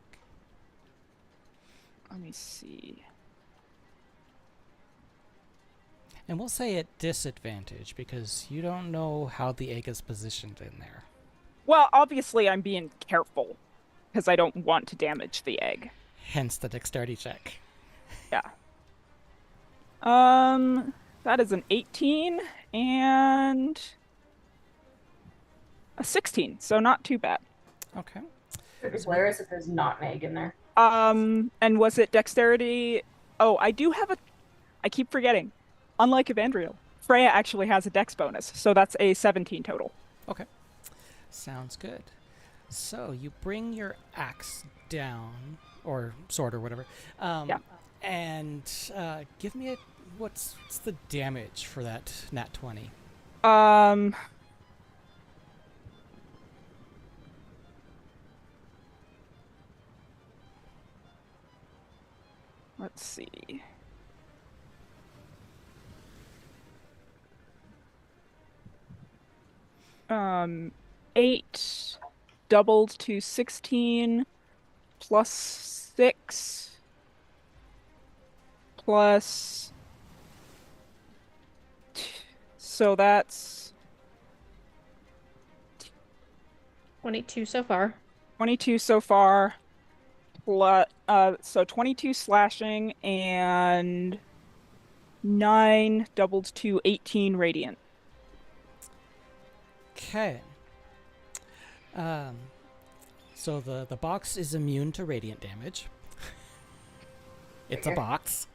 Let me see. And we'll say at disadvantage because you don't know how the egg is positioned in there. Well, obviously I'm being careful because I don't want to damage the egg. Hence the dexterity check. Yeah. That is an 18 and a 16, so not too bad. Okay. It'd be hilarious if there's not an egg in there. And was it dexterity? Oh, I do have I keep forgetting. Unlike Evandriel, Freya actually has a dex bonus, so that's a 17 total. Okay. Sounds good. So you bring your axe down, or sword or whatever. Yeah. And give me what's the damage for that nat 20? Let's see. Um, 8 doubled to 16 plus 6 plus... So that's 22 so far. 22 so far. Plus, so 22 slashing and 9 doubled to 18 radiant. Okay. So the box is immune to radiant damage. It's a Okay. box.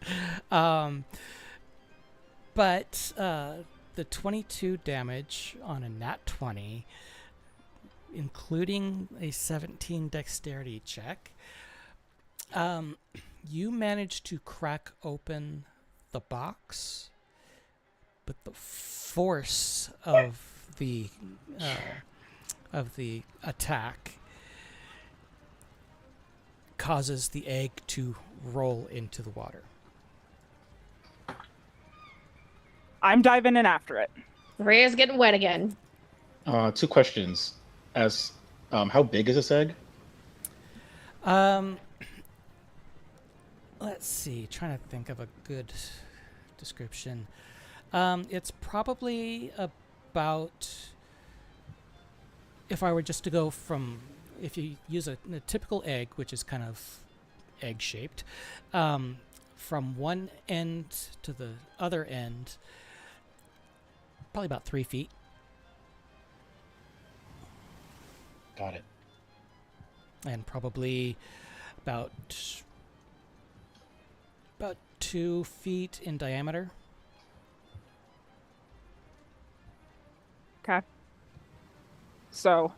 But the 22 damage on a nat 20, including a 17 dexterity check, you manage to crack open the box, but the force of the attack causes the egg to roll into the water. I'm diving in after it. Rhea's getting wet again. 2 questions. As how big is this egg? Let's see. Trying to think of a good description. It's probably about, if I were just to go from, if you use a typical egg, which is kind of egg-shaped, from one end to the other end, probably about 3 feet. Got it. And probably about 2 feet in diameter. Okay. So,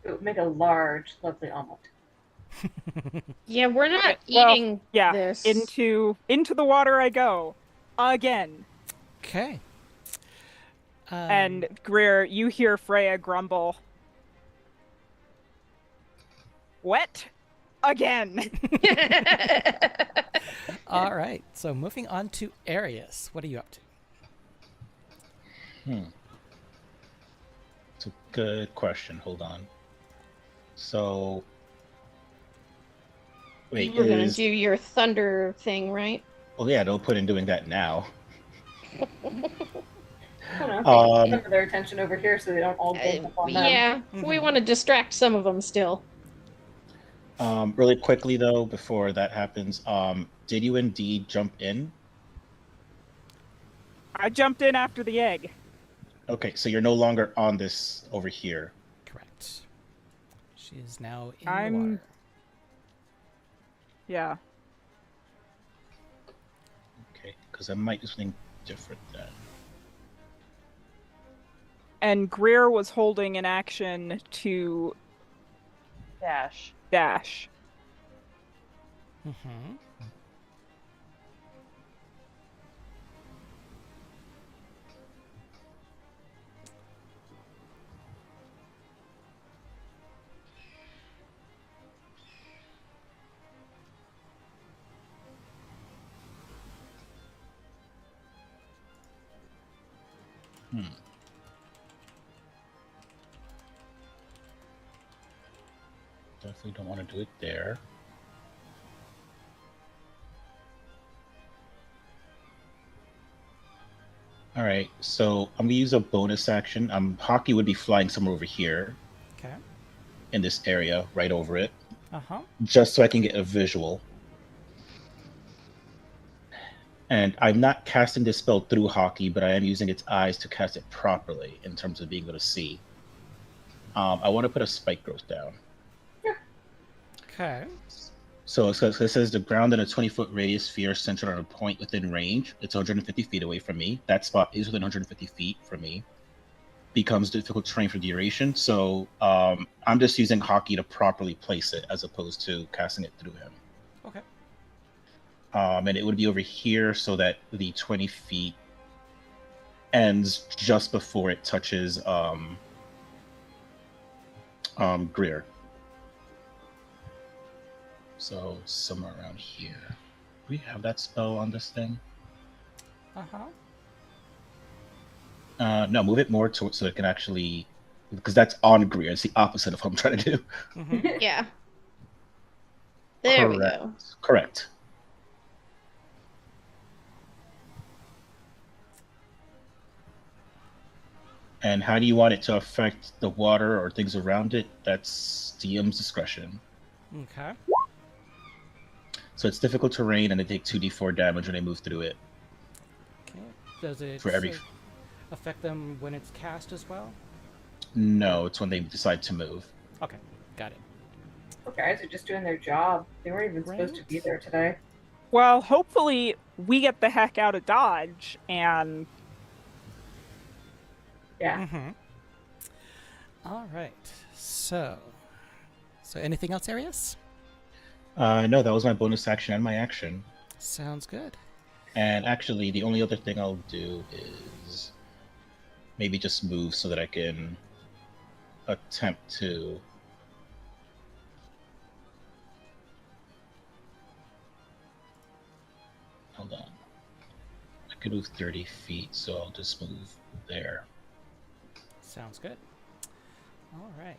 It would make a large, lovely omelet. Yeah, we're not Okay, well, eating yeah, this. into the water I go again. Okay. And Greer, you hear Freya grumble. Wet again. All right. So moving on to Arius. What are you up to? It's a good question. Hold on. So, wait, We're gonna do your thunder thing, right? Well, yeah, don't put in doing that now. I don't know. Take some of their attention over here so they don't all go up on them. Yeah, we want to distract some of them still. Really quickly though, before that happens, did you indeed jump in? I jumped in after the egg. Okay, so you're no longer on this over here. Correct. She is now in the I'm- water. Yeah. Okay, because I might do something different then. And Greer was holding an action to Dash. dash. Mm-hmm. Definitely don't want to do it there. All right, so I'm gonna use a bonus action. Hockey would be flying somewhere over here Okay. in this area, right over it, Uh-huh. just so I can get a visual. And I'm not casting this spell through Hockey, but I am using its eyes to cast it properly in terms of being able to see. I want to put a spike growth down. Okay. So it says the ground in a 20-foot radius sphere centered on a point within range. It's 150 feet away from me. That spot is within 150 feet from me. Becomes difficult terrain for duration. So I'm just using Hockey to properly place it as opposed to casting it through him. Okay. And it would be over here so that the 20 feet ends just before it touches Greer. So somewhere around here. Do we have that spell on this thing? Uh-huh. No, move it more so it can actually, because that's on Greer. It's the opposite of what I'm trying to do. Mm-hmm. Yeah. There we go. Correct. And how do you want it to affect the water or things around it? That's DM's discretion. Okay. So it's difficult terrain, and they take 2d4 damage when they move through it. Okay. Does it For every- affect them when it's cast as well? No, it's when they decide to move. Okay. Got it. Those guys are just doing their job. They weren't even supposed to be Right. there today. Well, hopefully we get the heck out of Dodge and Yeah. Mm-hmm. All right. So anything else, Arius? No, that was my bonus action and my action. Sounds good. And actually, the only other thing I'll do is maybe just move so that I can attempt to. Hold on. I could move 30 feet, so I'll just move there. Sounds good. All right.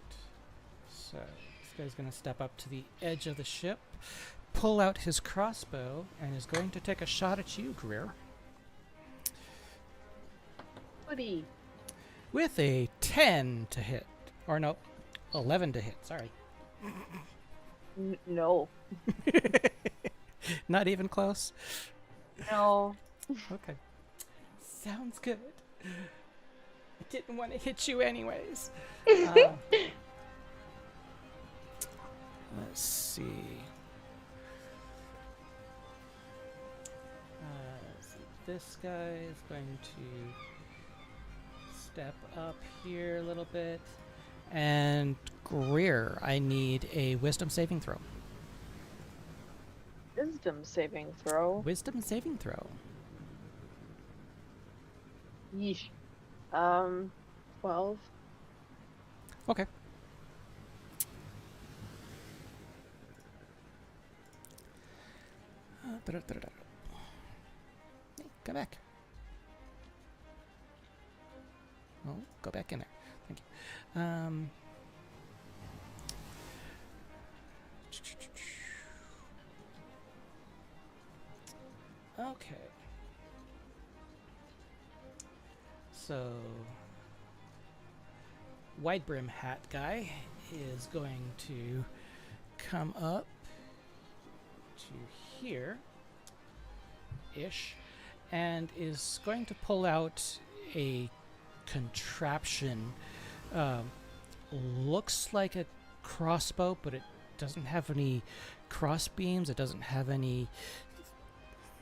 So this guy's going to step up to the edge of the ship, pull out his crossbow, and is going to take a shot at you, Greer, Buddy. with a 10 to hit. Or no, 11 to hit. Sorry. No. Not even close. No. Okay. Sounds good. I didn't want to hit you anyways. Let's see. This guy is going to step up here a little bit. And Greer, I need a wisdom saving throw. Wisdom saving throw. Wisdom saving throw. Yeesh. 12. Okay. Hey, go back. Oh, go back in there. Thank you. Okay. So, wide brim hat guy is going to come up to here ish and is going to pull out a contraption. Looks like a crossbow, but it doesn't have any cross beams. It doesn't have any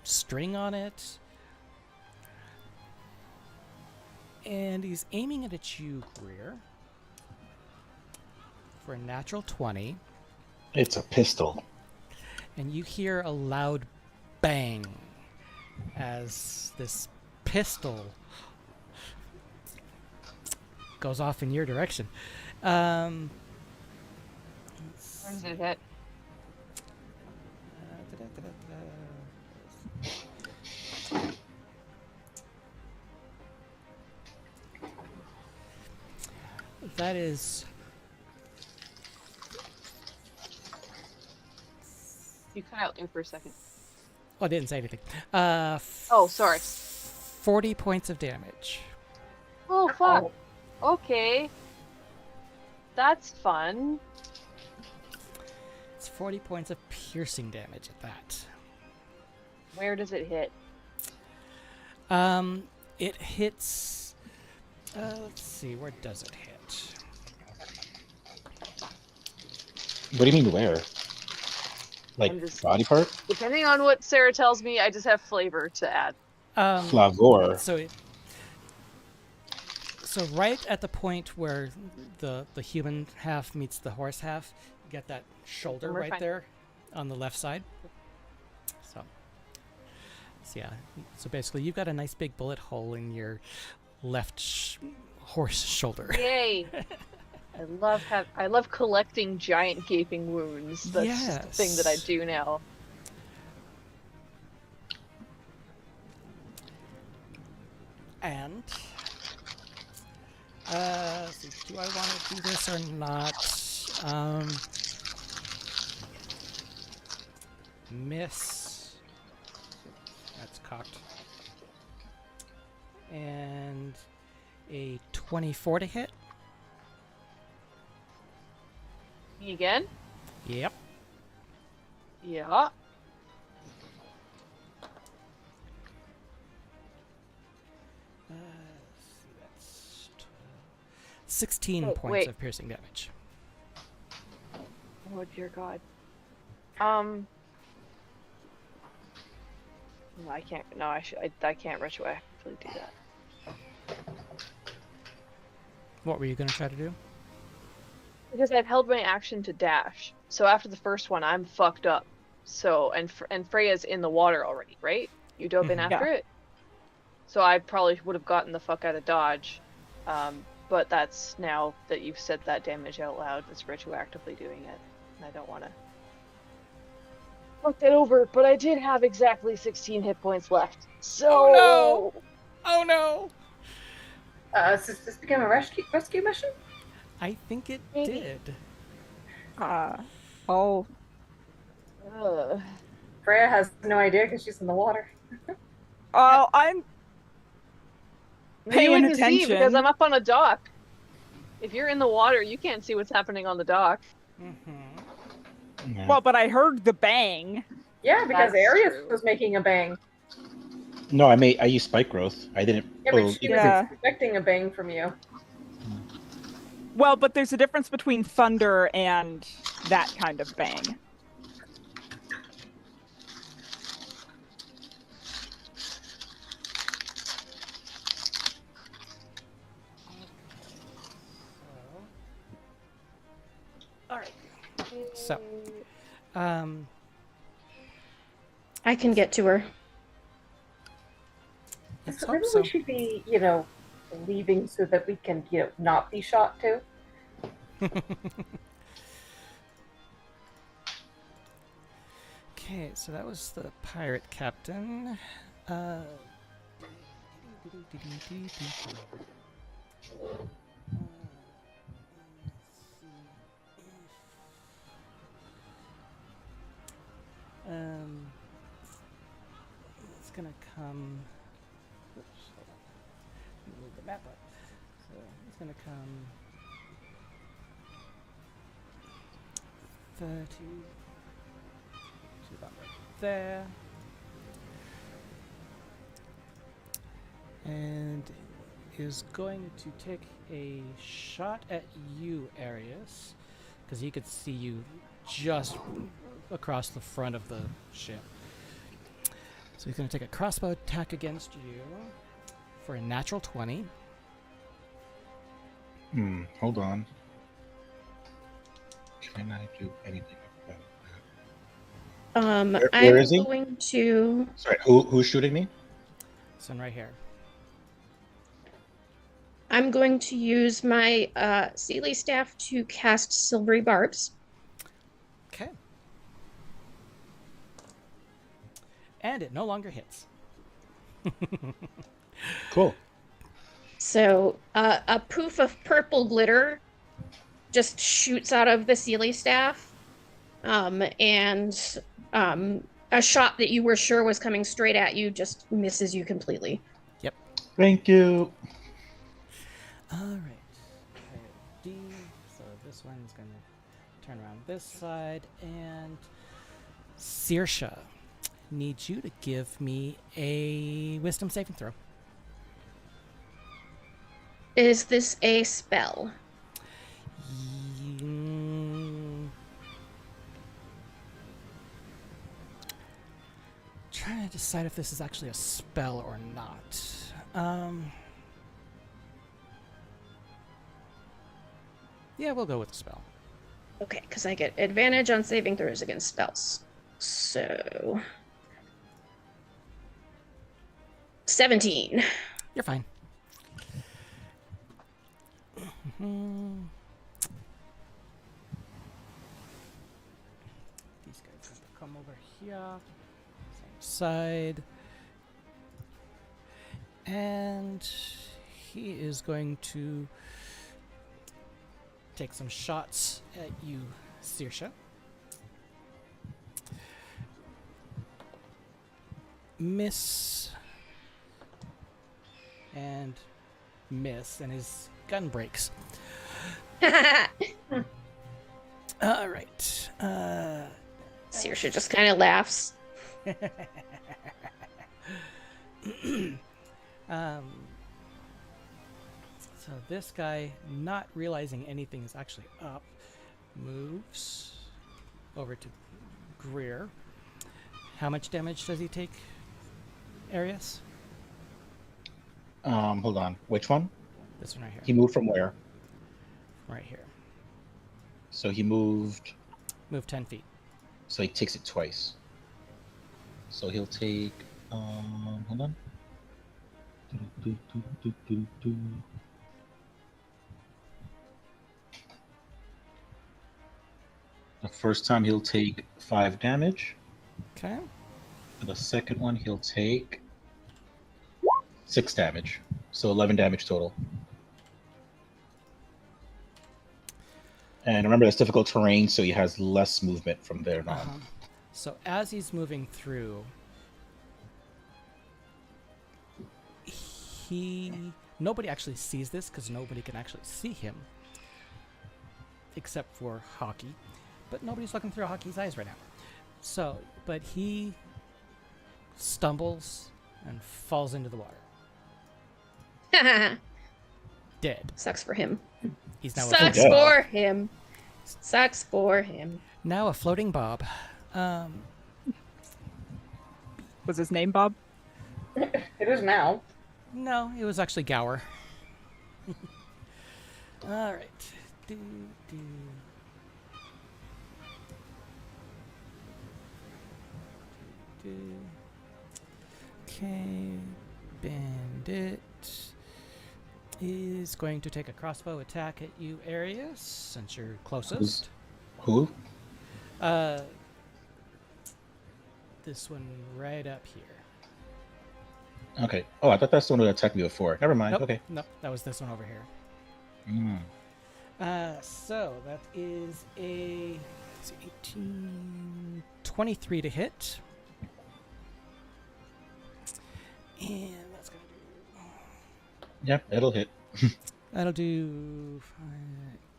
string on it. And he's aiming it at you, Greer, for a natural 20. It's a pistol. And you hear a loud bang as this pistol goes off in your direction. Where does it hit? That is... You cut out there for a second. Oh, I didn't say anything. Oh, sorry. 40 points of damage. Oh, fuck. Okay. That's fun. It's 40 points of piercing damage at that. Where does it hit? It hits... let's see, where does it hit? What do you mean where? Like I'm just- body part? Depending on what Sarah tells me, I just have flavor to add. Flavor. So right at the point where the human half meets the horse half, you get that shoulder We're right fine. there on the left side. So yeah. So basically, you've got a nice big bullet hole in your left horse shoulder. Yay! I love collecting giant gaping wounds. That's just a thing that I Yes. do now. And see, do I want to do this or not? Miss. That's cocked. And a 24 to hit. Me again? Yep. Yeah. Let's see, that's 16 Oh, points wait. of piercing damage. Oh dear God. No, I can't. No, I can't retroactively do that. What were you going to try to do? Because I've held my action to dash. So after the first one, I'm fucked up. So and Freya's in the water already, right? You dove in Mhm. after it. So I probably would have gotten the fuck out of dodge. But that's now that you've said that damage out loud, that's retroactively doing it. And I don't want to fuck that over. But I did have exactly 16 hit points left. So. Oh no! Oh no! Does this become a rescue mission? I think it Maybe. did. I'll Freya has no idea because she's in the water. I'm You paying wouldn't see because attention. I'm up on a dock. If you're in the water, you can't see what's happening on the dock. Mm-hmm. Yeah. Well, but I heard the bang. Yeah, because That's Arius true. was making a bang. No, I used spike growth. I didn't. Yeah, Oh, but she Yeah. was expecting a bang from you. Well, but there's a difference between thunder and that kind of bang. All right. So, um, I can get to her. let's So hope maybe so. we should be, leaving so that we can, not be shot too. Okay, so that was the pirate captain. It's gonna come. Oops, hold on. Move the map up. So it's gonna come 30. So about right there. And is going to take a shot at you, Arius, because he could see you just across the front of the ship. So he's going to take a crossbow attack against you for a natural 20. Hold on. Can I do anything about that? Where is he? I'm going to. Sorry, who's shooting me? This one right here. I'm going to use my Sealy staff to cast Silvery Barbs. Okay. And it no longer hits. Cool. So a poof of purple glitter just shoots out of the Sealy staff, and a shot that you were sure was coming straight at you just misses you completely. Yep. Thank you. All right. D. So this one's going to turn around this side. And Saoirse, need you to give me a wisdom saving throw. Is this a spell? Trying to decide if this is actually a spell or not. Yeah, we'll go with the spell. Okay, because I get advantage on saving throws against spells. So 17. You're fine. These guys have to come over here. Same side. And he is going to take some shots at you, Saoirse. Miss. And miss, and his gun breaks. All right. Saoirse just kind of laughs. So this guy, not realizing anything is actually up, moves over to Greer. How much damage does he take? Arius? Hold on. Which one? This one right He here. moved from where? Right here. So he moved. Move 10 feet. So he takes it twice. So he'll take. Hold on. The first time he'll take 5 damage. Okay. For the second one, he'll take 6 damage. So 11 damage total. And remember, that's difficult terrain, so he has less movement from there on. Uh-huh. So as he's moving through, nobody actually sees this because nobody can actually see him except for Hockey. But nobody's looking through Hockey's eyes right now. So, but he stumbles and falls into the water. Dead. Sucks for him. He's now Sucks a floating for bob. him. Sucks for him. Now a floating bob. Was his name Bob? It is now. No, it was actually Gower. All right. Do, do. Do. Okay. Bandit is going to take a crossbow attack at you, Arius, since you're closest. Who? This one right up here. Okay. Oh, I thought that's the one that attacked me before. Never mind. Nope, Okay. nope, that was this one over here. Mm. So that is a 18, 23 to hit. And that's going to do... Yeah, it'll hit. That'll do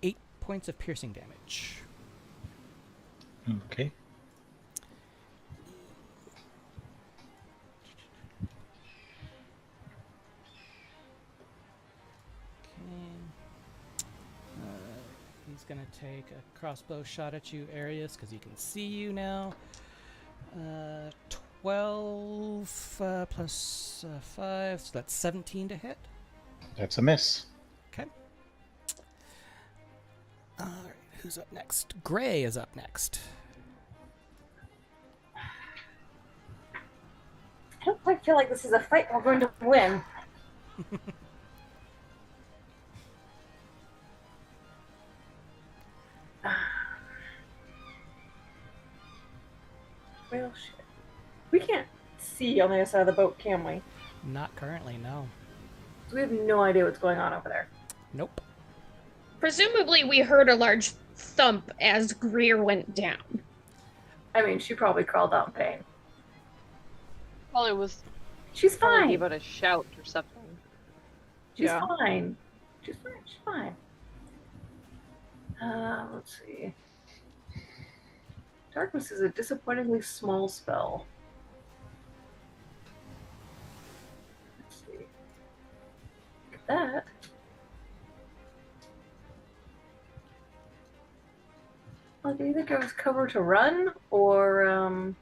8 points of piercing damage. Okay. He's going to take a crossbow shot at you, Arius, because he can see you now. 12 plus 5, so that's 17 to hit. That's a miss. Okay. All right, who's up next? Gray is up next. I don't quite feel like this is a fight we're going to win. Well, shit. We can't see on the other side of the boat, can we? Not currently, no. We have no idea what's going on over there. Nope. Presumably, we heard a large thump as Greer went down. I mean, she probably crawled out in pain. Well, it was She's probably fine. gave out a shout or something. She's Yeah. fine. She's fine. She's fine. Let's see. Darkness is a disappointingly small spell. Let's see. Look at that. Well, do you think it was cover to run or I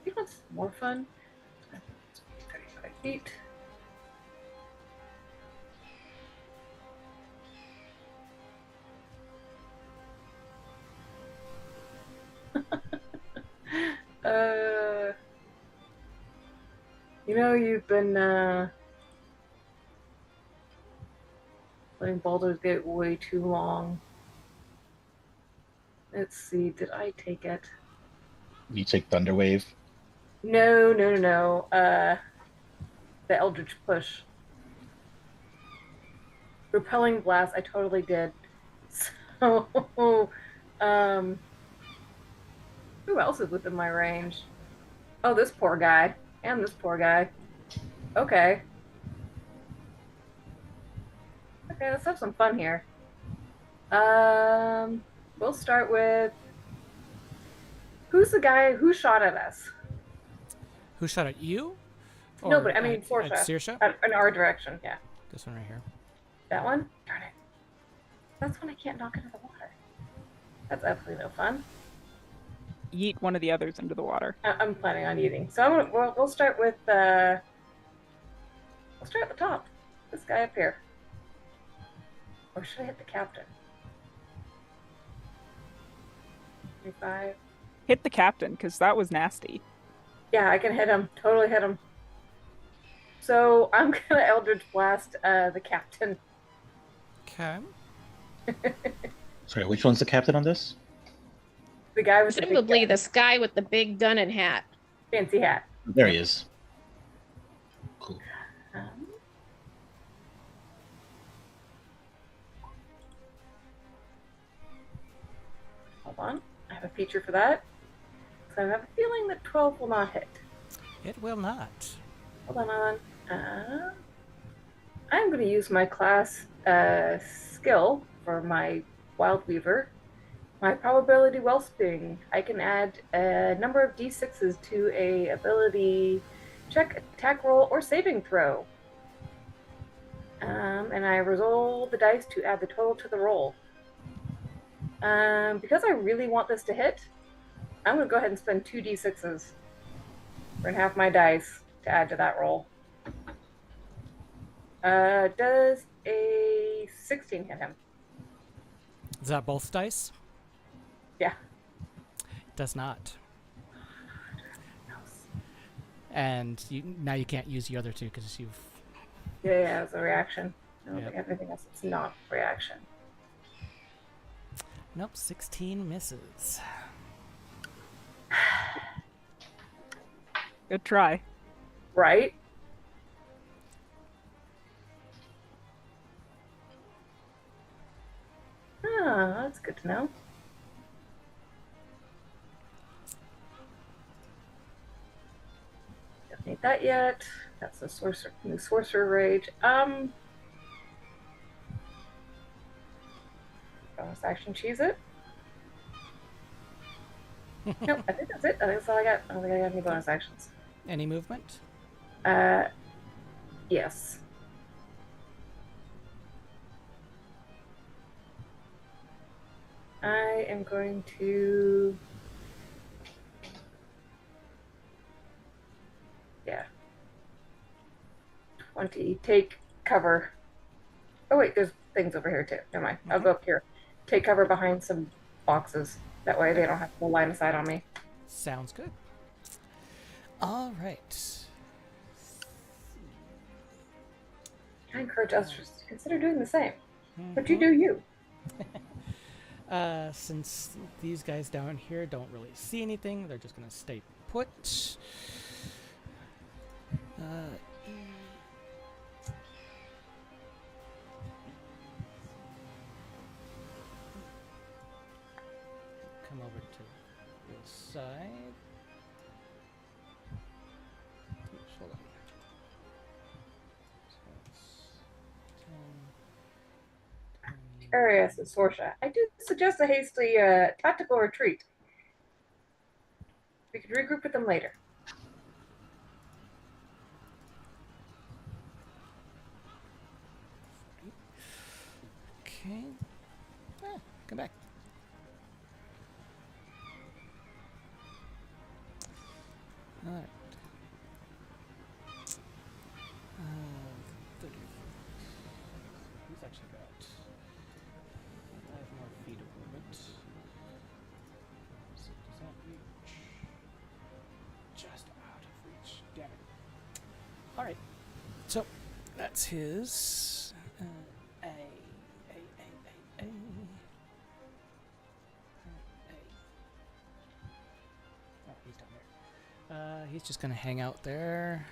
think that's more fun. 35 feet. You know, you've been letting Baldur's Gate way too long. Let's see, did I take it? You take Thunderwave. No. The Eldritch Push. Repelling Blast, I totally did. So, who else is within my range? Oh, this poor guy. And this poor guy. Okay. Okay, let's have some fun here. We'll start with... Who's the guy who shot at us? Who shot at you? No, Or but I mean, at Forsha. Saoirse? In our direction, yeah. This one right here. That one? Darn it. That's when I can't knock into the water. That's absolutely no fun. yeet one of the others into the water. I'm planning on eating. So we'll start with we'll start at the top. This guy up here. Or should I hit the captain? 25. Hit the captain, because that was nasty. Yeah, I can hit him. Totally hit him. So I'm gonna Eldritch Blast the captain. Okay. Sorry, which one's the captain on this? The guy with the Presumably big this guy with the big gun and hat. fancy hat. There he is. Cool. Hold on. I have a feature for that. So I have a feeling that 12 will not hit. It will not. Hold on. I'm going to use my class skill for my Wild Weaver. My probability wellspring. I can add a number of d6s to a ability check, attack roll, or saving throw. And I roll the dice to add the total to the roll. Because I really want this to hit, I'm going to go ahead and spend 2 d6s for half my dice to add to that roll. Does a 16 hit him? Is that both dice? Yeah. It does not. And now you can't use the other two because you've... Yeah, it's a reaction. I don't Yep. think everything else is not reaction. Nope, 16 misses. Good try. Right? Ah, that's good to know. Don't need that yet. That's a new sorcerer rage. Bonus action cheese it. Nope, I think that's it. I think that's all I got. I don't think I got any bonus actions. Any movement? Yes. I am going to... Yeah. 20. Take cover. Oh wait, there's things over here too. Never mind. I'll go up here. Take cover behind some boxes. That way they don't have to line of sight on me. Sounds good. All right. I encourage us to consider doing the same. But you do you. Since these guys down here don't really see anything, they're just gonna stay put. Come over to this side. Oops, hold on. So it's 10, 20. Arias and Sorsha. I do suggest a hasty tactical retreat. We could regroup with them later. Okay. Come back. All right. 30. He's actually got 5 more feet of movement. So does that reach? Just out of reach. Damn it. All right. So that's his. A. Oh, he's down there. He's just gonna hang out there.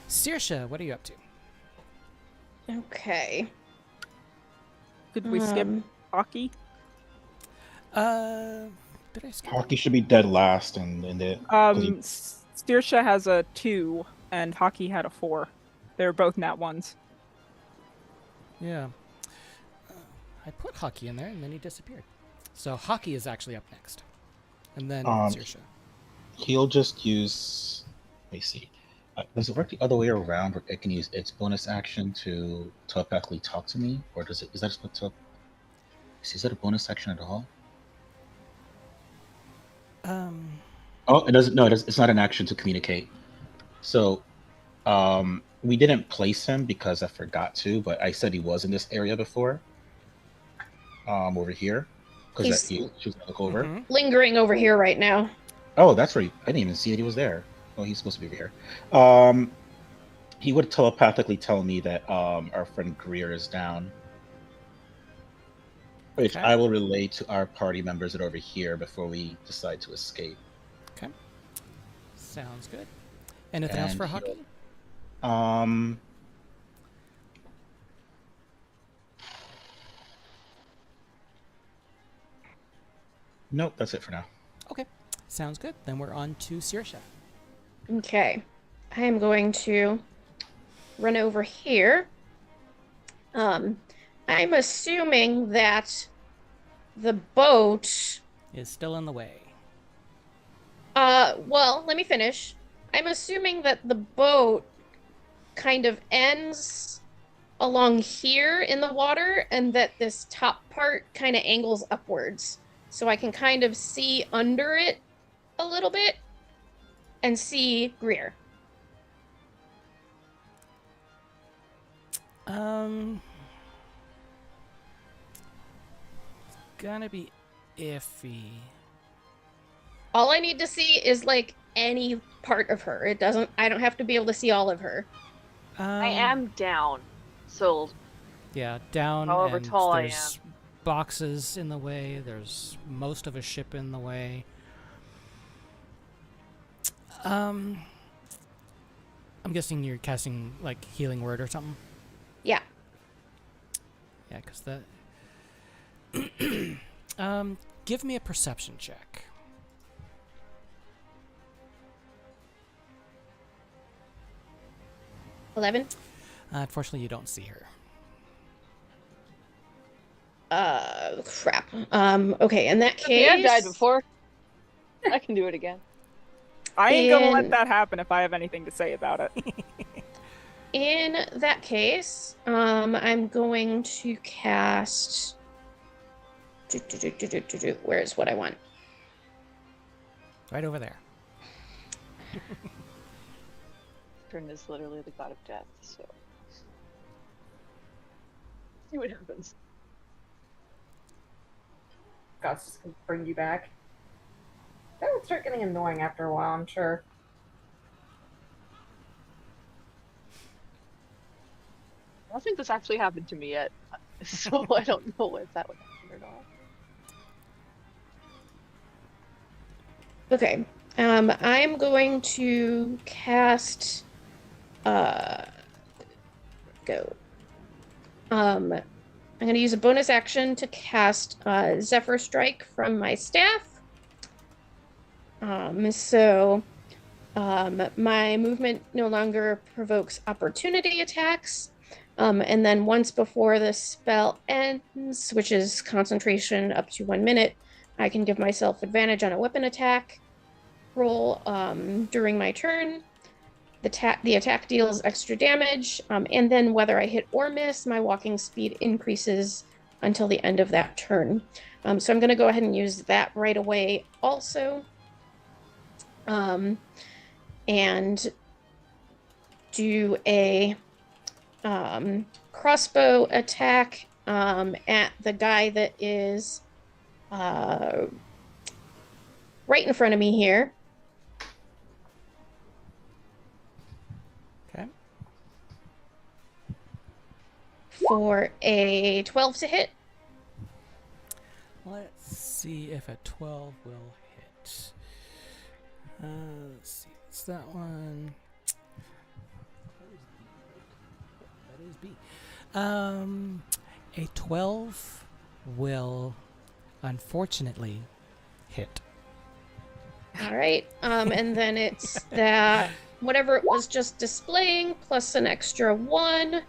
Saoirse, what are you up to? Okay. Did we skip hockey? Did I skip? Hockey should be dead last, and it. Saoirse has a 2, and hockey had a 4. They were both nat 1s. Yeah. I put Hockey in there, and then he disappeared. So Hockey is actually up next. And then Saoirse. He'll just use. Let me see. Does it work the other way around, where it can use its bonus action to telepathically talk to me, or does it? Is that just what? Is that a bonus action at all? Oh, it doesn't. No, it's not an action to communicate. So, we didn't place him because I forgot to, but I said he was in this area before. Over here, because that He's she was gonna look over. Mhm. lingering over here right now. Oh, that's right. I didn't even see that he was there. Oh, he's supposed to be over here. He would telepathically tell me that our friend Greer is down, which Okay. I will relay to our party members that are over here before we decide to escape. Okay. Sounds good. Anything else And for he'll- hockey? Um. Nope, that's it for now. Okay. Sounds good. Then we're on to Saoirse. Okay. I am going to run over here. I'm assuming that the boat. Is still in the way. Well, let me finish. I'm assuming that the boat kind of ends along here in the water and that this top part kind of angles upwards. So I can kind of see under it a little bit and see Greer. It's gonna be iffy. All I need to see is like any part of her. I don't have to be able to see all of her. I am down, so Yeah, down. However and tall I there's boxes in the way. There's most of a ship in the way. I'm guessing you're casting like healing word or something. Yeah. Yeah, because that. Give me a perception check. 11. Unfortunately, you don't see her. Crap. Okay, in that case. okay, I've died before. I can do it again. I ain't gonna let And- that happen if I have anything to say about it. In that case, I'm going to cast. Where's what I want? Right over there. Turn is literally the god of death, so see what happens. God's just gonna bring you back. That would start getting annoying after a while, I'm sure. I don't think this actually happened to me yet, so I don't know if that would happen or not. Okay. I'm going to cast. Go. I'm going to use a bonus action to cast Zephyr Strike from my staff. My movement no longer provokes opportunity attacks. And then once before the spell ends, which is concentration up to 1 minute, I can give myself advantage on a weapon attack roll during my turn. The attack deals extra damage, and then whether I hit or miss, my walking speed increases until the end of that turn. So I'm going to go ahead and use that right away also. And do a crossbow attack at the guy that is right in front of me here. Okay. For a 12 to hit. Let's see if a 12 will hit. Let's see. It's that one. That is B. A 12 will unfortunately hit. All right. And then it's that whatever it was just displaying plus an extra 1.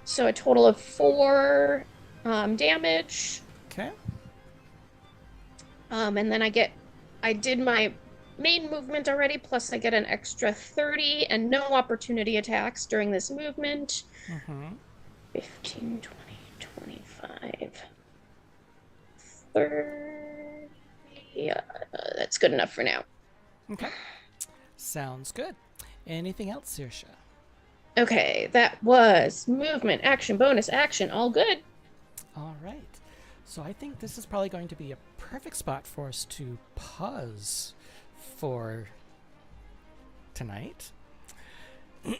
So a total of 4 damage. Okay. And then I did my main movement already, plus I get an extra 30 and no opportunity attacks during this movement. Mm-hmm. 15, 20, 25, 30. Yeah, that's good enough for now. Okay. Sounds good. Anything else, Saoirse? Okay, that was movement, action, bonus, action, all good. All right. So I think this is probably going to be a perfect spot for us to pause for tonight. And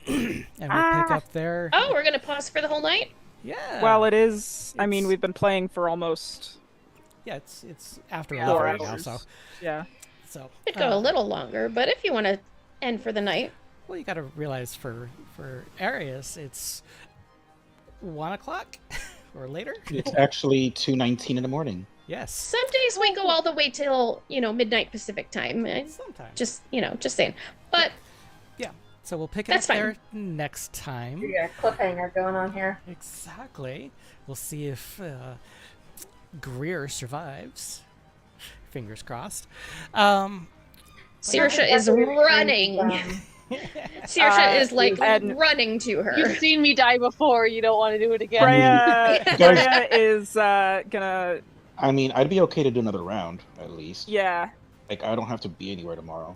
we'll pick up there. Oh, we're gonna pause for the whole night? Yeah. Well, it is. I mean, It's- we've been playing for almost. Yeah, it's after Yeah, 11 4 right now, hours. so Yeah. Could go a little longer, but if you want to end for the night. Well, you got to realize for Arius, it's 1 o'clock or later. It's actually 2:19 in the morning. Yes. Some days we go all the way till, midnight Pacific time. Sometimes. Just saying. But Yeah. So we'll pick it That's up there next time. We got a cliffhanger going on here. Exactly. We'll see if Greer survives. Fingers crossed. Saoirse is running. Saoirse is like and- running to her. You've seen me die before. You don't want to do it again. Freya is gonna. I mean, I'd be okay to do another round at least. Yeah. Like, I don't have to be anywhere tomorrow.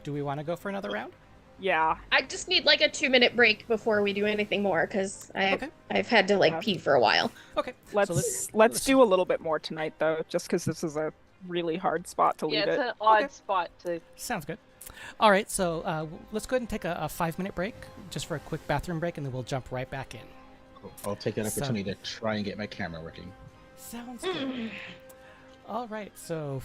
Do we want to go for another round? Yeah. I just need like a 2-minute break before we do anything more because Okay. I've had to like pee for a while. Okay. Let's so let's do a little bit more tonight though, just because this is a really hard spot to Yeah, leave it's it. an odd Okay. spot to. Sounds good. All right. So let's go ahead and take a 5-minute break just for a quick bathroom break, and then we'll jump right back in. Cool. I'll take that opportunity to try and get my camera working. Sounds good. All right. So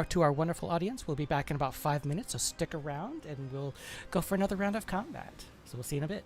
to our wonderful audience, we'll be back in about 5 minutes, so stick around and we'll go for another round of combat. So we'll see you in a bit.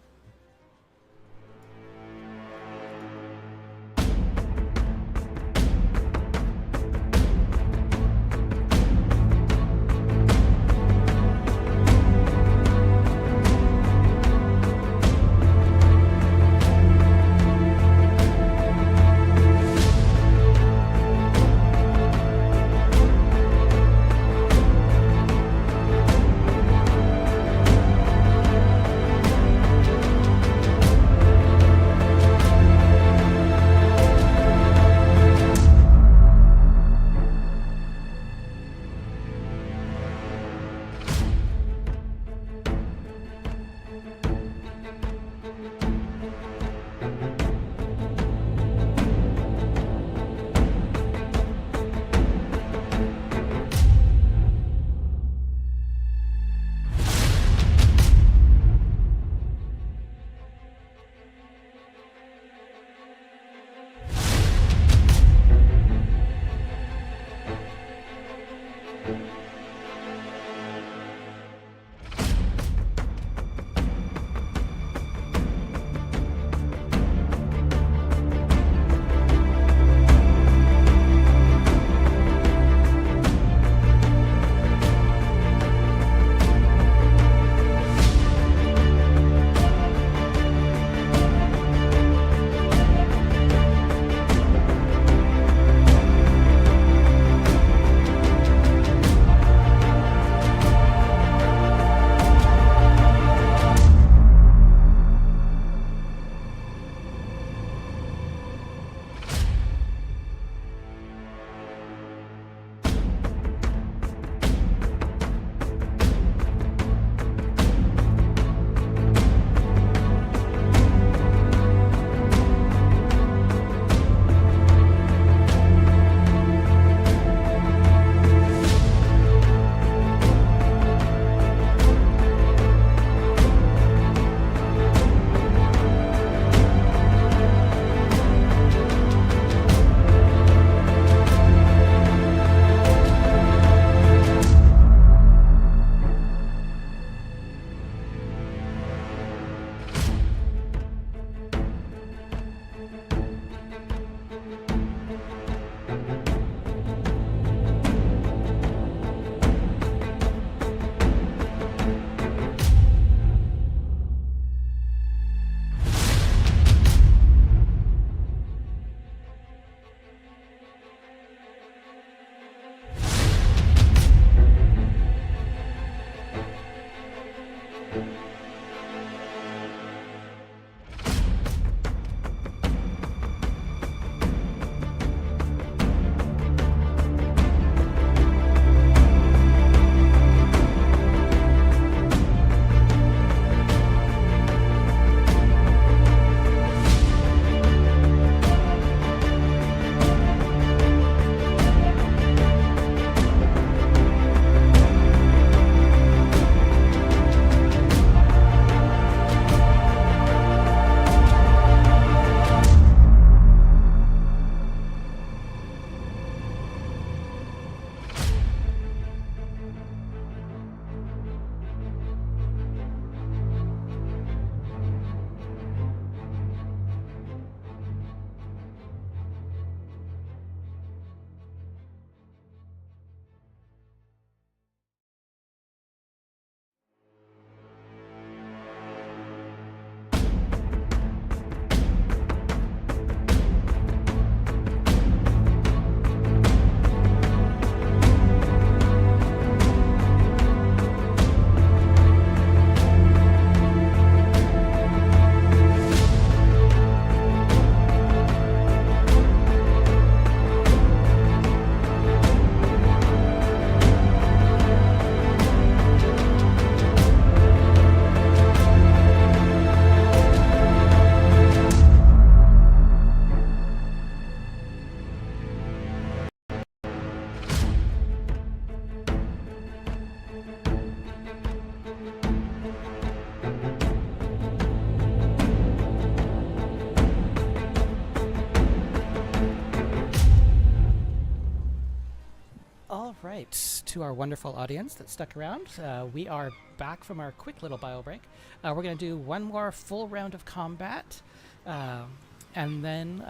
right, to our wonderful audience that stuck around, we are back from our quick little bio break. We're going to do one more full round of combat, and then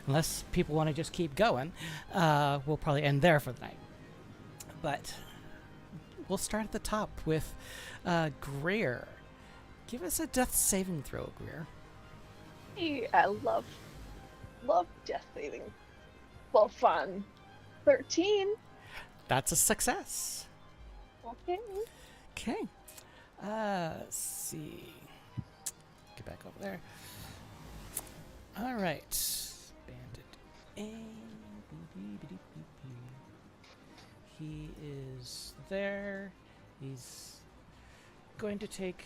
unless people want to just keep going, we'll probably end there for the night. But we'll start at the top with Greer. Give us a death saving throw, Greer. I love death saving. Well, fun. 13. That's a success. Okay. Okay. Let's see. Get back over there. All right. Bandit A. He is there. He's going to take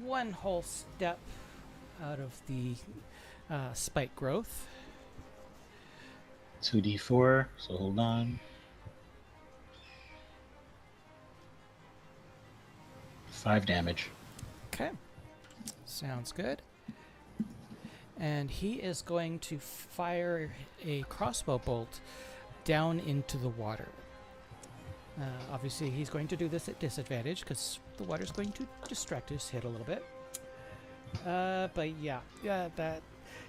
one whole step out of the spike growth. 2d4, so hold on. 5 damage. Okay. Sounds good. And he is going to fire a crossbow bolt down into the water. Obviously, he's going to do this at disadvantage because the water's going to distract his hit a little bit. But yeah, that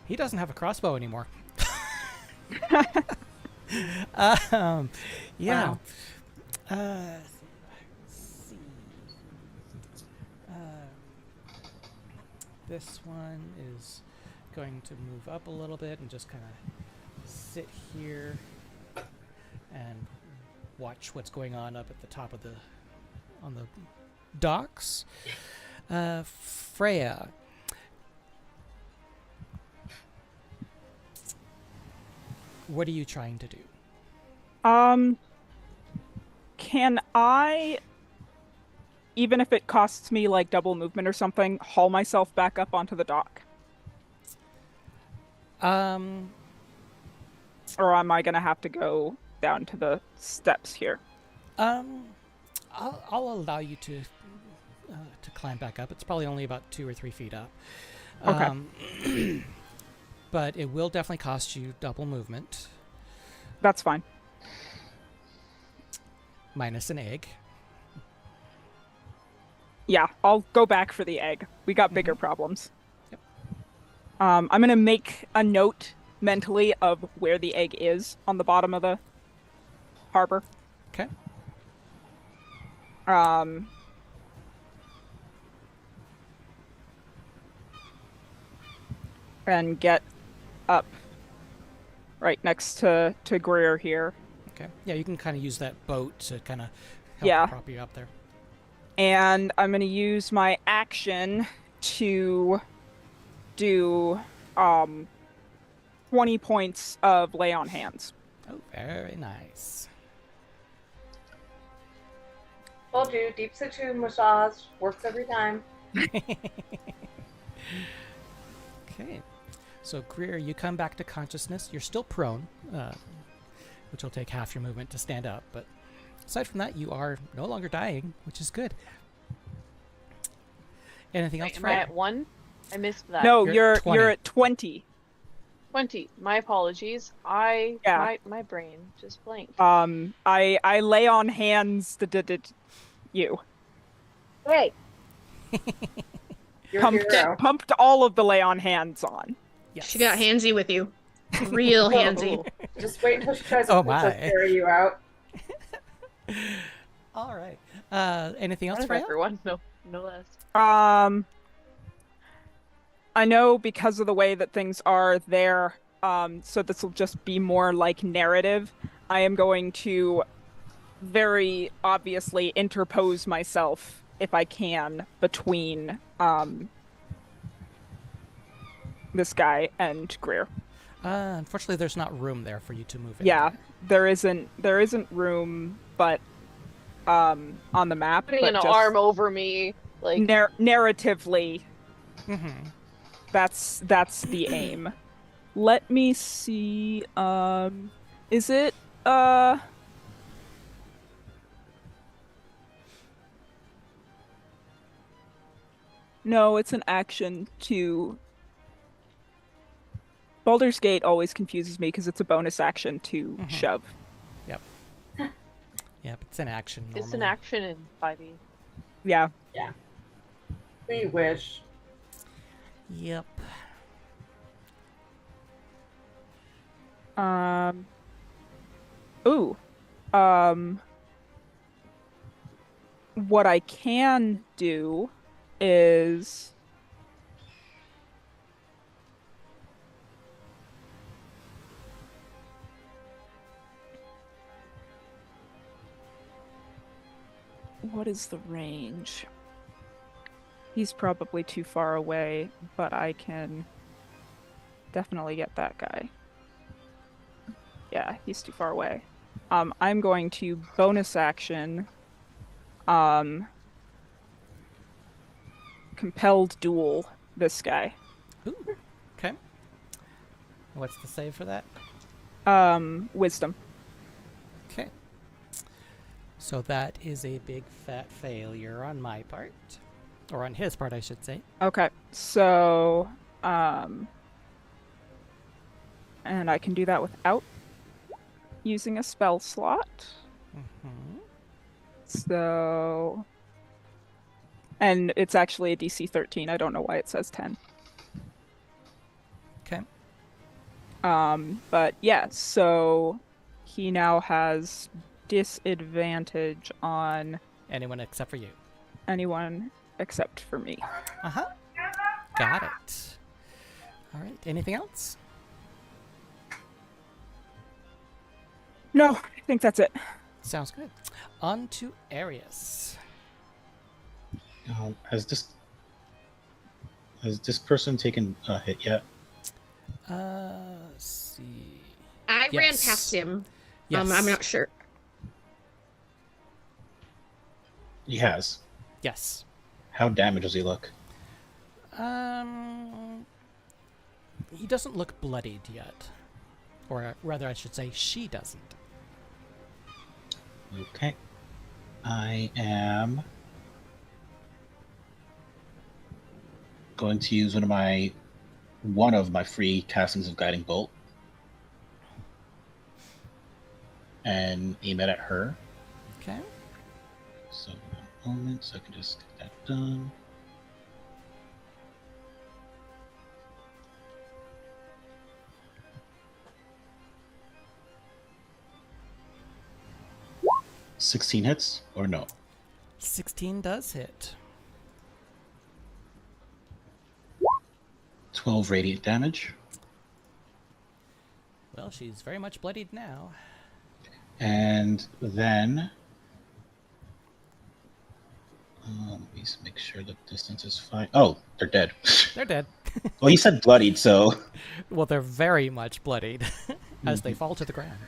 he doesn't have a crossbow anymore. Yeah. Wow. Let's see. This one is going to move up a little bit and just kind of sit here and watch what's going on up at the top of on the docks. Freya. What are you trying to do? Can I, even if it costs me like double movement or something, haul myself back up onto the dock? Or am I gonna have to go down to the steps here? I'll allow you to climb back up. It's probably only about 2 or 3 feet up. Okay. But it will definitely cost you double movement. That's fine. Minus an egg. Yeah, I'll go back for the egg. We got bigger problems. Yep. I'm gonna make a note mentally of where the egg is on the bottom of the harbor. Okay. And get up right next to Greer here. Okay. Yeah, you can kind of use that boat to kind of help Yeah. prop you up there. And I'm going to use my action to do 20 points of lay on hands. Oh, very nice. Told you, deep situ massage works every time. Okay. So, Greer, you come back to consciousness. You're still prone, which will take half your movement to stand up. But aside from that, you are no longer dying, which is good. Anything else, Am I Freya? at 1? I missed that. No, You're at you're 20. at 20. 20. My apologies. Yeah. My brain just blanked. I lay on hands you. Hey. You're a hero. Pumped all of the lay on hands on. Yes. She got handsy with you. Real handsy. Just wait until she tries Oh to my. carry you out. All right. Anything else, One of Freya? everyone. No less. I know because of the way that things are there, so this will just be more like narrative. I am going to very obviously interpose myself, if I can, between this guy and Greer. Unfortunately, there's not room there for you to move in. Yeah, there isn't room, but on the map. Putting but an just arm over me, like narratively, Mm-hmm. that's the aim. Let me see. Is it No, it's an action to. Baldur's Gate always confuses me because it's a bonus action to shove. Yep, it's an action normally. It's an action in 5e. Yeah. We wish. Yep. Ooh. What I can do is what is the range? He's probably too far away, but I can definitely get that guy. Yeah, he's too far away. I'm going to bonus action compelled duel this guy. Ooh. Okay. What's the save for that? Wisdom. Okay. So that is a big fat failure on my part. Or on his part, I should say. Okay, so and I can do that without using a spell slot. Mm-hmm. So, and it's actually a DC 13. I don't know why it says 10. Okay. But yeah, so he now has disadvantage on Anyone except for you. anyone except for me. Uh-huh. Got it. All right. Anything else? No, I think that's it. Sounds good. On to Arius. Has this person taken a hit yet? Let's see. I ran Yes. past him. Yes. I'm not sure. He has. Yes. How damaged does he look? He doesn't look bloodied yet. Or rather, I should say, she doesn't. Okay. I am going to use one of my free castings of Guiding Bolt and aim it at her. Okay. So, a moment, so I can just get that done. $16 hits or no? 16 does hit. 12 radiant damage. Well, she's very much bloodied now. And then let me just make sure the distance is fine. Oh, they're dead. They're dead. Well, he said bloodied, so Well, they're very much bloodied as they fall to the ground.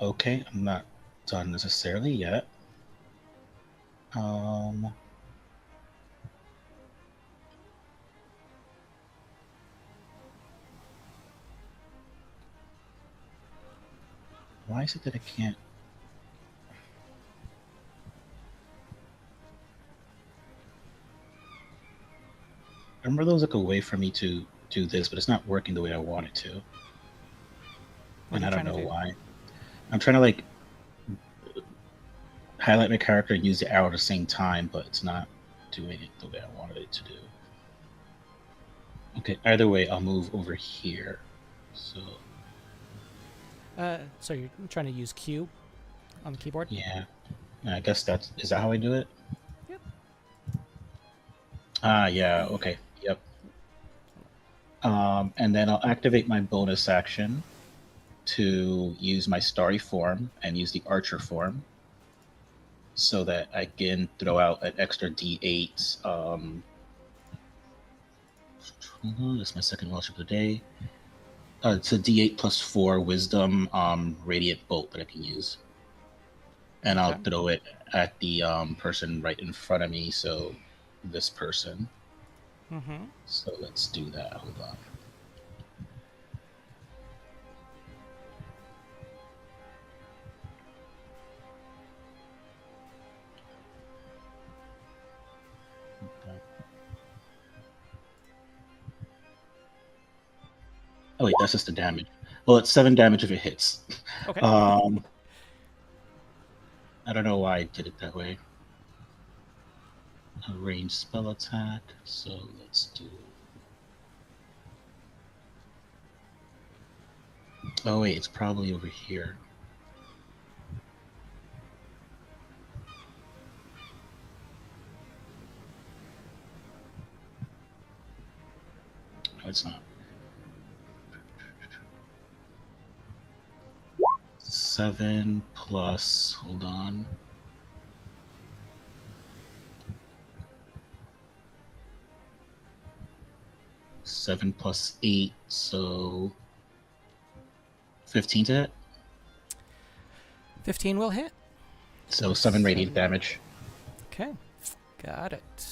okay, I'm not done necessarily yet. Why is it that I can't? I remember there was like a way for me to do this, but it's not working the way I want it to. What And are I you don't trying to know do? why. I'm trying to like highlight my character and use the arrow at the same time, but it's not doing it the way I wanted it to do. Okay, either way, I'll move over here. So, So you're trying to use Q on the keyboard? yeah. I guess is that how I do it? Yep. Ah, yeah, okay, yep. And then I'll activate my bonus action to use my starry form and use the archer form so that I can throw out an extra d8. That's my second welsh of the day. It's a d8 plus 4 wisdom radiant bolt that I can use. And I'll Okay. throw it at the person right in front of me, so this person. Mm-hmm. So let's do that. Hold on. Oh wait, that's just the damage. Well, it's 7 damage if it hits. Okay. I don't know why I did it that way. A ranged spell attack. So let's do. Oh wait, it's probably over here. No, it's not. 7 plus. Hold on. Seven plus 8, so 15 to hit. 15 will hit. So 7 radiant damage. Okay, got it.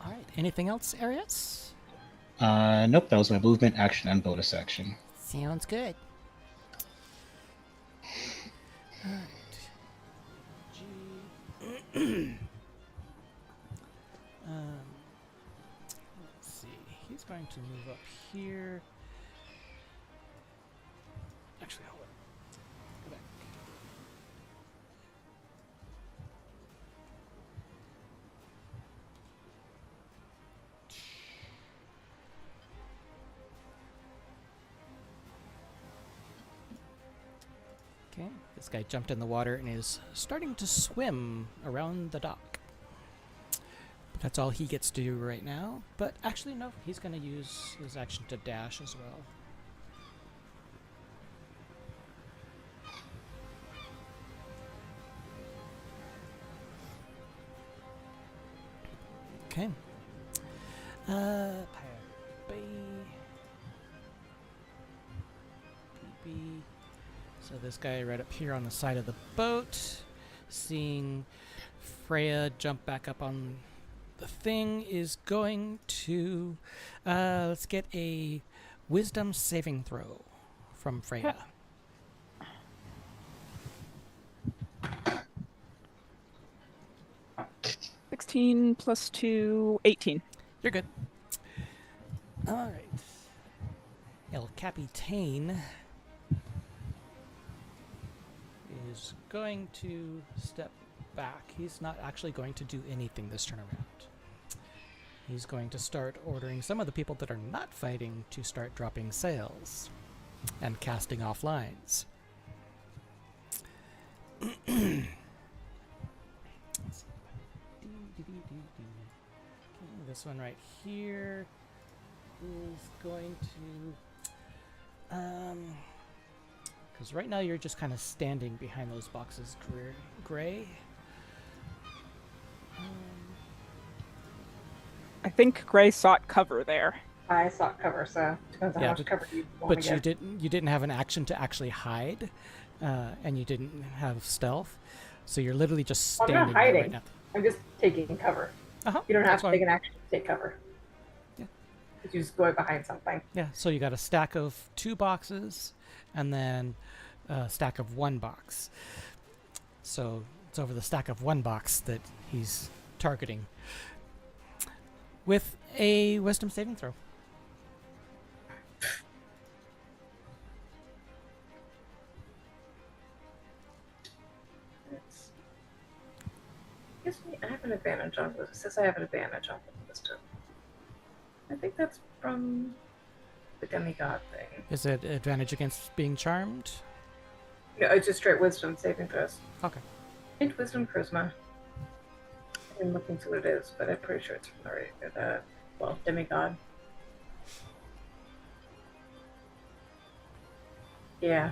All right, anything else, Arius? Nope, that was my movement, action, and bonus action. Sounds good. All right. Let's see. He's going to move up here. Actually, hold on. Go back. Okay, this guy jumped in the water and is starting to swim around the dock. But that's all he gets to do right now. But actually, no, he's going to use his action to dash as well. Okay. Pirate Bay. BB. So this guy right up here on the side of the boat, seeing Freya jump back up on the thing, is going to let's get a wisdom saving throw from Freya. 16 plus 2, 18. You're good. All right. El Capitan is going to step back. He's not actually going to do anything this turn around. He's going to start ordering some of the people that are not fighting to start dropping sails and casting off lines. Okay, this one right here is going to because right now you're just kind of standing behind those boxes, Gray. I think Gray sought cover there. I sought cover, so depends on Yeah, how much but- cover you want But to you get. didn't have an action to actually hide, and you didn't have stealth, so you're literally just I'm not standing there right hiding. now. I'm just taking cover. Uh-huh. You don't have that's to fine. take an action to take cover. Yeah. Because you're just going behind something. Yeah, so you got a stack of 2 boxes, and then a stack of 1 box. So it's over the stack of 1 box that he's targeting with a wisdom saving throw. It's, gives me, I have an advantage on this. It says I have an advantage on this too. I think that's from the demigod thing. Is it advantage against being charmed? No, it's just straight wisdom saving throws. Okay. Int wisdom charisma. I'm looking to what it is, but I'm pretty sure it's from the demigod. Yeah.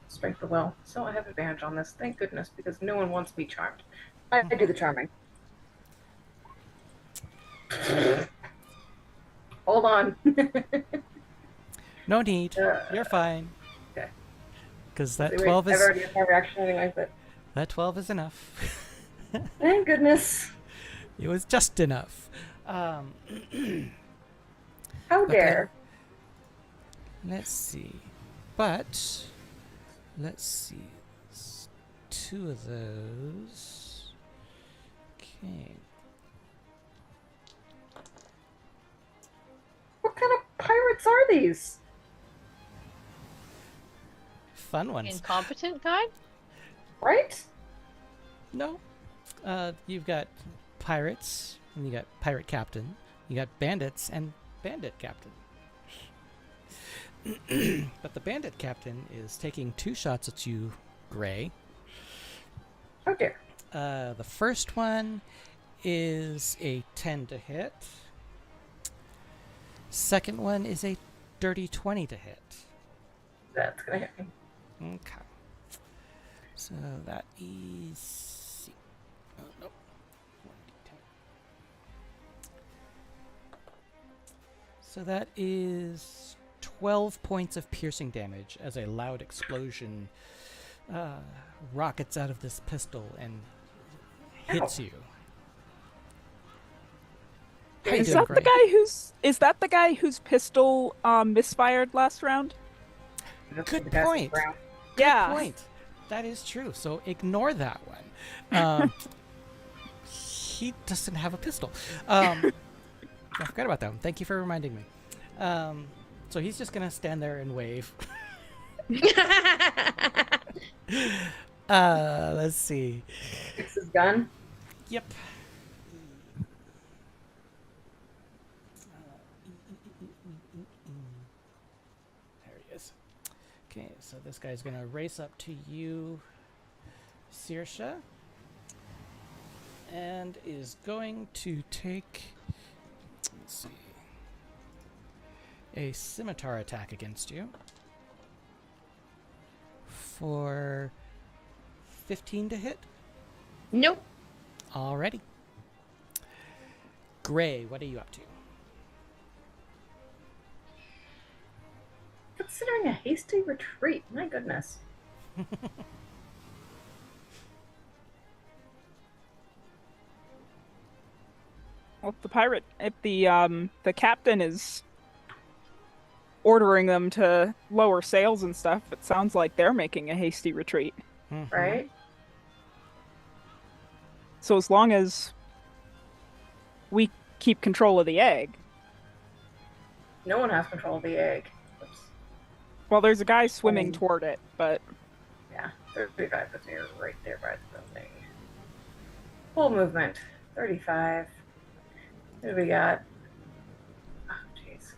Strength of will. So I have advantage on this. Thank goodness, because no one wants me charmed. I do the charming. Hold on. No need. Uh, You're fine. okay. Because that Wait, 12 I've is already had my reaction anyway, but that 12 is enough. thank goodness. It was just enough. How Okay. dare. Let's see. But let's see. It's 2 of those. Okay. What kind of pirates are these? fun ones. Incompetent guy? Right? No. You've got pirates, and you got pirate captain. You got bandits and bandit captain. But the bandit captain is taking 2 shots at you, Gray. Oh dear. The first one is a 10 to hit. Second one is a dirty 20 to hit. That's gonna hit me. Okay. So that is... Oh, nope. 1d10. So that is 12 points of piercing damage as a loud explosion rockets out of this pistol and hits you. How you Is doing, that the Gray? guy whose pistol misfired last round? Good The guys on the point. ground. Yeah. Point. That is true. So ignore that one. He doesn't have a pistol. I forgot about that one. Thank you for reminding me. So he's just gonna stand there and wave. Let's see. Fix his gun. Yep. There he is. Okay, so this guy's gonna race up to you, Saoirse, and is going to take, let's see, a scimitar attack against you for 15 to hit. Nope. Alrighty. Gray, what are you up to? Considering a hasty retreat. My goodness. Well, if the captain is ordering them to lower sails and stuff, it sounds like they're making a hasty retreat. Mhm. Right? So as long as we keep control of the egg. No one has control of the egg. Oops. Well, there's a guy swimming Um, toward it, but Yeah, 35 puts me right there by the building. Full movement. 35. What do we got? Oh, jeez.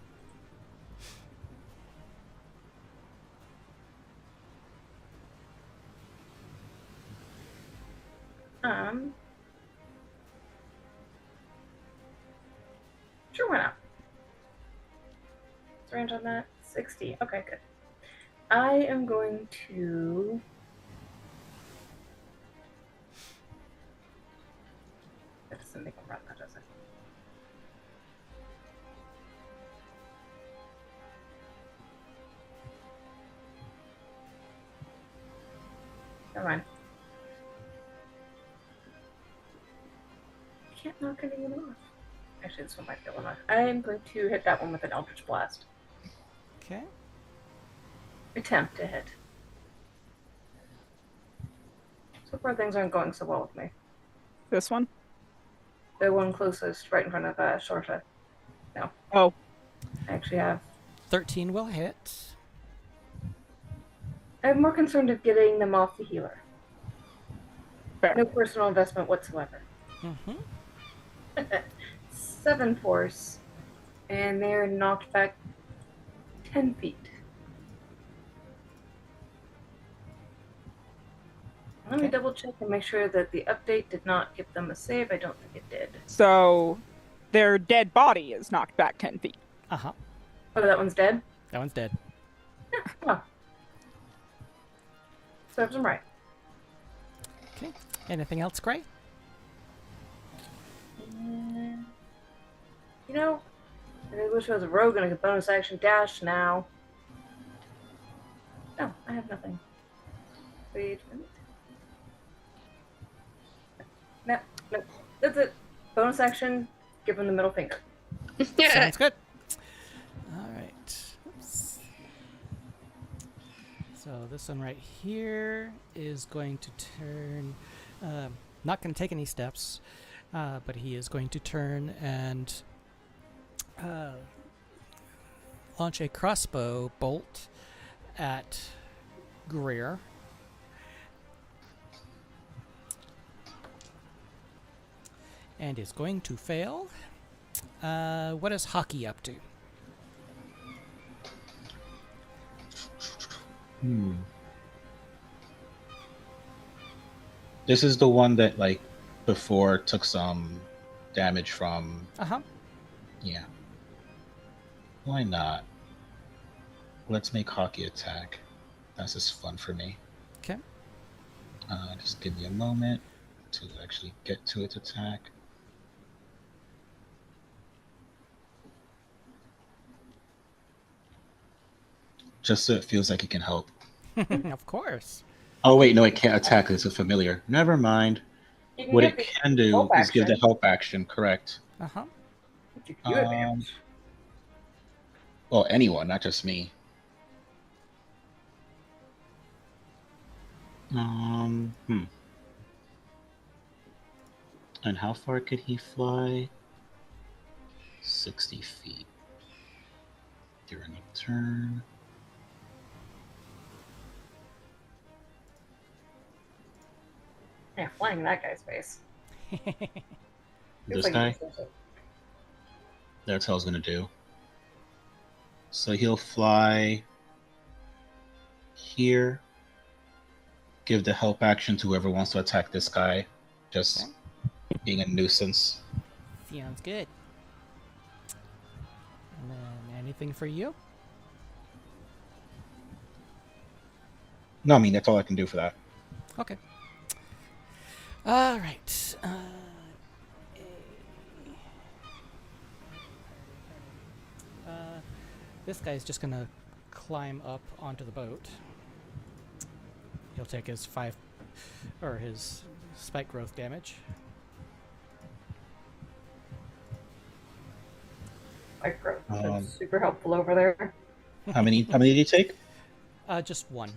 Sure, why not? What's the range on that? 60. Okay, good. I am going to... That doesn't make him run, that does it? Never mind. I can't knock anyone off. Actually, this one might get one off. I'm going to hit that one with an Eldritch Blast. Okay. Attempt to hit. So far, things aren't going so well with me. this one? The one closest, right in front of Shorsha. No. Oh, I actually have... 13 will hit. I'm more concerned of getting them off the healer. fair. No personal investment whatsoever. Mm-hmm. 7 force. And they're knocked back 10 feet. Let me Okay. double check and make sure that the update did not give them a save. I don't think it did. So their dead body is knocked back 10 feet. Uh-huh. Oh, that one's dead? That one's dead. Oh. Serves them right. Okay. Anything else, Gray? You know, I really wish I was a rogue and I could bonus action dash now. No, I have nothing. Wait a minute. No, no, that's it. Bonus action, give him the middle finger. Sounds good. All right. Oops. So this one right here is going to turn. Not going to take any steps, but he is going to turn and launch a crossbow bolt at Greer. And is going to fail. What is Hockey up to? This is the one that, like, before took some damage from... Uh-huh. Yeah. Why not? Let's make Hockey attack. That's just fun for me. Okay. Just give me a moment to actually get to its attack. Just so it feels like it can help. Of course. Oh wait, no, it can't attack. It's a familiar. Never mind. You can What give it the can do help is give the action. help action. Correct. Uh-huh. Give you advantage. Well, anyone, not just me. And how far could he fly? 60 feet. During a turn. Yeah, flying in that guy's face. This Feels like guy? he deserves it. That's how I was gonna do. So he'll fly here. Give the help action to whoever wants to attack this guy. Just being a nuisance. Sounds good. And then anything for you? No, I mean, that's all I can do for that. Okay. All right. This guy's just gonna climb up onto the boat. He'll take his his spike growth damage. Micro. Um, That's super helpful over there. How many did you take? Just one.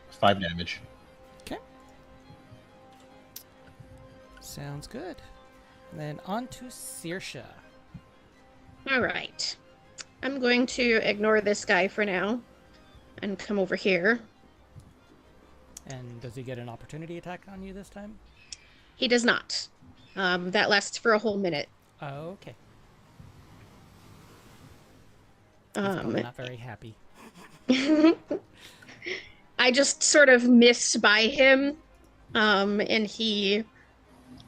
Five damage. Okay. Sounds good. And then on to Saoirse. All right. I'm going to ignore this guy for now and come over here. And does he get an opportunity attack on you this time? He does not. That lasts for a whole minute. Okay. He's probably not very happy. I just sort of miss by him, and he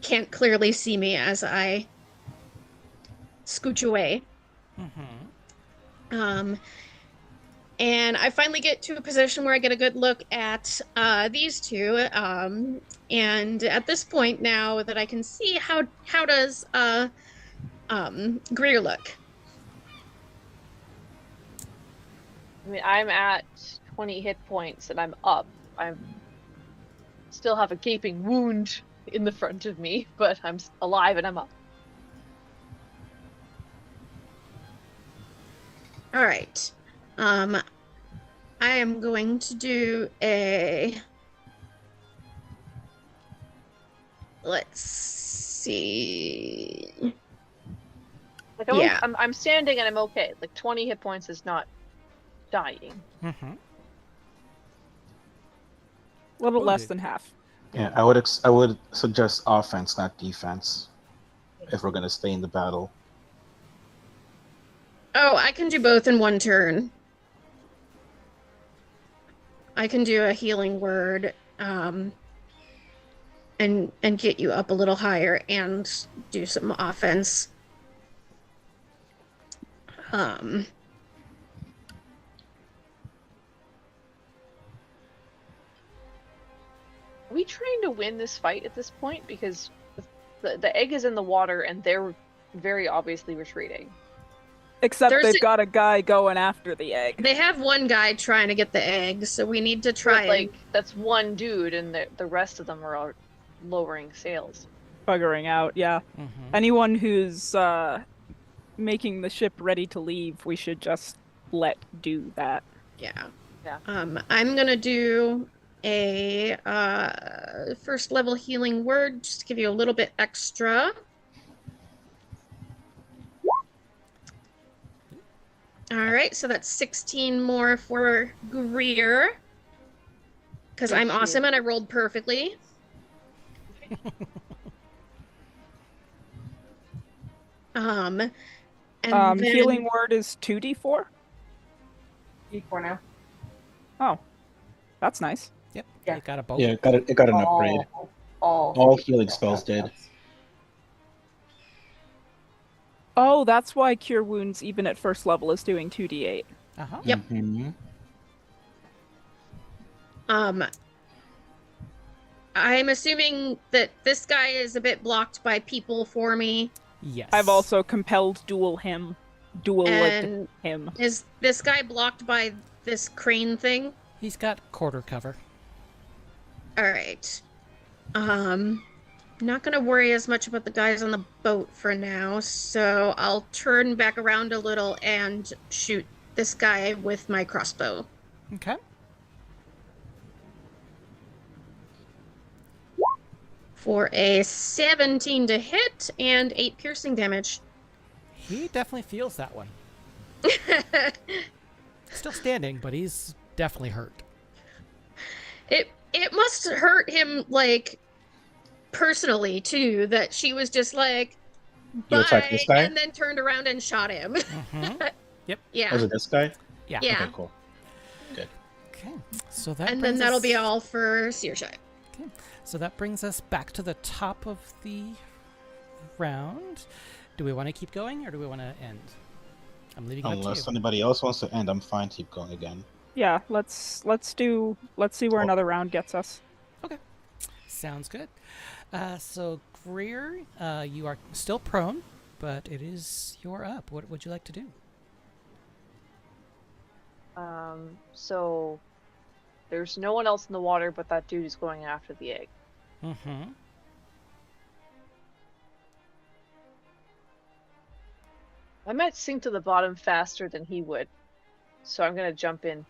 can't clearly see me as I scooch away. Mm-hmm. And I finally get to a position where I get a good look at these two. And at this point, now that I can see, how does Greer look? I mean, I'm at 20 hit points and I'm up. I still have a gaping wound in the front of me, but I'm alive and I'm up. All right. I am going to do a... Let's see. Like Yeah. I'm standing and I'm okay. Like 20 hit points is not dying. Mm-hmm. A little Oh, less dude. than half. Yeah, I would suggest offense, not defense, if we're gonna stay in the battle. Oh, I can do both in one turn. I can do a healing word, and get you up a little higher and do some offense. Are we trying to win this fight at this point? Because the egg is in the water and they're very obviously retreating. Except There's they've a- got a guy going after the egg. They have one guy trying to get the egg, so we need to try But, like, that's one dude and the rest of them are all lowering sails. Buggering out, yeah. Mm-hmm. Anyone who's making the ship ready to leave, we should just let do that. Yeah. Yeah. I'm gonna do a first level healing word, just to give you a little bit extra. All right, so that's 16 more for Greer. Because I'm Thank awesome you. and I rolled perfectly. And then Healing word is 2d4. D4 now. Oh, that's nice. Yep. Yeah. You got a boat. Yeah, it got an upgrade. All healing spells did. Oh, that's why Cure Wounds, even at first level, is doing 2d8. Uh-huh. Yep. Mhm. I'm assuming that this guy is a bit blocked by people for me. Yes. I've also compelled dueled him. And him. is this guy blocked by this crane thing? He's got quarter cover. All right. Not gonna worry as much about the guys on the boat for now, so I'll turn back around a little and shoot this guy with my crossbow. Okay. For a 17 to hit and 8 piercing damage. He definitely feels that one. Still standing, but he's definitely hurt. It must hurt him, like, personally, too, that she was just like, You attacked bye, this guy? and then turned around and shot him. Mm-hmm. Yep. Yeah. Was it this guy? Yeah. Yeah. Okay, cool. Good. Okay. So that And brings then that'll us... be all for Searshai. Okay. So that brings us back to the top of the round. Do we want to keep going or do we want to end? I'm leaving it up to Unless you. anybody else wants to end, I'm fine to keep going again. Yeah, let's see where another round gets us. Sounds good. So Greer, you are still prone, but it is your up. What would you like to do? So there's no one else in the water, but that dude is going after the egg. Mm-hmm. I might sink to the bottom faster than he would, so I'm gonna jump in.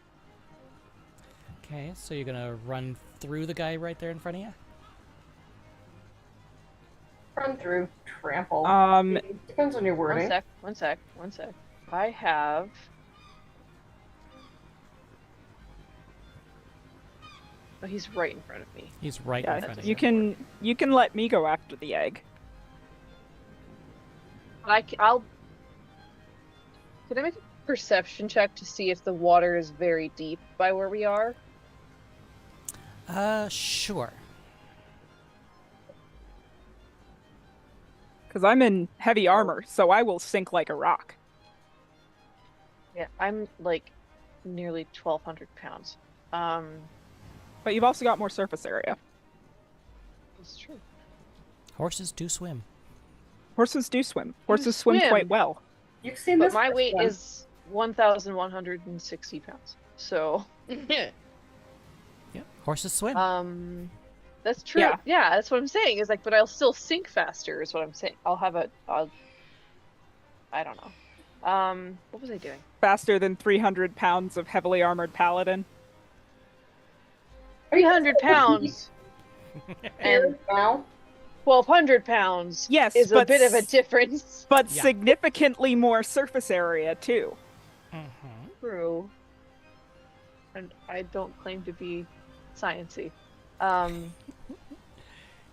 Okay, so you're gonna run through the guy right there in front of you? Run through, trample. Depends on your wording. One sec. I have... Oh, he's right in front of me. He's right in front of you can let me go after the egg. I'll... Can I make a perception check to see if the water is very deep by where we are? Sure. Because I'm in heavy armor, so I will sink like a rock. Yeah, I'm like nearly 1,200 pounds. But you've also got more surface area. It's true. Horses do swim. Horses do swim. Horses swim swim. quite well. You've seen But this. my first weight one. is 1,160 pounds. So, Yep. Horses swim. that's true. Yeah. Yeah, that's what I'm saying. Is like, but I'll still sink faster. Is what I'm saying. I don't know. What was I doing? Faster than 300 pounds of heavily armored paladin. 300 pounds and now. 1,200 pounds. Yes, is a but bit of a difference. But Yeah. significantly more surface area, too. Mm-hmm. True. And I don't claim to be sciencey. I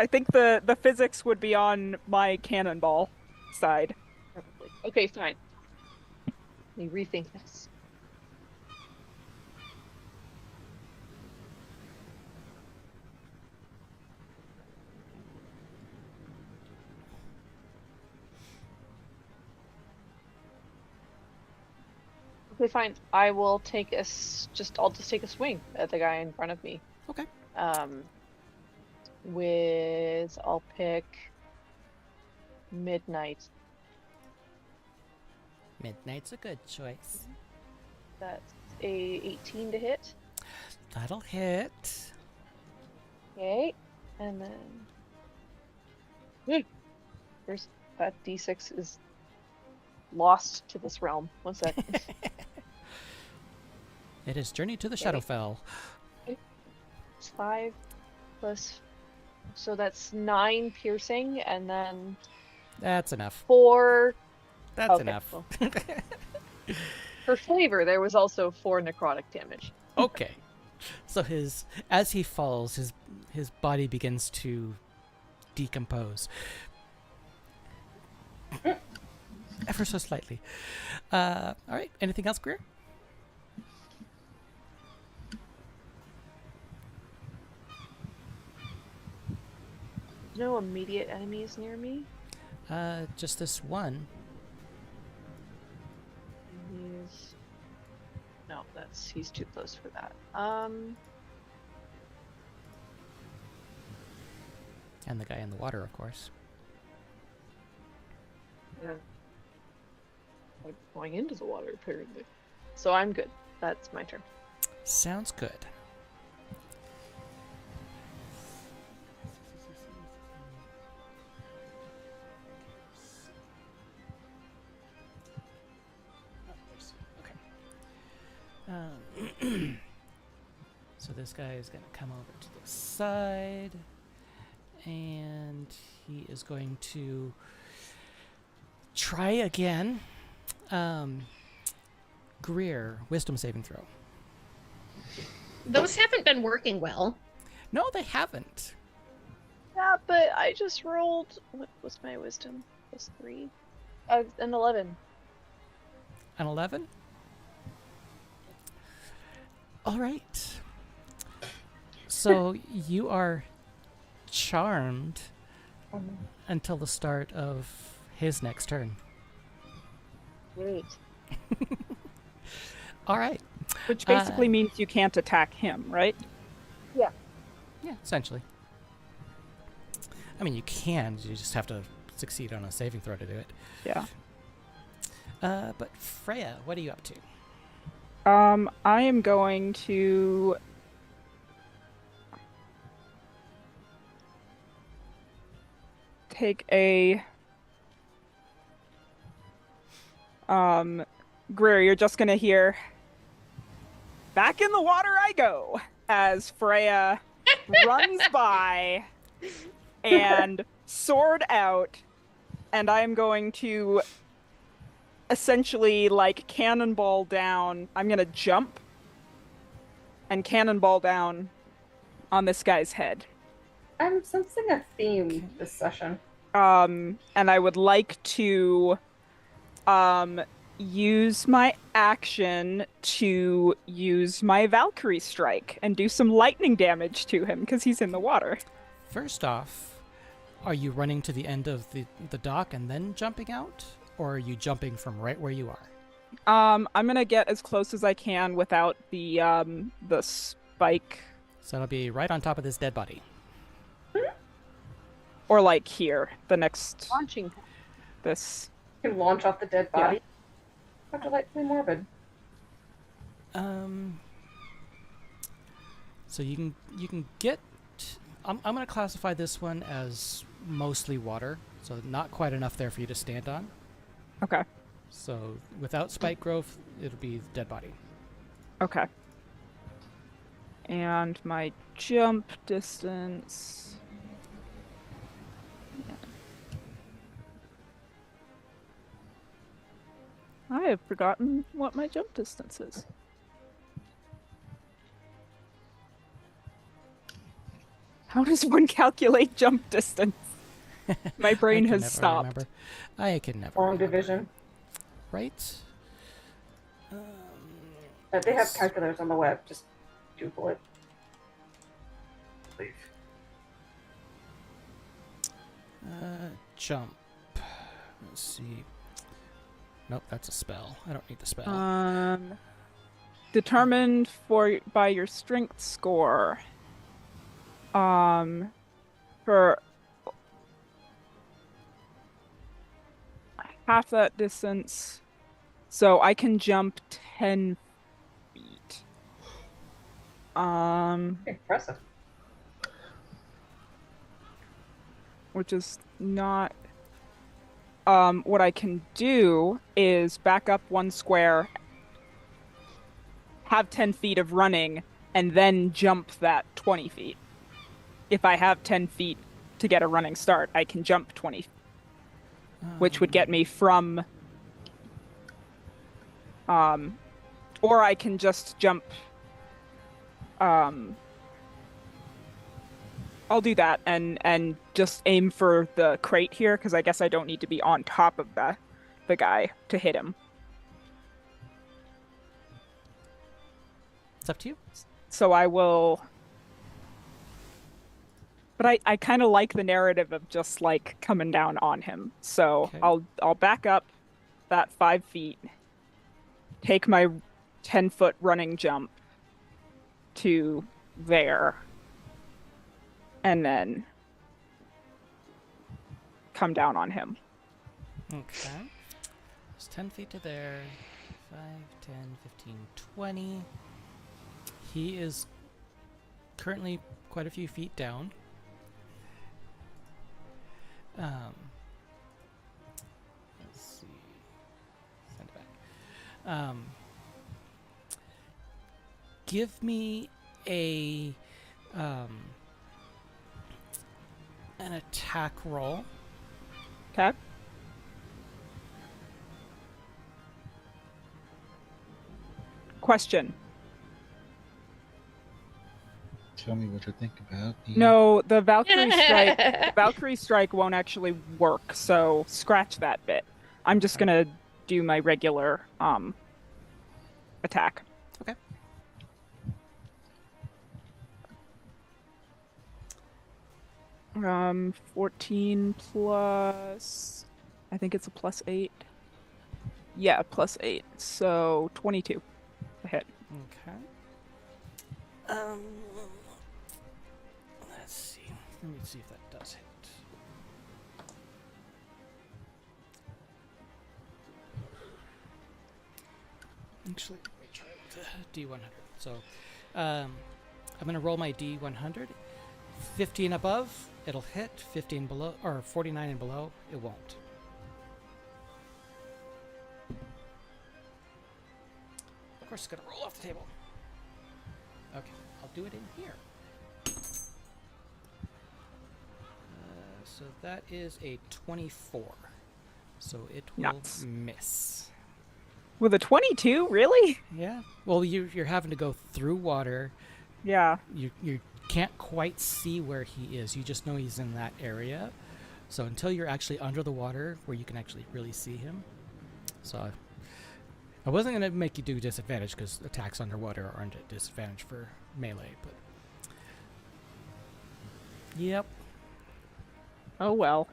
think the physics would be on my cannonball side. Probably. Okay, fine. Let me rethink this. Okay, fine. I will take I'll just take a swing at the guy in front of me. Okay. I'll pick Midnight. Midnight's a good choice. That's a 18 to hit. That'll hit. Okay, and then there's that D6 is lost to this realm. One second. It is Journey to the Shadowfell. It's 5 plus, so that's 9 piercing, and then That's enough. 4. That's Okay, enough. well. For flavor, there was also 4 necrotic damage. Okay. So as he falls, his body begins to decompose. Ever so slightly. All right. Anything else, Greer? No immediate enemies near me. Just this one. No, he's too close for that. And the guy in the water, of course. Yeah. Like going into the water, apparently. So I'm good. That's my turn. Sounds good. So this guy is going to come over to the side, and he is going to try again. Greer, wisdom saving throw. Those haven't been working well. No, they haven't. Yeah, but I just rolled. What was my wisdom? Plus 3. An 11. An 11? All right. So you are charmed until the start of his next turn. Great. All right. Which basically means you can't attack him, right? Yeah. Yeah, essentially. I mean, you can. You just have to succeed on a saving throw to do it. Yeah. But Freya, what are you up to? I am going to take a Greer, you're just gonna hear "Back in the water I go" as Freya runs by and sword out, and I'm going to essentially like cannonball down. I'm gonna jump and cannonball down on this guy's head. I'm sensing a theme this session. And I would like to use my action to use my Valkyrie strike and do some lightning damage to him because he's in the water. First off, are you running to the end of the dock and then jumping out? Or are you jumping from right where you are? I'm gonna get as close as I can without the spike. So it'll be right on top of this dead body. Or like here, the next Launching. this. You can launch off the dead body. How delightfully morbid. So you can get. I'm gonna classify this one as mostly water, so not quite enough there for you to stand on. Okay. So without spike growth, it'll be dead body. Okay. And my jump distance. I have forgotten what my jump distance is. How does one calculate jump distance? My brain has stopped. Remember. I can never. Long remember. division. Right? They have calculators on the web. Just Google it. Please. Jump. Let's see. Nope, that's a spell. I don't need the spell. Determined by your strength score. For half that distance, so I can jump 10 feet. Impressive. Which is not. What I can do is back up one square, have 10 feet of running, and then jump that 20 feet. If I have 10 feet to get a running start, I can jump 20, which would get me from, or I can just jump, I'll do that and just aim for the crate here, because I guess I don't need to be on top of the guy to hit him. It's up to you. So I will... But I kind of like the narrative of just, like, coming down on him. So Okay. I'll back up that 5 feet, take my 10-foot running jump to there, and then come down on him. Okay. It's 10 feet to there. 5, 10, 15, 20. He is currently quite a few feet down. Let's see. Send it back. Give me a an attack roll. Okay? Question. Tell me what you think about me. No, the Valkyrie strike won't actually work, so scratch that bit. I'm just gonna do my regular attack. Okay. Um, 14 plus, I think it's a +8. Yeah, +8. So 22 to hit. Okay. Let's see. Let me see if that does hit. Actually, let me try the D100. So, I'm gonna roll my D100. 15 above, it'll hit. 15 below, or 49 and below, it won't. Of course, it's gonna roll off the table. Okay, I'll do it in here. So that is a 24. So it will Nuts. miss. With a 22, really? Yeah. Well, you're having to go through water. Yeah. You can't quite see where he is. You just know he's in that area. So until you're actually under the water, where you can actually really see him. So I wasn't gonna make you do disadvantage because attacks underwater aren't at disadvantage for melee, but yep. Oh well.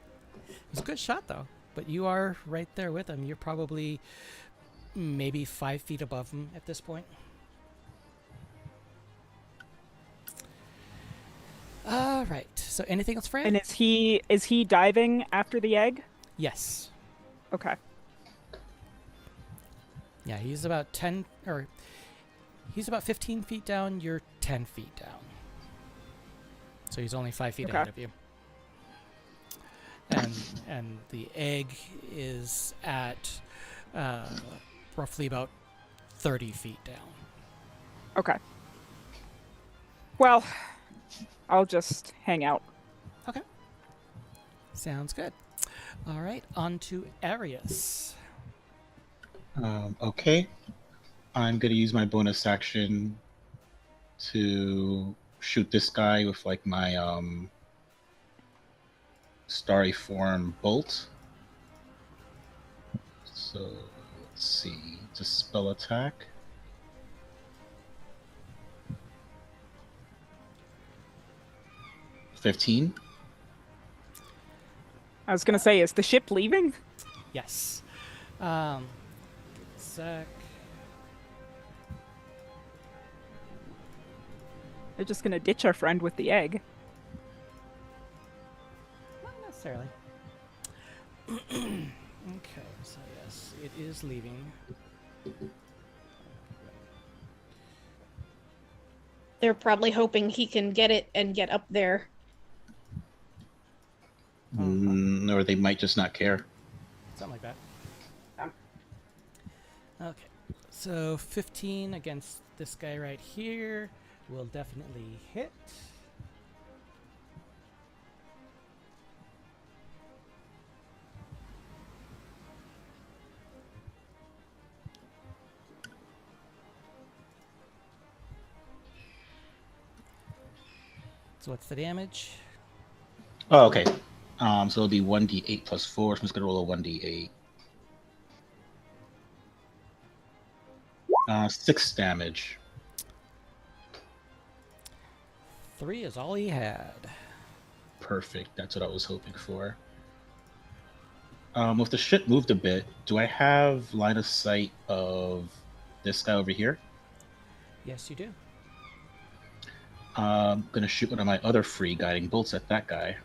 It was a good shot, though. But you are right there with him. You're probably maybe 5 feet above him at this point. All right. So anything else, Fran? And is he diving after the egg? Yes. Okay. Yeah, he's about 10, or he's about 15 feet down. You're 10 feet down. So he's only 5 feet Okay. ahead of you. And the egg is at roughly about 30 feet down. Okay. Well, I'll just hang out. Okay. Sounds good. All right, on to Arius. Okay. I'm gonna use my bonus action to shoot this guy with like my starry form bolt. So let's see. It's a spell attack. $15. I was gonna say, is the ship leaving? Yes. Give it a sec. They're just gonna ditch our friend with the egg. Not necessarily. Okay, so yes, it is leaving. They're probably hoping he can get it and get up there. Or they might just not care. Something like that. Okay, so 15 against this guy right here. will definitely hit. So what's the damage? Oh, okay. So it'll be 1d8 plus 4. So I'm just going to roll a 1d8. 6 damage. 3 is all he had. Perfect. That's what I was hoping for. If the ship moved a bit, do I have line of sight of this guy over here? Yes, you do. I'm going to shoot one of my other free guiding bolts at that guy.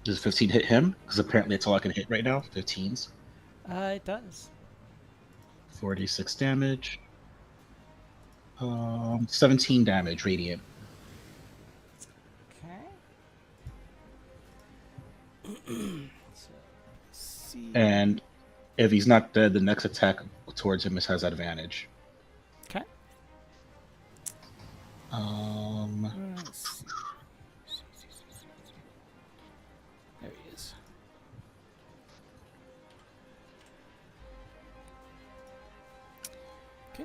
Does 15 hit him? Because apparently it's all I can hit right now. 15s. It does. 46 damage. 17 damage, radiant. Okay. So, see. And if he's not dead, the next attack towards him has advantage. Okay. Let's see. There he is. Okay.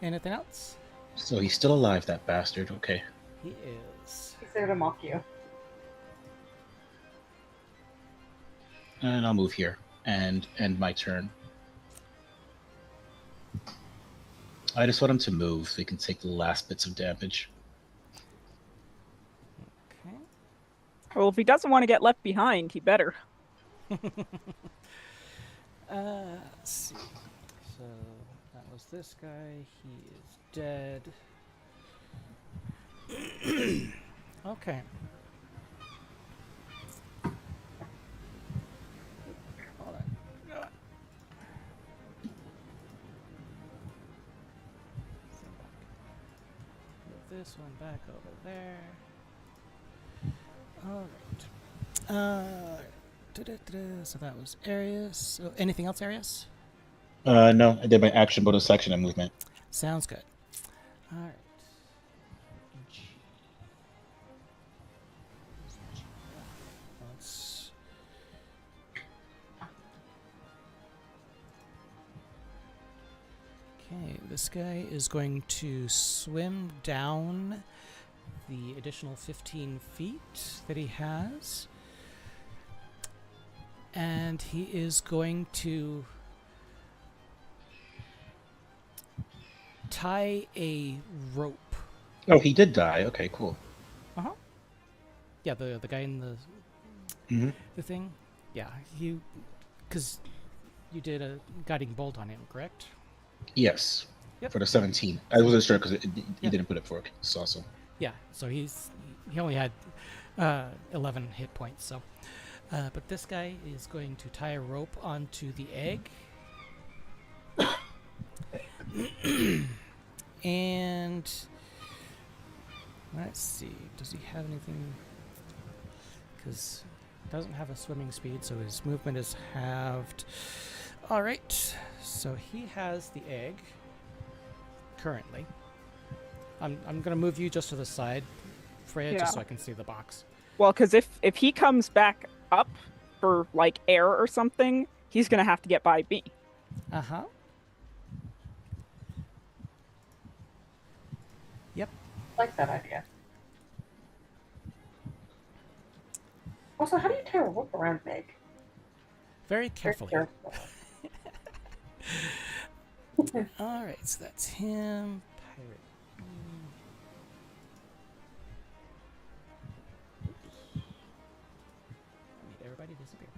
Anything else? So he's still alive, that bastard. Okay. He is. He's there to mock you. And I'll move here and end my turn. I just want him to move so he can take the last bits of damage. Okay. Well, if he doesn't want to get left behind, he better. Let's see. So that was this guy. He is dead. Okay. Hold on. Move this one back over there. All right. So that was Arius. So anything else, Arius? No, I did my action, bonus action, and movement. Sounds good. All right. Let's. Okay, this guy is going to swim down the additional 15 feet that he has. And he is going to tie a rope. Oh, he did die. Okay, cool. Uh-huh. Yeah, the guy in the Mm-hmm. the thing. Yeah, because you did a guiding bolt on him, correct? Yes. Yep. For the 17. I wasn't sure because Yeah. he didn't put it for. It's awesome. Yeah, so he only had 11 hit points. So, but this guy is going to tie a rope onto the egg, and let's see, does he have anything? Because he doesn't have a swimming speed, so his movement is halved. All right, so he has the egg currently. I'm gonna move you just to the side, Freya, Yeah. just so I can see the box. Well, because if he comes back up for like air or something, he's gonna have to get by me. Uh-huh. Yep. Like that idea. Also, how do you tie a rope around an egg? Very Very carefully. careful. All right, so that's him. Pirate. Oops. I made everybody disappear.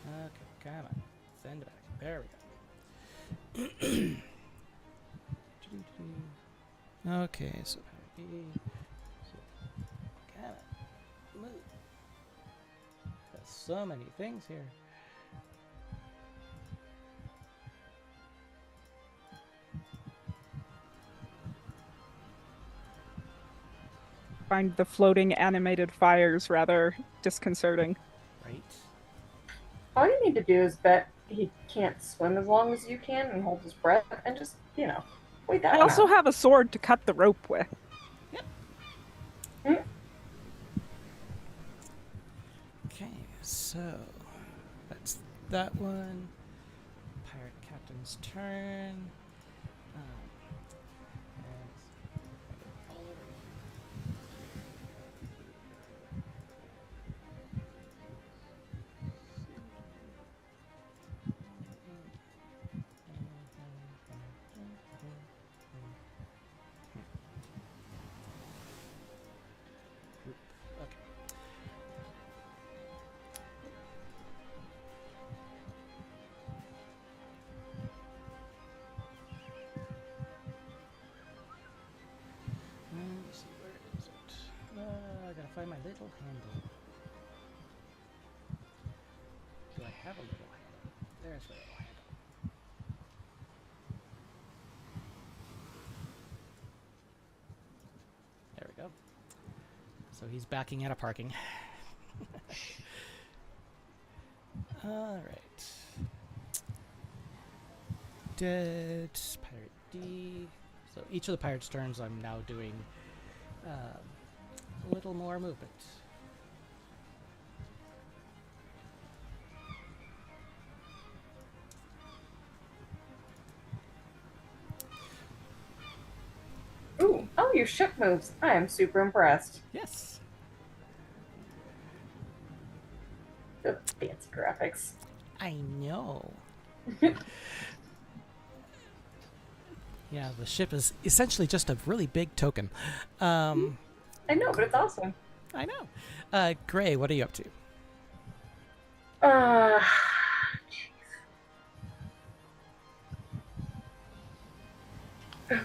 Okay, come on. Send it back. There we go. Okay, so Pirate B. So, come on. Move. There's so many things here. find the floating animated fires rather disconcerting. Right. All you need to do is bet he can't swim as long as you can and hold his breath and just, wait that I one also out. have a sword to cut the rope with. Okay, so that's that one. Pirate captain's turn. Let's see, where is it? I gotta find my little handle. Do I have a little handle? There's my little handle. There we go. So he's backing out of parking. Alright. Dead. Pirate D. So each of the pirates' turns, I'm now doing a little more movement. Ooh, oh, your ship moves. I am super impressed. Yes. The fancy graphics. I know. Yeah, the ship is essentially just a really big token. I know, but it's awesome. I know. Gray, what are you up to?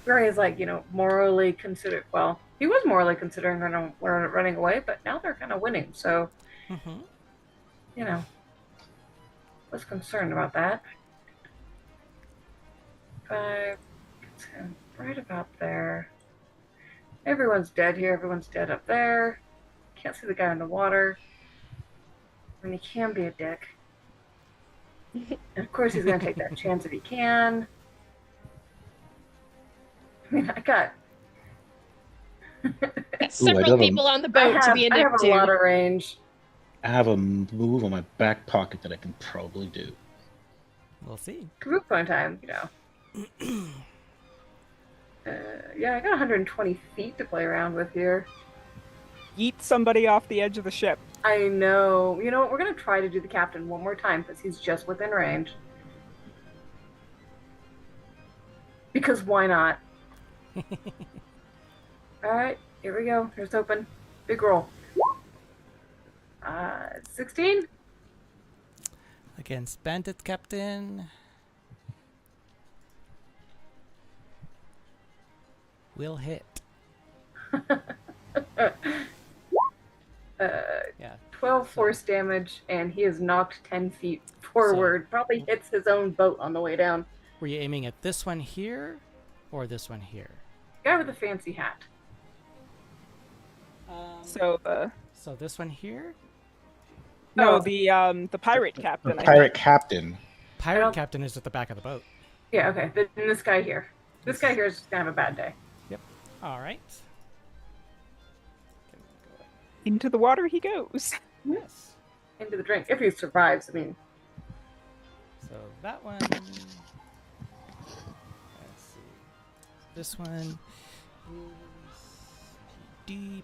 Gray is like, morally considered. Well, he was morally considering running away, but now they're kind of winning. So, was concerned about that. 5, 10, right about there. Everyone's dead here. Everyone's dead up there. Can't see the guy in the water. I mean, he can be a dick. And of course, he's going to take that chance if he can. I mean, I got several people on the boat to be a I dick have a to. lot of range. I have a move on my back pocket that I can probably do. We'll see. Group phone time, yeah, I got 120 feet to play around with here. Yeet somebody off the edge of the ship. I know. You know what? We're going to try to do the captain one more time because he's just within range. Because why not? Alright, here we go. Here's open. Big roll. 16? Against Bandit Captain. Will hit. Yeah. 12 force damage, and he is knocked 10 feet forward. Probably hits his own boat on the way down. Were you aiming at this one here or this one here? Guy with a fancy hat. So So this one here? no, Oh. the pirate captain. The pirate captain. Pirate Captain is at the back of the boat. Yeah, okay. Then this guy here. This guy here is just going to have a bad day. All right. Into the water he goes. Yes. Into the drink. If he survives, I mean. So that one. Let's see. This one is PD.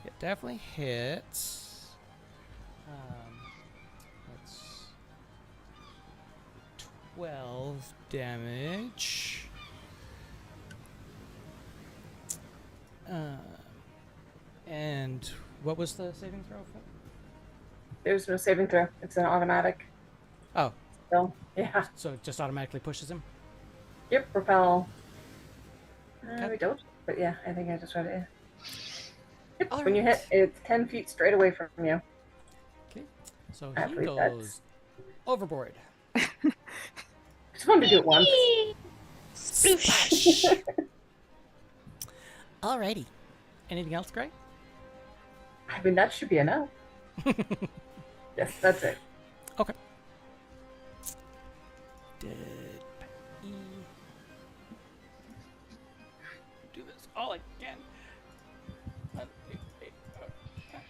It definitely hits. That's 12 damage. And what was the saving throw for? There's no saving throw. It's an automatic. Oh, So, yeah. so it just automatically pushes him? Yep, repel. Okay. We don't. But yeah, I think I just read it. Yep, All when you right. hit, it's 10 feet straight away from you. Okay. So I he believe goes that's- overboard. Just wanted to do it once. Whee! Sploosh. Alrighty. Anything else, Gray? I mean, that should be enough. Yes, that's it. Okay. Did E do this all again? 1, 2, 3, 4.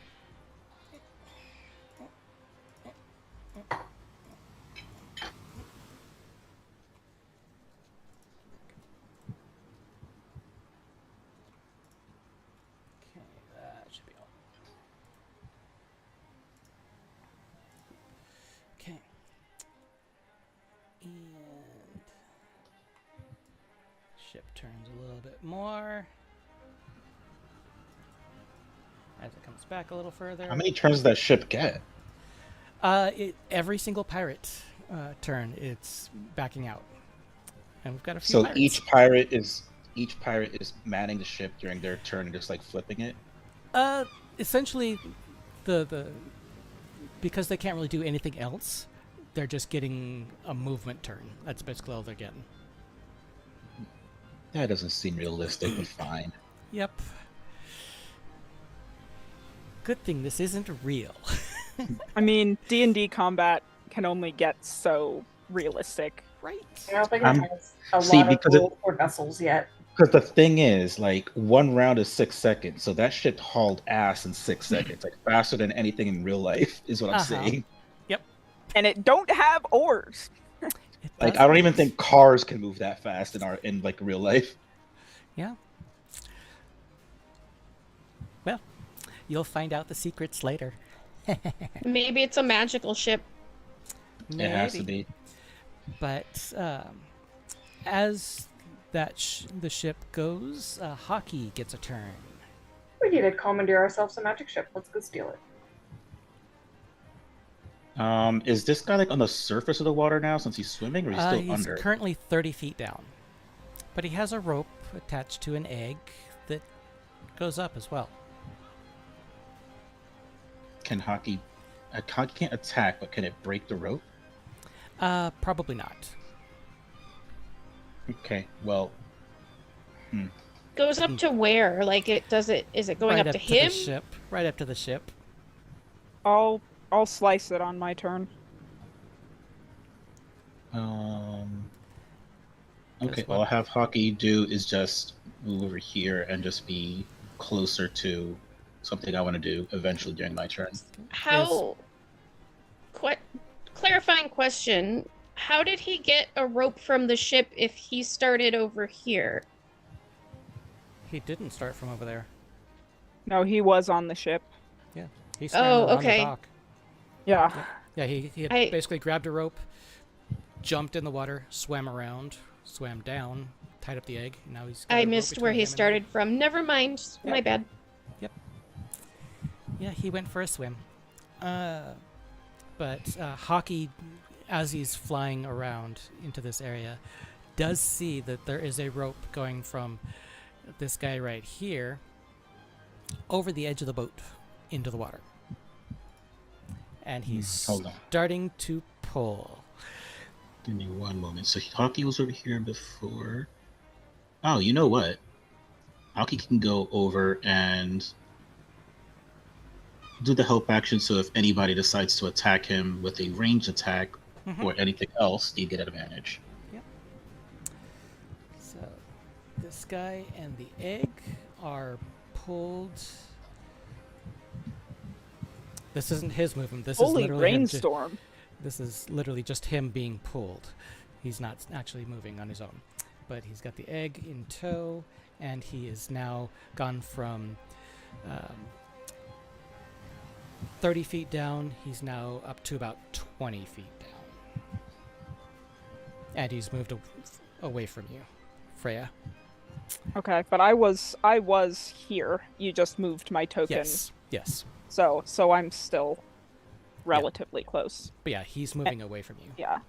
Okay, that should be all. Okay. And ship turns a little bit more as it comes back a little further. How many turns does that ship get? Every single pirate turn, it's backing out, and we've got a few. So pirates. each pirate is manning the ship during their turn and just like flipping it. Essentially, the because they can't really do anything else, they're just getting a movement turn. That's basically all they're getting. That doesn't seem realistic, but fine. Yep. Good thing this isn't real. I mean, D&D combat can only get so realistic. Right. I don't think it I'm- has a see, lot of because it- rules for vessels yet. Because the thing is, like, one round is 6 seconds, so that shit hauled ass in 6 seconds, like faster than anything in real life, is what I'm saying. And it don't have oars. It Like, does I don't even this. think cars can move that fast in like real life. Yeah. Well, you'll find out the secrets later. Maybe it's a magical ship. It has to Maybe. be. But as the ship goes, Hockey gets a turn. We need to commandeer ourselves a magic ship. Let's go steal it. Is this guy like on the surface of the water now since he's swimming, or he's still He's under? currently 30 feet down, but he has a rope attached to an egg that goes up as well. Can Hockey can't attack, but can it break the rope? Probably not. Okay, well, Goes up to where? Like is it going Right up to him? the ship. Right up to the ship. I'll slice it on my turn. okay, Guess all I what? have Hockey do is just move over here and just be closer to something I want to do eventually during my turn. How clarifying question. How did he get a rope from the ship if he started over here? He didn't start from over there. No, he was on the ship. He swam Oh, around okay. the dock. Yeah. Yeah, he had I- basically grabbed a rope, jumped in the water, swam around, swam down, tied up the egg. And now he's. Got a I rope missed where between he him and started from. Never mind. My bad. Yeah, he went for a swim. But Hockey, as he's flying around into this area, does see that there is a rope going from this guy right here over the edge of the boat into the water. And he's Hold on. starting to pull. Give me one moment. So Hockey was over here before. Oh, you know what? Hockey can go over and do the help action, so if anybody decides to attack him with a ranged attack or anything else, you get advantage. So this guy and the egg are pulled. This isn't his movement. This is Holy literally him rainstorm. This is literally just him being pulled. He's not actually moving on his own. But he's got the egg in tow, and he is now gone from 30 feet down. He's now up to about 20 feet down. And he's moved away from you, Freya. Okay, but I was here. You just moved my token. Yes. So I'm still relatively close. But yeah, he's moving away from you. Yeah.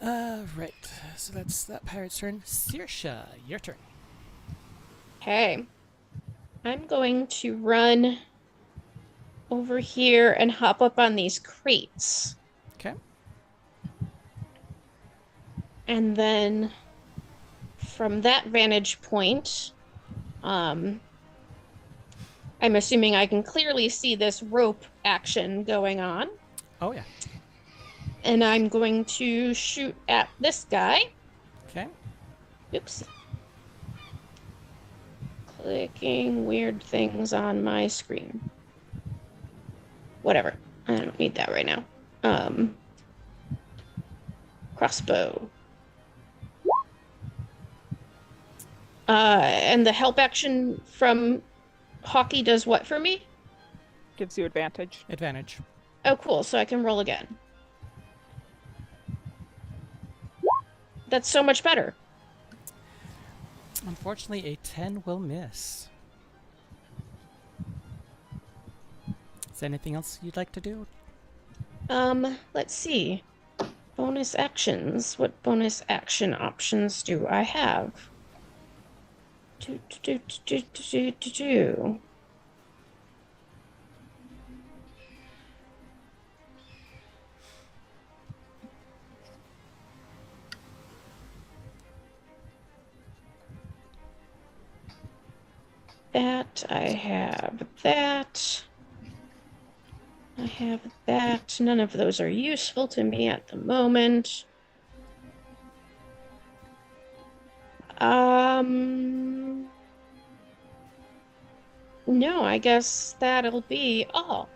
Right. So that's that pirate's turn. Saoirse, your turn. Okay. I'm going to run over here and hop up on these crates. Okay. And then from that vantage point, I'm assuming I can clearly see this rope action going on. Oh, yeah. And I'm going to shoot at this guy. Okay. Oops. Clicking weird things on my screen. Whatever. I don't need that right now. Crossbow. And the help action from Hockey does what for me? Gives you advantage. Advantage. Oh, cool. So I can roll again. That's so much better. Unfortunately, a 10 will miss. Is there anything else you'd like to do? Let's see. Bonus actions. What bonus action options do I have? Do. That, I have that. I have that. None of those are useful to me at the moment. No, I guess that'll be all.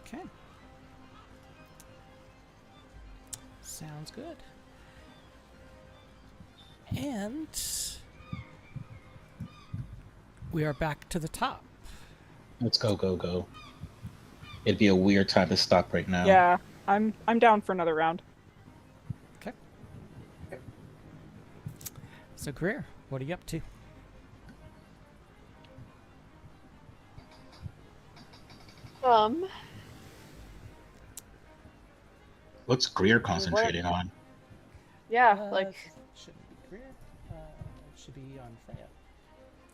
Okay. Sounds good. And we are back to the top. Let's go, go, go. It'd be a weird time to stop right now. Yeah, I'm down for another round. Okay. So, Greer, what are you up to? What's Greer concentrating on? Yeah, Uh, like Shouldn't be Greer. It should be on Freya.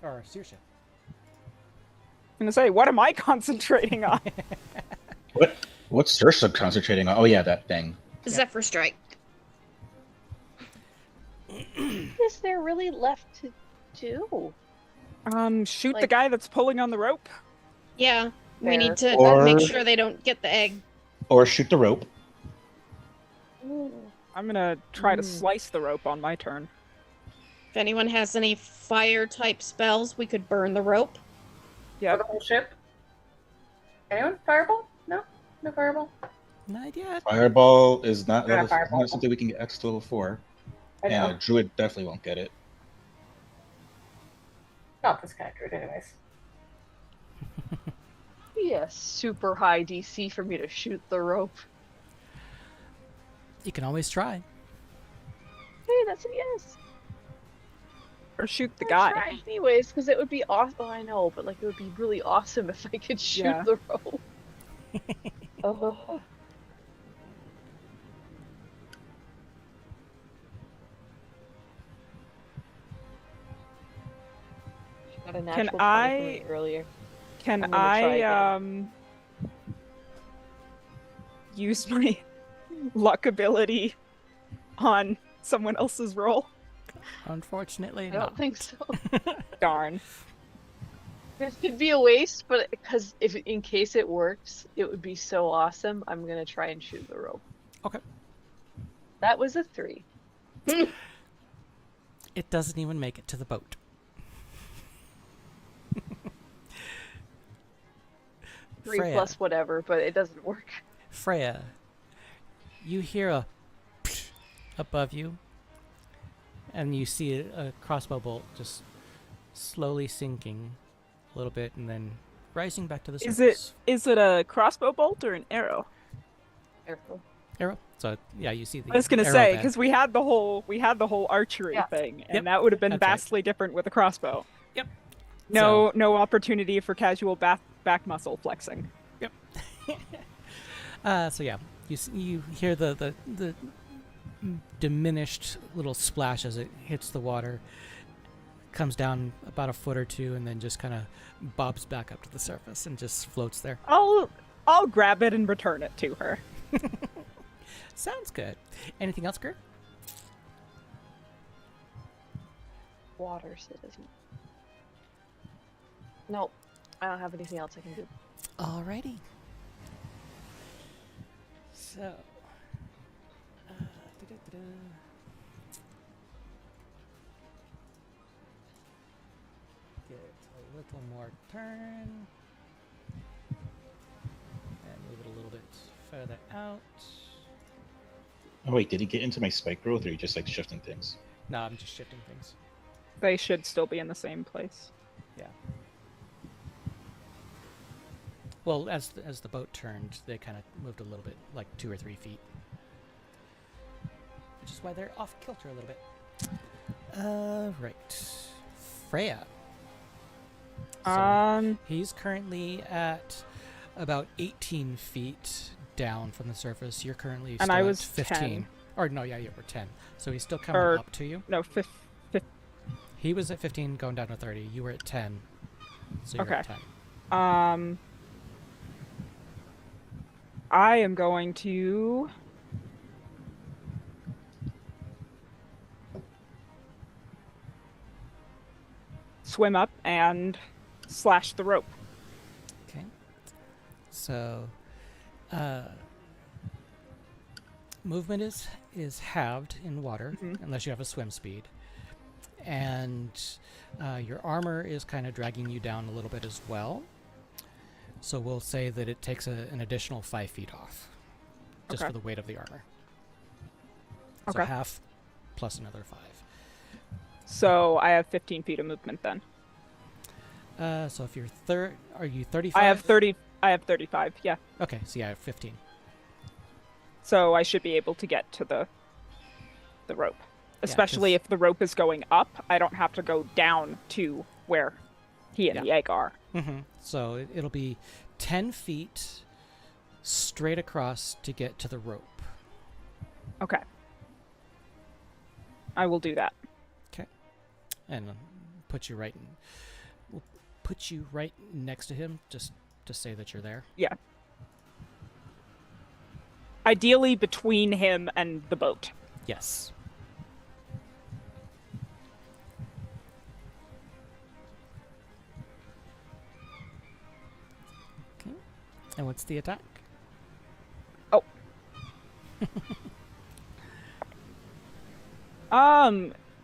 Or Saoirse. I'm gonna say, what am I concentrating on? What's Saoirse concentrating on? Oh yeah, that thing. Zephyr Strike. is there really left to do? Shoot the Like- guy that's pulling on the rope. Yeah, we Fair. need to Or- make sure they don't get the egg. Or shoot the rope. I'm gonna try to slice the rope on my turn. If anyone has any fire type spells, we could burn the rope. For Yep. the whole ship. Anyone? Fireball? No? No fireball? Not yet. Fireball is not, Yeah, level, fireball. not something we can get X to level 4. I know. And a druid definitely won't get it. Not this kind of druid, anyways. Be a super high DC for me to shoot the rope. You can always try. Hey, that's a yes. Or shoot the I'll guy. try anyways, because it would be awesome. Oh, I know, but like it would be really awesome if I could shoot Yeah. the rope. Oh. Got a natural 20 from I- me earlier? Can I'm gonna try I again. use my luck ability on someone else's roll? Unfortunately, I don't not. think so. Darn. This could be a waste, but because if in case it works, it would be so awesome. I'm gonna try and shoot the rope. Okay. That was a 3. It doesn't even make it to the boat. 3 Freya. plus whatever, but it doesn't work. Freya, you hear a above you, and you see a crossbow bolt just slowly sinking a little bit and then rising back to the surface. Is it a crossbow bolt or an arrow? Careful. Arrow. So yeah, you see the. I was gonna arrow say bed. because we had the whole archery Yeah. thing, and Yep, that would have been that's right. vastly different with a crossbow. Yep. No opportunity for casual back muscle flexing. So yeah, you hear the diminished little splash as it hits the water, comes down about a foot or two, and then just kind of bobs back up to the surface and just floats there. I'll grab it and return it to her. Sounds good. Anything else, Gert? water citizen. Nope. I don't have anything else I can do. Alrighty. So, da-da-da-da. Get a little more turn. And move it a little bit further out. Oh wait, did he get into my spike growth, or are you just like shifting things? No, I'm just shifting things. They should still be in the same place. Yeah. Well, as the boat turned, they kind of moved a little bit, like 2 or 3 feet. Which is why they're off kilter a little bit. Right. Freya. So he's currently at about 18 feet down from the surface. You're currently still I at was 15. 10. Or no, yeah, you were 10. So he's still coming up to you. No, He was at 15, going down to 30. You were at 10. So you're at 10. I am going to swim up and slash the rope. Okay. So, movement is halved in water, unless you have a swim speed. And your armor is kind of dragging you down a little bit as well. So we'll say that it takes an additional 5 feet off, just for the weight of the armor. So half plus another 5. So I have 15 feet of movement then. So if you're are you 35? I have 30. I have 35. Yeah. Okay, so yeah, 15. So I should be able to get to the rope, especially 'cause- if the rope is going up. I don't have to go down to where he and the egg are. Mm-hmm. So it'll be 10 feet straight across to get to the rope. Okay. I will do that. Okay. And we'll put you right next to him, just to say that you're there. Yeah. Ideally between him and the boat. Yes. Okay. And what's the attack? Oh.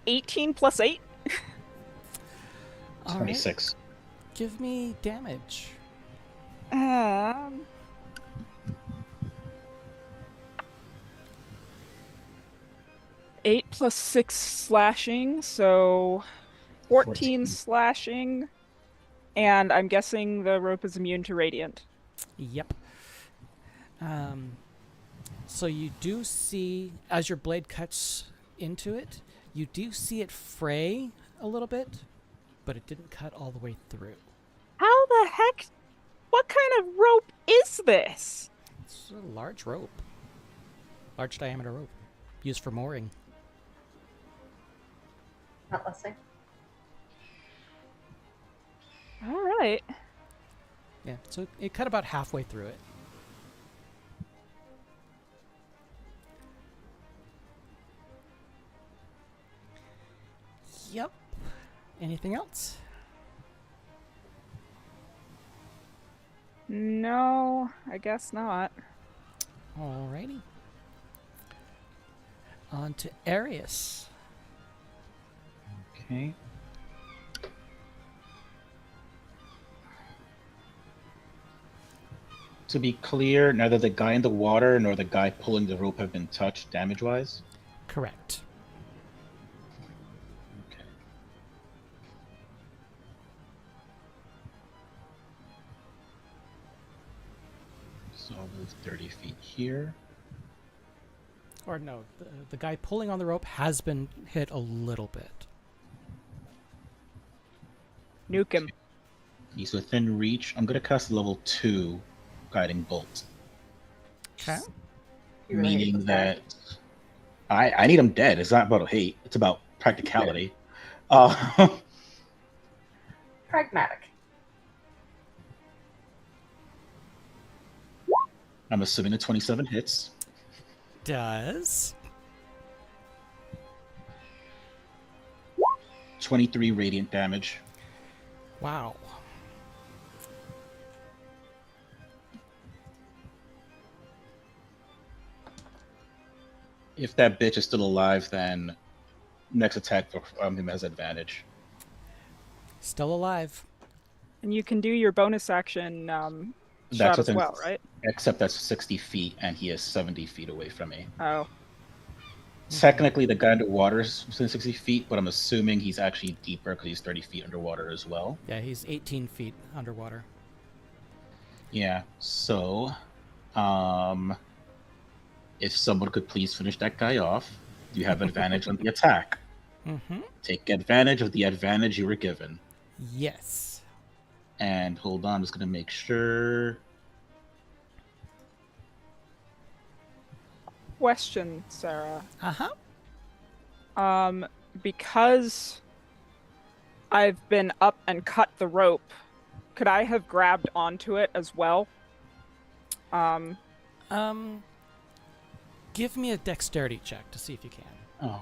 18 plus 8. All right. 26. Give me damage. 8 plus 6 slashing, so 14 14. slashing. And I'm guessing the rope is immune to radiant. Yep. So you do see, as your blade cuts into it, you do see it fray a little bit, but it didn't cut all the way through. How the heck? What kind of rope is this? It's a large rope. Large diameter rope. Used for mooring. Not listening. All right. Yeah, so it cut about halfway through it. Yep. Anything else? No, I guess not. Alrighty. On to Arius. Okay. To be clear, neither the guy in the water nor the guy pulling the rope have been touched damage-wise. Correct. Okay. So I'll move 30 feet here. Or no, the guy pulling on the rope has been hit a little bit. Nuke him. He's within reach. I'm going to cast level 2 Guiding Bolt. Okay. You really hate Meaning those guys. that I need him dead. It's not about hate. It's about practicality. Pragmatic. I'm assuming the 27 hits. Does. 23 radiant damage. Wow. If that bitch is still alive, then next attack from him has advantage. Still alive. And you can do your bonus action shot as well, right? Except that's 60 feet, and he is 70 feet away from me. Oh. Technically, the guy underwater is within 60 feet, but I'm assuming he's actually deeper because he's 30 feet underwater as well. Yeah, he's 18 feet underwater. Yeah, so if someone could please finish that guy off, you have advantage on the attack. Mm-hmm. Take advantage of the advantage you were given. Yes. And hold on, I'm just going to make sure. Question, Sarah. Uh-huh. Because I've been up and cut the rope, could I have grabbed onto it as well? Give me a dexterity check to see if you can. Oh.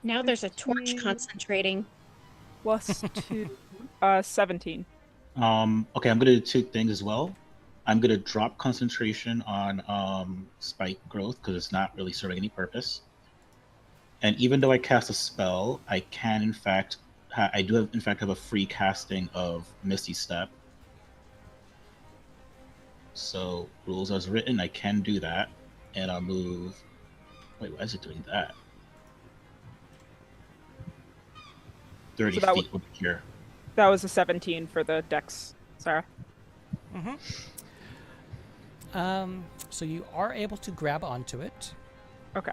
Now there's a torch concentrating. Plus 2, 17. Okay, I'm gonna do two things as well. I'm gonna drop concentration on spike growth because it's not really serving any purpose. And even though I cast a spell, I can in fact have a free casting of Misty Step. So rules as written, I can do that, and I'll move. Wait, why is it doing that? 30 So feet over here. That was a 17 for the dex, Sarah. Mm-hmm. So you are able to grab onto it. Okay.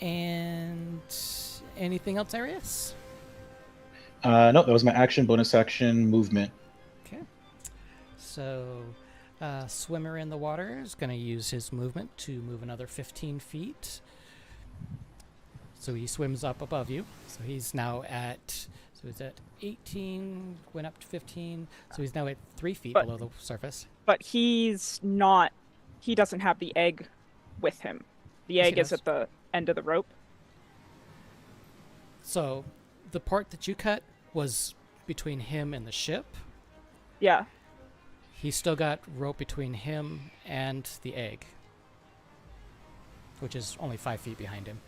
And anything else, Arius? No, that was my action, bonus action, movement. Okay. So, swimmer in the water is going to use his movement to move another 15 feet. So he swims up above you. So he's now at 18, went up to 15. So he's now at 3 feet below the surface. But he doesn't have the egg with him. The Yes, he egg is does. at the end of the rope. So the part that you cut was between him and the ship. Yeah. He's still got rope between him and the egg, which is only 5 feet behind him.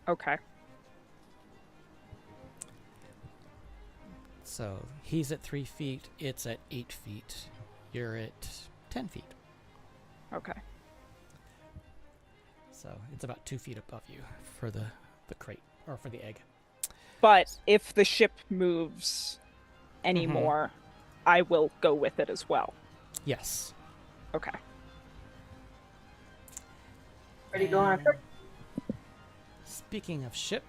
Okay. So he's at 3 feet, it's at 8 feet. You're at 10 feet. Okay. So it's about 2 feet above you for the crate, or for the egg. But if the ship moves anymore, I will go with it as well. Yes. Okay. Ready to go on a trip? Speaking of ship,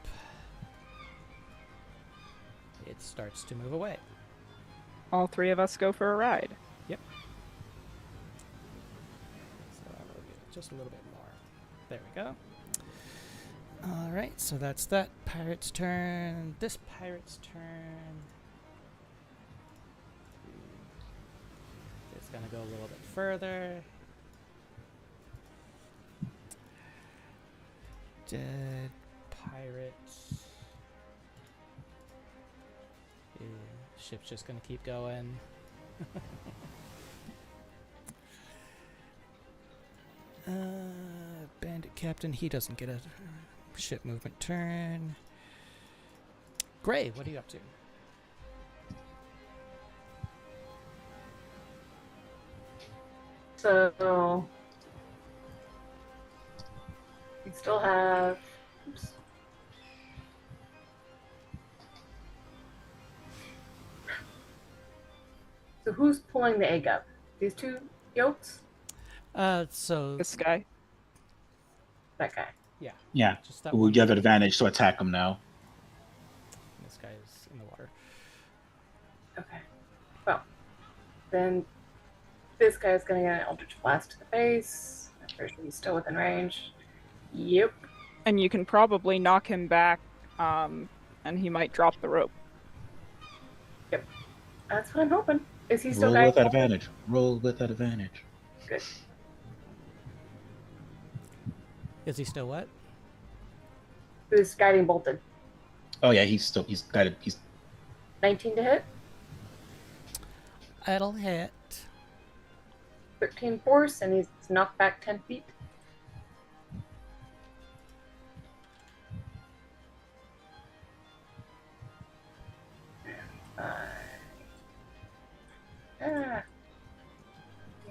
it starts to move away. All three of us go for a ride. Yep. So I will get just a little bit more. There we go. Alright, so that's that pirate's turn. This pirate's turn is going to go a little bit further. Dead pirate. Ship's just going to keep going. Bandit captain, he doesn't get a ship movement turn. Gray, what are you up to? So we still have. Oops. So who's pulling the egg up? These two yolks? So This guy. That guy. Yeah. just that We one. have advantage, so attack him now. This guy is in the water. Okay. Well, then this guy's gonna get an Eldritch Blast to the face. I'm pretty sure he's still within range. Yep. And you can probably knock him back, and he might drop the rope. That's what I'm hoping. Is he still Roll guiding? with that advantage. Roll with that advantage. Good. Is he still what? Who's guiding bolted? Oh yeah, he's guided. He's 19 to hit. It'll hit. 13 force, and he's knocked back 10 feet. Ah.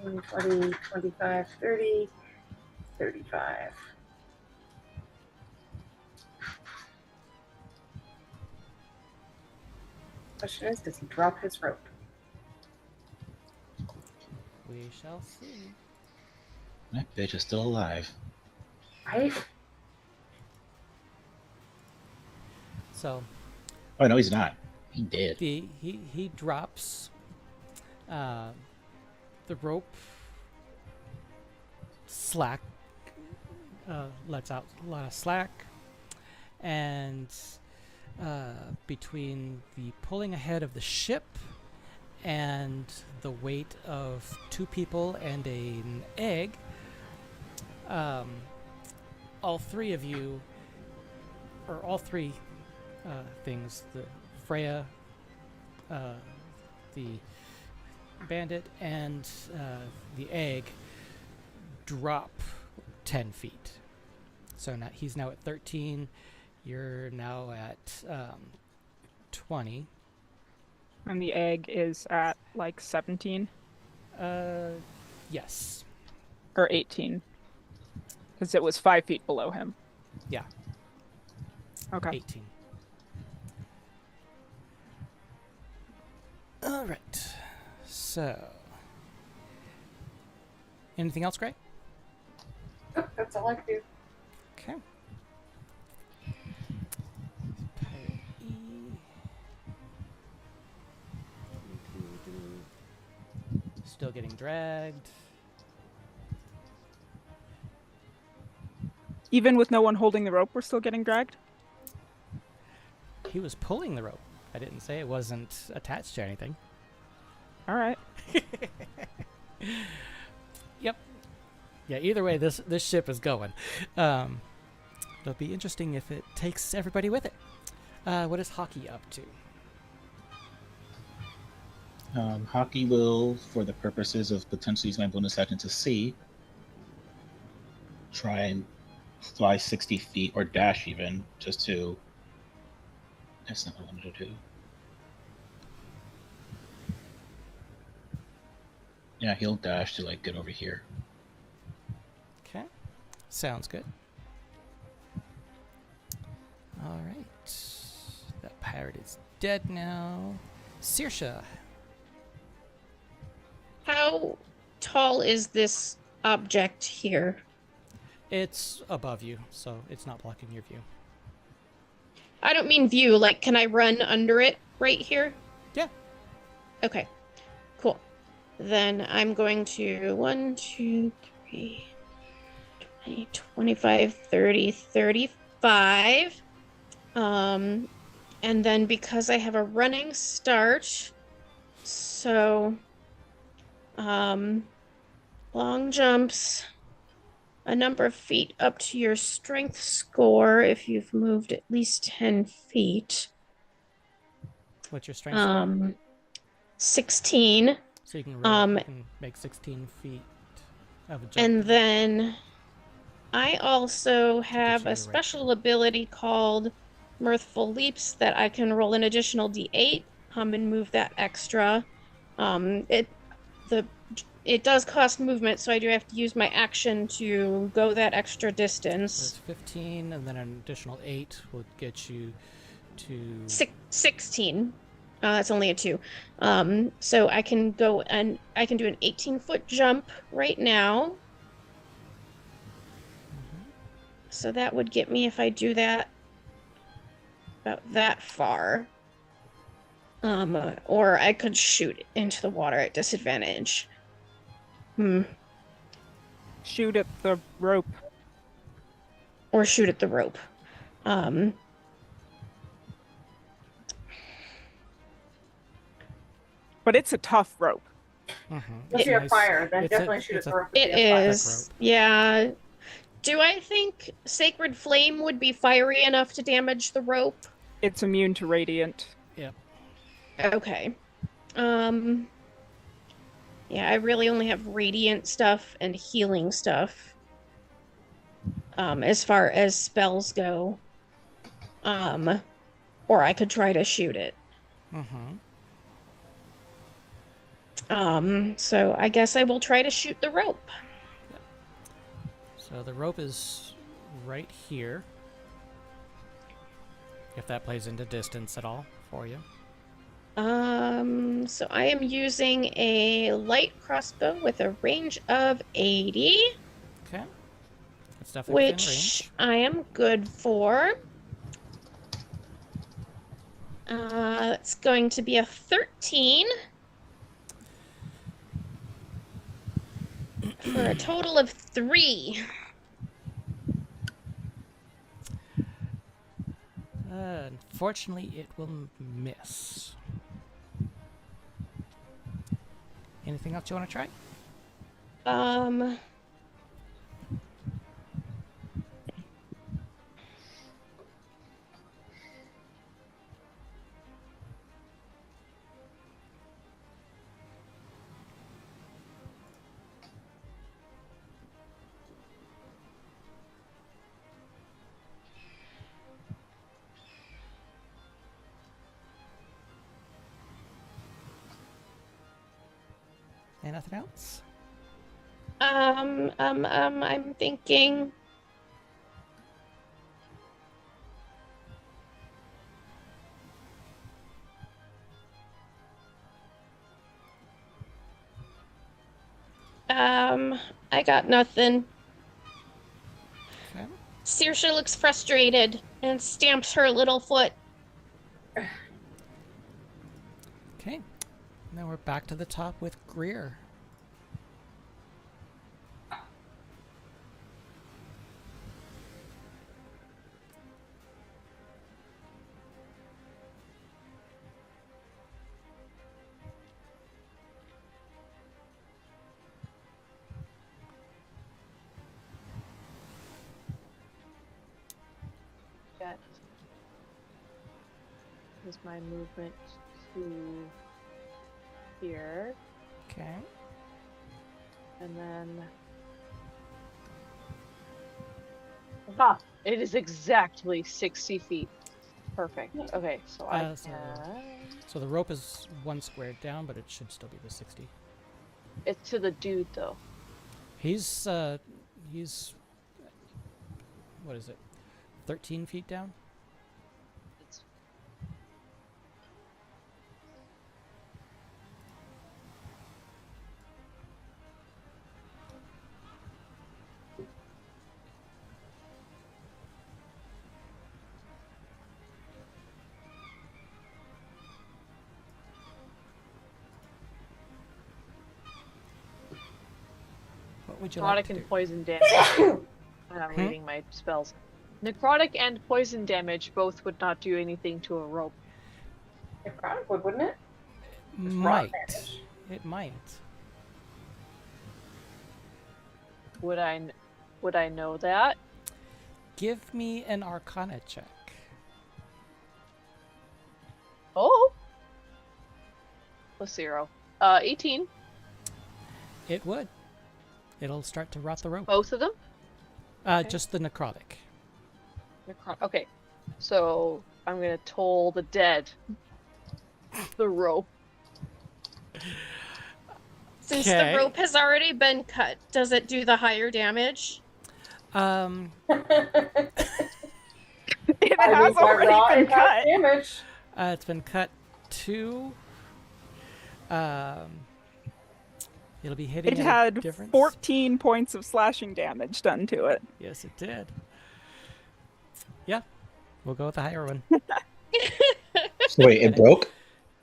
20, 25, 30, 35. Question is, does he drop his rope? We shall see. that bitch is still alive. Right? So Oh no, he's not. He did. he drops the rope slack, lets out a lot of slack, and between the pulling ahead of the ship and the weight of 2 people and an egg, all 3 of you, or all 3 things, the Freya, the bandit, and the egg, drop 10 feet. So now he's now at 13. You're now at 20. And the egg is at like 17 Yes. or 18. Because it was 5 feet below him. Yeah. Okay. 18. All right. So, anything else, Gray? Oh, that's all I can do. Okay. Pirate E. Still getting dragged. Even with no one holding the rope, we're still getting dragged? He was pulling the rope. I didn't say it wasn't attached to anything. All right. Yep. Yeah, either way, this ship is going. It'll be interesting if it takes everybody with it. What is Hockey up to? Hockey will, for the purposes of potentially using my bonus action to see, try and fly 60 feet or dash even, just to. That's not what I wanted to do. Yeah, he'll dash to like get over here. Okay. Sounds good. All right. That pirate is dead now. Saoirse. How tall is this object here? It's above you, so it's not blocking your view. I don't mean view, like, can I run under it right here? Yeah. Okay, cool. Then I'm going to 1, 2, 3, 20, 25, 30, 35. And then because I have a running start, so, long jumps, a number of feet up to your strength score if you've moved at least 10 feet. What's your strength score? 16. So you can make 16 feet of a jump. And then I also have you the a right special ability called Mirthful Leaps that I can roll an additional d8 and move that extra. It does cost movement, so I do have to use my action to go that extra So distance. it's 15, and then an additional 8 will get you to 16. That's only a 2. So I can go and I can do an 18-foot jump right now. So that would get me, if I do that, about that far. Or I could shoot into the water at disadvantage. Shoot at the rope. Or shoot at the rope. But it's a tough rope. Unless you have Nice. fire, then It's a- definitely shoot it's at a- the rope. It if you have fire. is. Yeah. Do I think Sacred Flame would be fiery enough to damage the rope? It's immune to radiant. Yep. Okay. Yeah, I really only have radiant stuff and healing stuff. As far as spells go. Or I could try to shoot it. So I guess I will try to shoot the rope. So the rope is right here. If that plays into distance at all for you. So I am using a light crossbow with a range of 80, Okay. That's definitely within which range. I am good for. It's going to be a 13 for a total of 3. Unfortunately, it will miss. Anything else you want to try? Anything else? I'm thinking. I got nothing. Okay. Saoirse looks frustrated and stamps her little foot. Okay. Now we're back to the top with Greer. That is my movement to here, Okay. and then ah, it is exactly 60 feet. Perfect. Okay, so I so- can. So the rope is 1 square down, but it should still be the 60. It's to the dude though. He's what is it? 13 feet down? It's What would you like necrotic to do? and poison damage. I'm reading my spells. Necrotic and poison damage both would not do anything to a rope. Necrotic would, wouldn't it? Just raw Might. damage. It might. Would I know that? Give me an Arcana check. Oh. Plus 0. 18. It would. It'll start to rot the rope. Both of them? Just the necrotic. Okay. So I'm gonna toll the dead. The rope. Since Okay. the rope has already been cut, does it do the higher damage? It I mean, has by already raw, been it has cut. damage. It's been cut to. It'll be hitting. It at a had difference. 14 points of slashing damage done to it. Yes, it did. Yeah, we'll go with the higher one. So wait, it broke?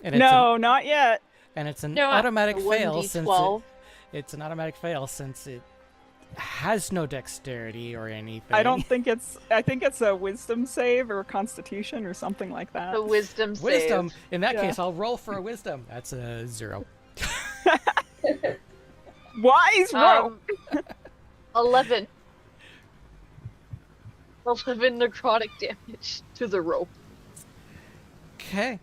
And it's No, not yet. and it's an No, automatic A fail since 1d12. it's an automatic fail since it has no dexterity or anything. I don't think it's. I think it's a wisdom save or a constitution or something like that. The wisdom save. Wisdom. In that Yeah. case, I'll roll for a wisdom. That's a 0. Wise rope. 11. 11 necrotic damage to the rope. Okay.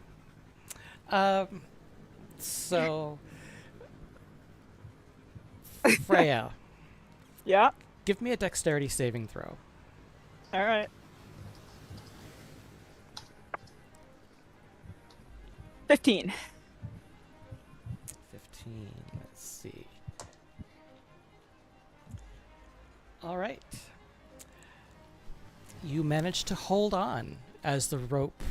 So Freya, Yeah. give me a dexterity saving throw. All right. 15. 15. Let's see. All right. You manage to hold on as the rope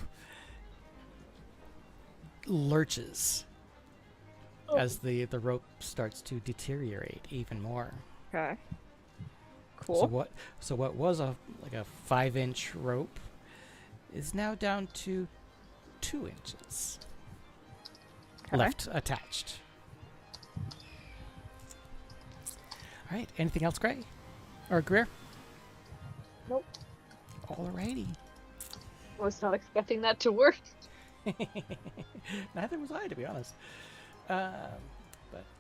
lurches, as the rope starts to deteriorate even more. Okay. So Cool. what was a 5-inch rope is now down to 2 inches Okay. left attached. All right. Anything else, Gray or Greer? Nope. Alrighty. I was not expecting that to work. Neither was I, to be honest. But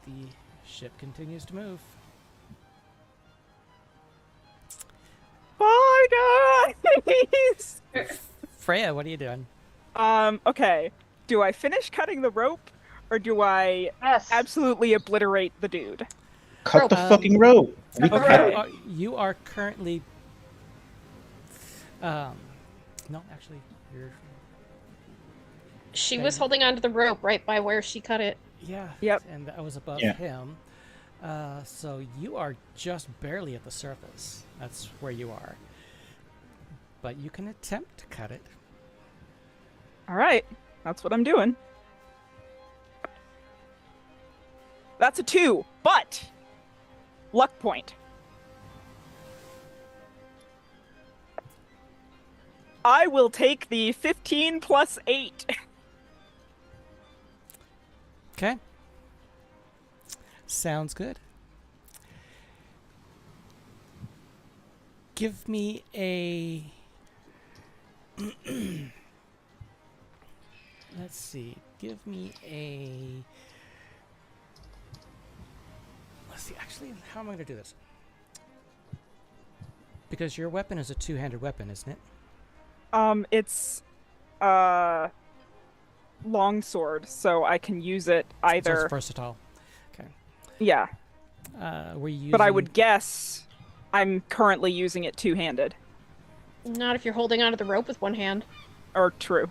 the ship continues to move. Bye, guys! Freya, what are you doing? Okay. Do I finish cutting the rope, or do I Yes. absolutely obliterate the dude? Cut the Um, fucking rope. We cut the cut rope. it. You are currently. No, actually, you're. She Okay. was holding onto the rope right by where she cut it. Yeah. Yep. And that was above Yeah. him. So you are just barely at the surface. That's where you are. But you can attempt to cut it. All right. That's what I'm doing. That's a 2, but luck point. I will take the 15 plus 8. Okay. Sounds good. Give me a. Let's see. Give me a. Let's see. Actually, how am I going to do this? Because your weapon is a two-handed weapon, isn't it? It's longsword, so I can use it So either. it's versatile. Okay. Yeah, Were you using? but I would guess I'm currently using it two-handed. Not if you're holding onto the rope with one hand. Or true.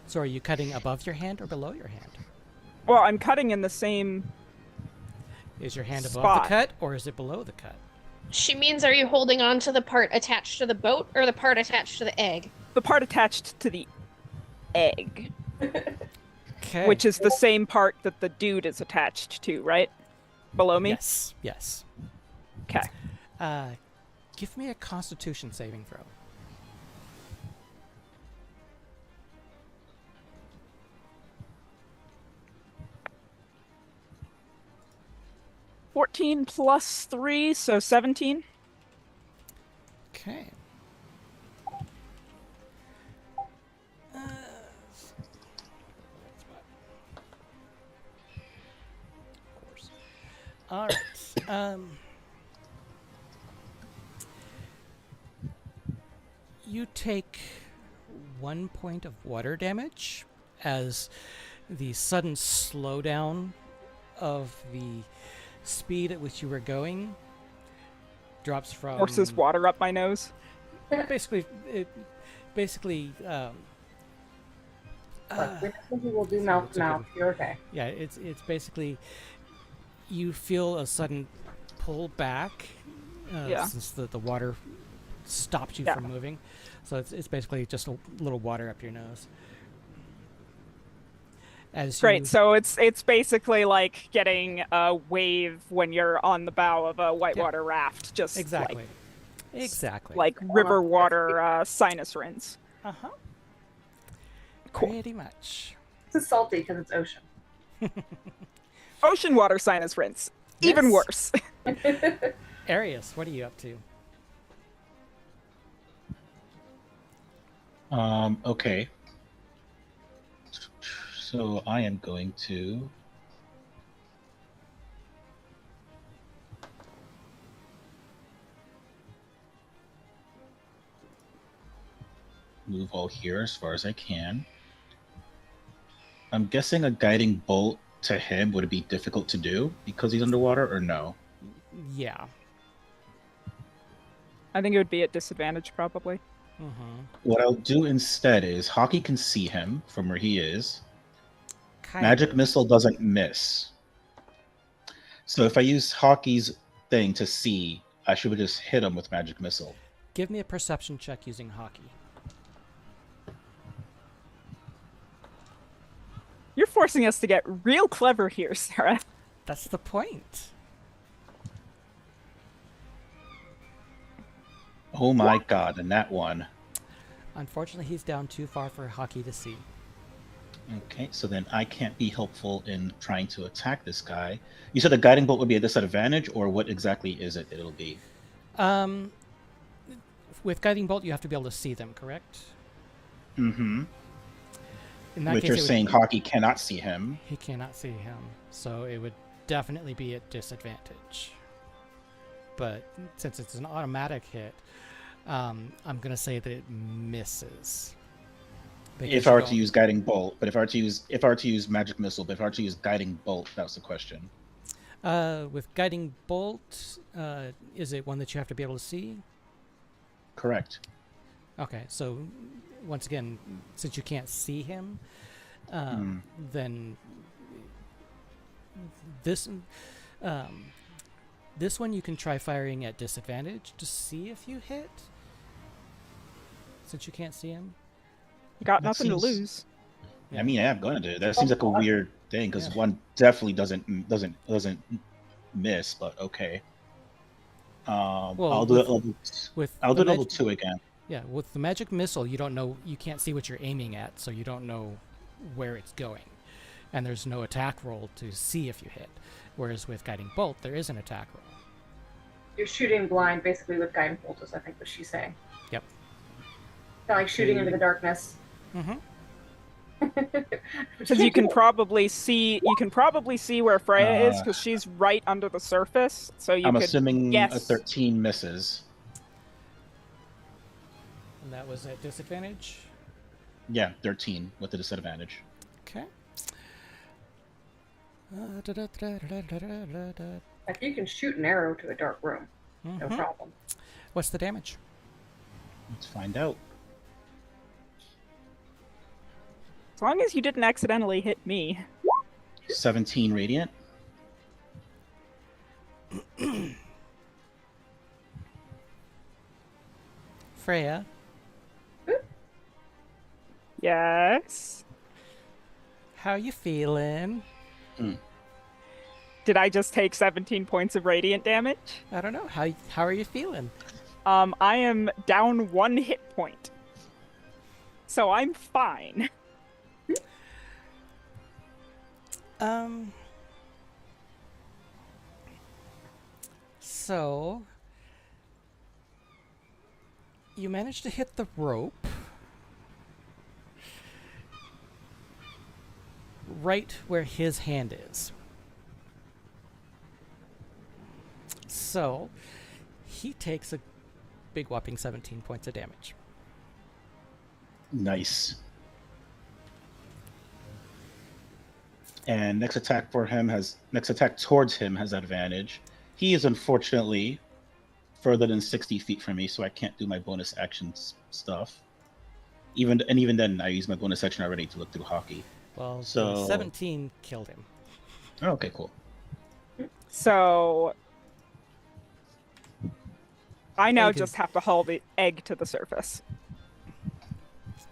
So are you cutting above your hand or below your hand? Well, I'm cutting in the same. Is your hand above Spot. the cut or is it below the cut? She means, are you holding on to the part attached to the boat or the part attached to the egg? The part attached to the egg, Okay. which is the same part that the dude is attached to, right? Below me? Yes. Yes. Okay. Give me a Constitution saving throw. 14 plus 3, so 17. Okay. Of course. All right. You take 1 point of water damage as the sudden slowdown of the speed at which you were going drops from Forces water up my nose. basically Look, we will do mouth it's to mouth. okay. You're okay. yeah, it's basically you feel a sudden pull back Yeah. since the water stopped you Yeah. from moving. So it's basically just a little water up your nose. As Great. you, So it's basically like getting a wave when you're on the bow of a whitewater raft, just exactly. Exactly. like river water sinus rinse. uh-huh. Cool. Pretty much. It's salty because it's ocean. Ocean water sinus rinse. Even Yes. worse. Arius, what are you up to? Okay. So I am going to move all here as far as I can. I'm guessing a guiding bolt to him would be difficult to do because he's underwater, or no? Yeah. I think it would be at disadvantage, probably. Mm-hmm. What I'll do instead is Hockey can see him from where he is. Kind Magic of. Missile doesn't miss. So if I use Hockey's thing to see, I should just hit him with Magic Missile. Give me a perception check using hockey. You're forcing us to get real clever here, Sarah. That's the point. Oh my god, and that one. Unfortunately, he's down too far for hockey to see. Okay, so then I can't be helpful in trying to attack this guy. You said the guiding bolt would be a disadvantage, or what exactly is it it'll be? With guiding bolt, you have to be able to see them, correct? Mm-hmm. In that Which case, you're it would- saying Hockey cannot see him. he cannot see him, so it would definitely be at disadvantage. But since it's an automatic hit, I'm gonna say that it misses. Because If I you were to don't- use guiding bolt, but if I were to use magic missile, but if I were to use guiding bolt, that was the question. with guiding bolt, is it one that you have to be able to see? Correct. Okay, so once again, since you can't see him, then this this one you can try firing at disadvantage to see if you hit. Since you can't see him. Got That nothing to seems- lose. I mean, yeah, I'm going to. That seems like a weird thing because Yeah. one definitely doesn't miss, but okay. Well, I'll do with- it level. With I'll the do level mag- 2 again. Yeah, with the magic missile, you don't know, you can't see what you're aiming at, so you don't know where it's going, and there's no attack roll to see if you hit. Whereas with guiding bolt, there is an attack roll. You're shooting blind, basically, with guiding bolt, is I think what she's saying. Yep. Kind of like shooting into the darkness. Mm-hmm. Because you can probably see where Freya is because she's right under the surface. So you I'm could assuming a guess. 13 misses. And that was at disadvantage. Yeah, 13 with the disadvantage. Okay. Like, you can shoot an arrow to a dark room. No Mhm. problem. What's the damage? Let's find out. As long as you didn't accidentally hit me. 17 radiant. Freya, Yes. how you feeling? Did I just take 17 points of radiant damage? I don't know. How are you feeling? I am down 1 hit point. So I'm fine. So you managed to hit the rope right where his hand is. So he takes a big whopping 17 points of damage. Nice. And next attack towards him has advantage. He is unfortunately further than 60 feet from me, so I can't do my bonus actions stuff. Even then, I use my bonus action already to look through hockey. Well, the So- 17 killed him. Okay, cool. So I now Egg just is- have to haul the egg to the surface.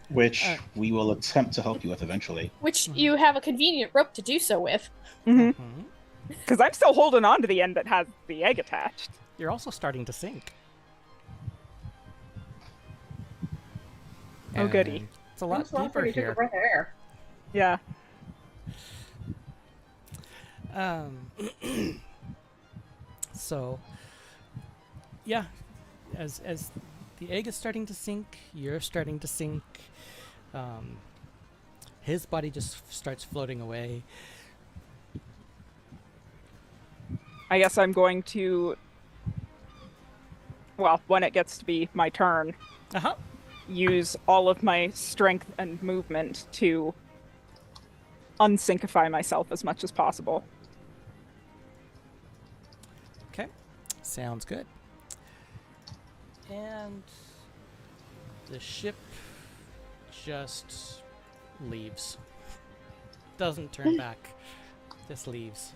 Which we will attempt to help you with eventually. Which you have a convenient rope to do so with. Because Mhm. I'm still holding on to the end that has the egg attached. You're also starting to sink. Oh, goody. And it's a lot When's the last deeper time you took here. a breath of air? Yeah. So, yeah, as the egg is starting to sink, you're starting to sink. His body just starts floating away. I guess I'm going to. Well, when it gets to be my turn, Uh huh. use all of my strength and movement to unsinkify myself as much as possible. Okay, sounds good. And the ship just leaves. Doesn't turn back. Just leaves.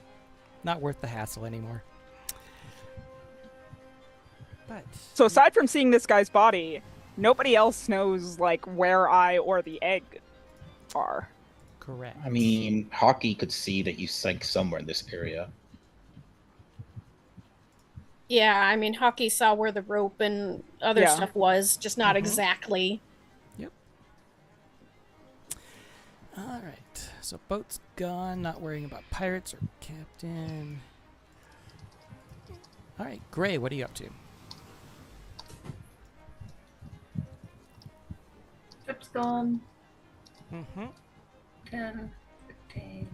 Not worth the hassle anymore. But So aside from seeing this guy's body, nobody else knows like where I or the egg are. correct. I mean, Hockey could see that you sank somewhere in this area. Yeah, I mean, Hockey saw where the rope and other Yeah. stuff was, just not Mhm. exactly. All right. So boat's gone. Not worrying about pirates or captain. All right, Gray. What are you up to? Ship's gone. Mm-hmm. 10, 15,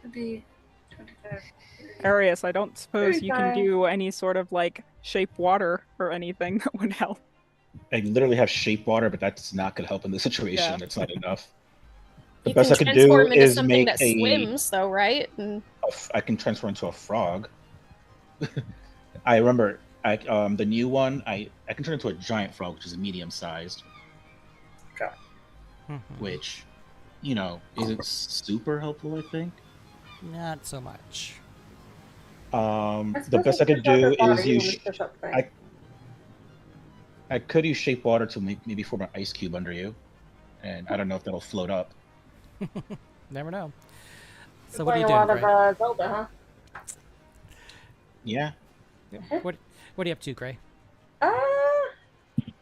20, 25. 30. Arius, I don't suppose you can 35. do any sort of like shape water or anything that would help. I literally have shape water, but that's not going to help in this situation. Yeah. That's not enough. The You best can I could transform do into is something make that swims, though, right? And I can transfer into a frog. I remember the new one. I can turn into a giant frog, which is medium sized, Mm-hmm. which, you know, isn't super helpful. I think. Not so much. The best I could do is use. I I could use shape water to maybe form an ice cube under you, and I don't know if that'll float up. Never know. So so what are you a doing, lot Gray? of Zelda, Yeah. What are you up to, Gray? huh?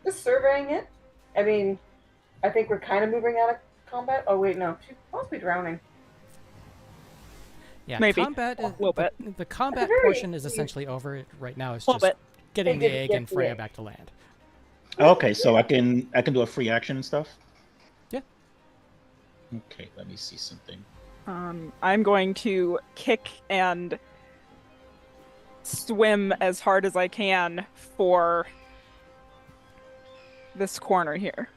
Just surveying it. I mean, I think we're kind of moving out of combat. Oh wait, no, she's possibly drowning. Yeah, Maybe. combat. A little bit. The combat very portion is least. essentially over right now. It's A little just bit. getting They the did egg get and the Freya egg. back to land. Okay, so I can do a free action and stuff. Yeah. Okay, let me see something. I'm going to kick and swim as hard as I can for this corner here.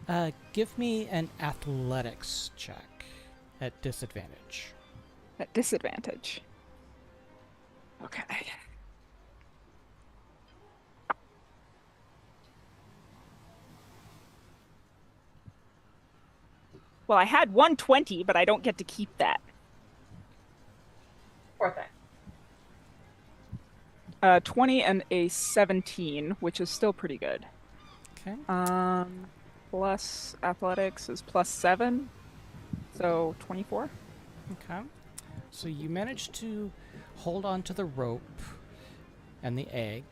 Okay. Give me an athletics check at disadvantage. At disadvantage. Okay. Well, I had 120, but I don't get to keep that. Poor thing. 20 and a 17, which is still pretty good. Okay. Plus athletics is plus 7, so 24. Okay. So you managed to hold on to the rope and the egg,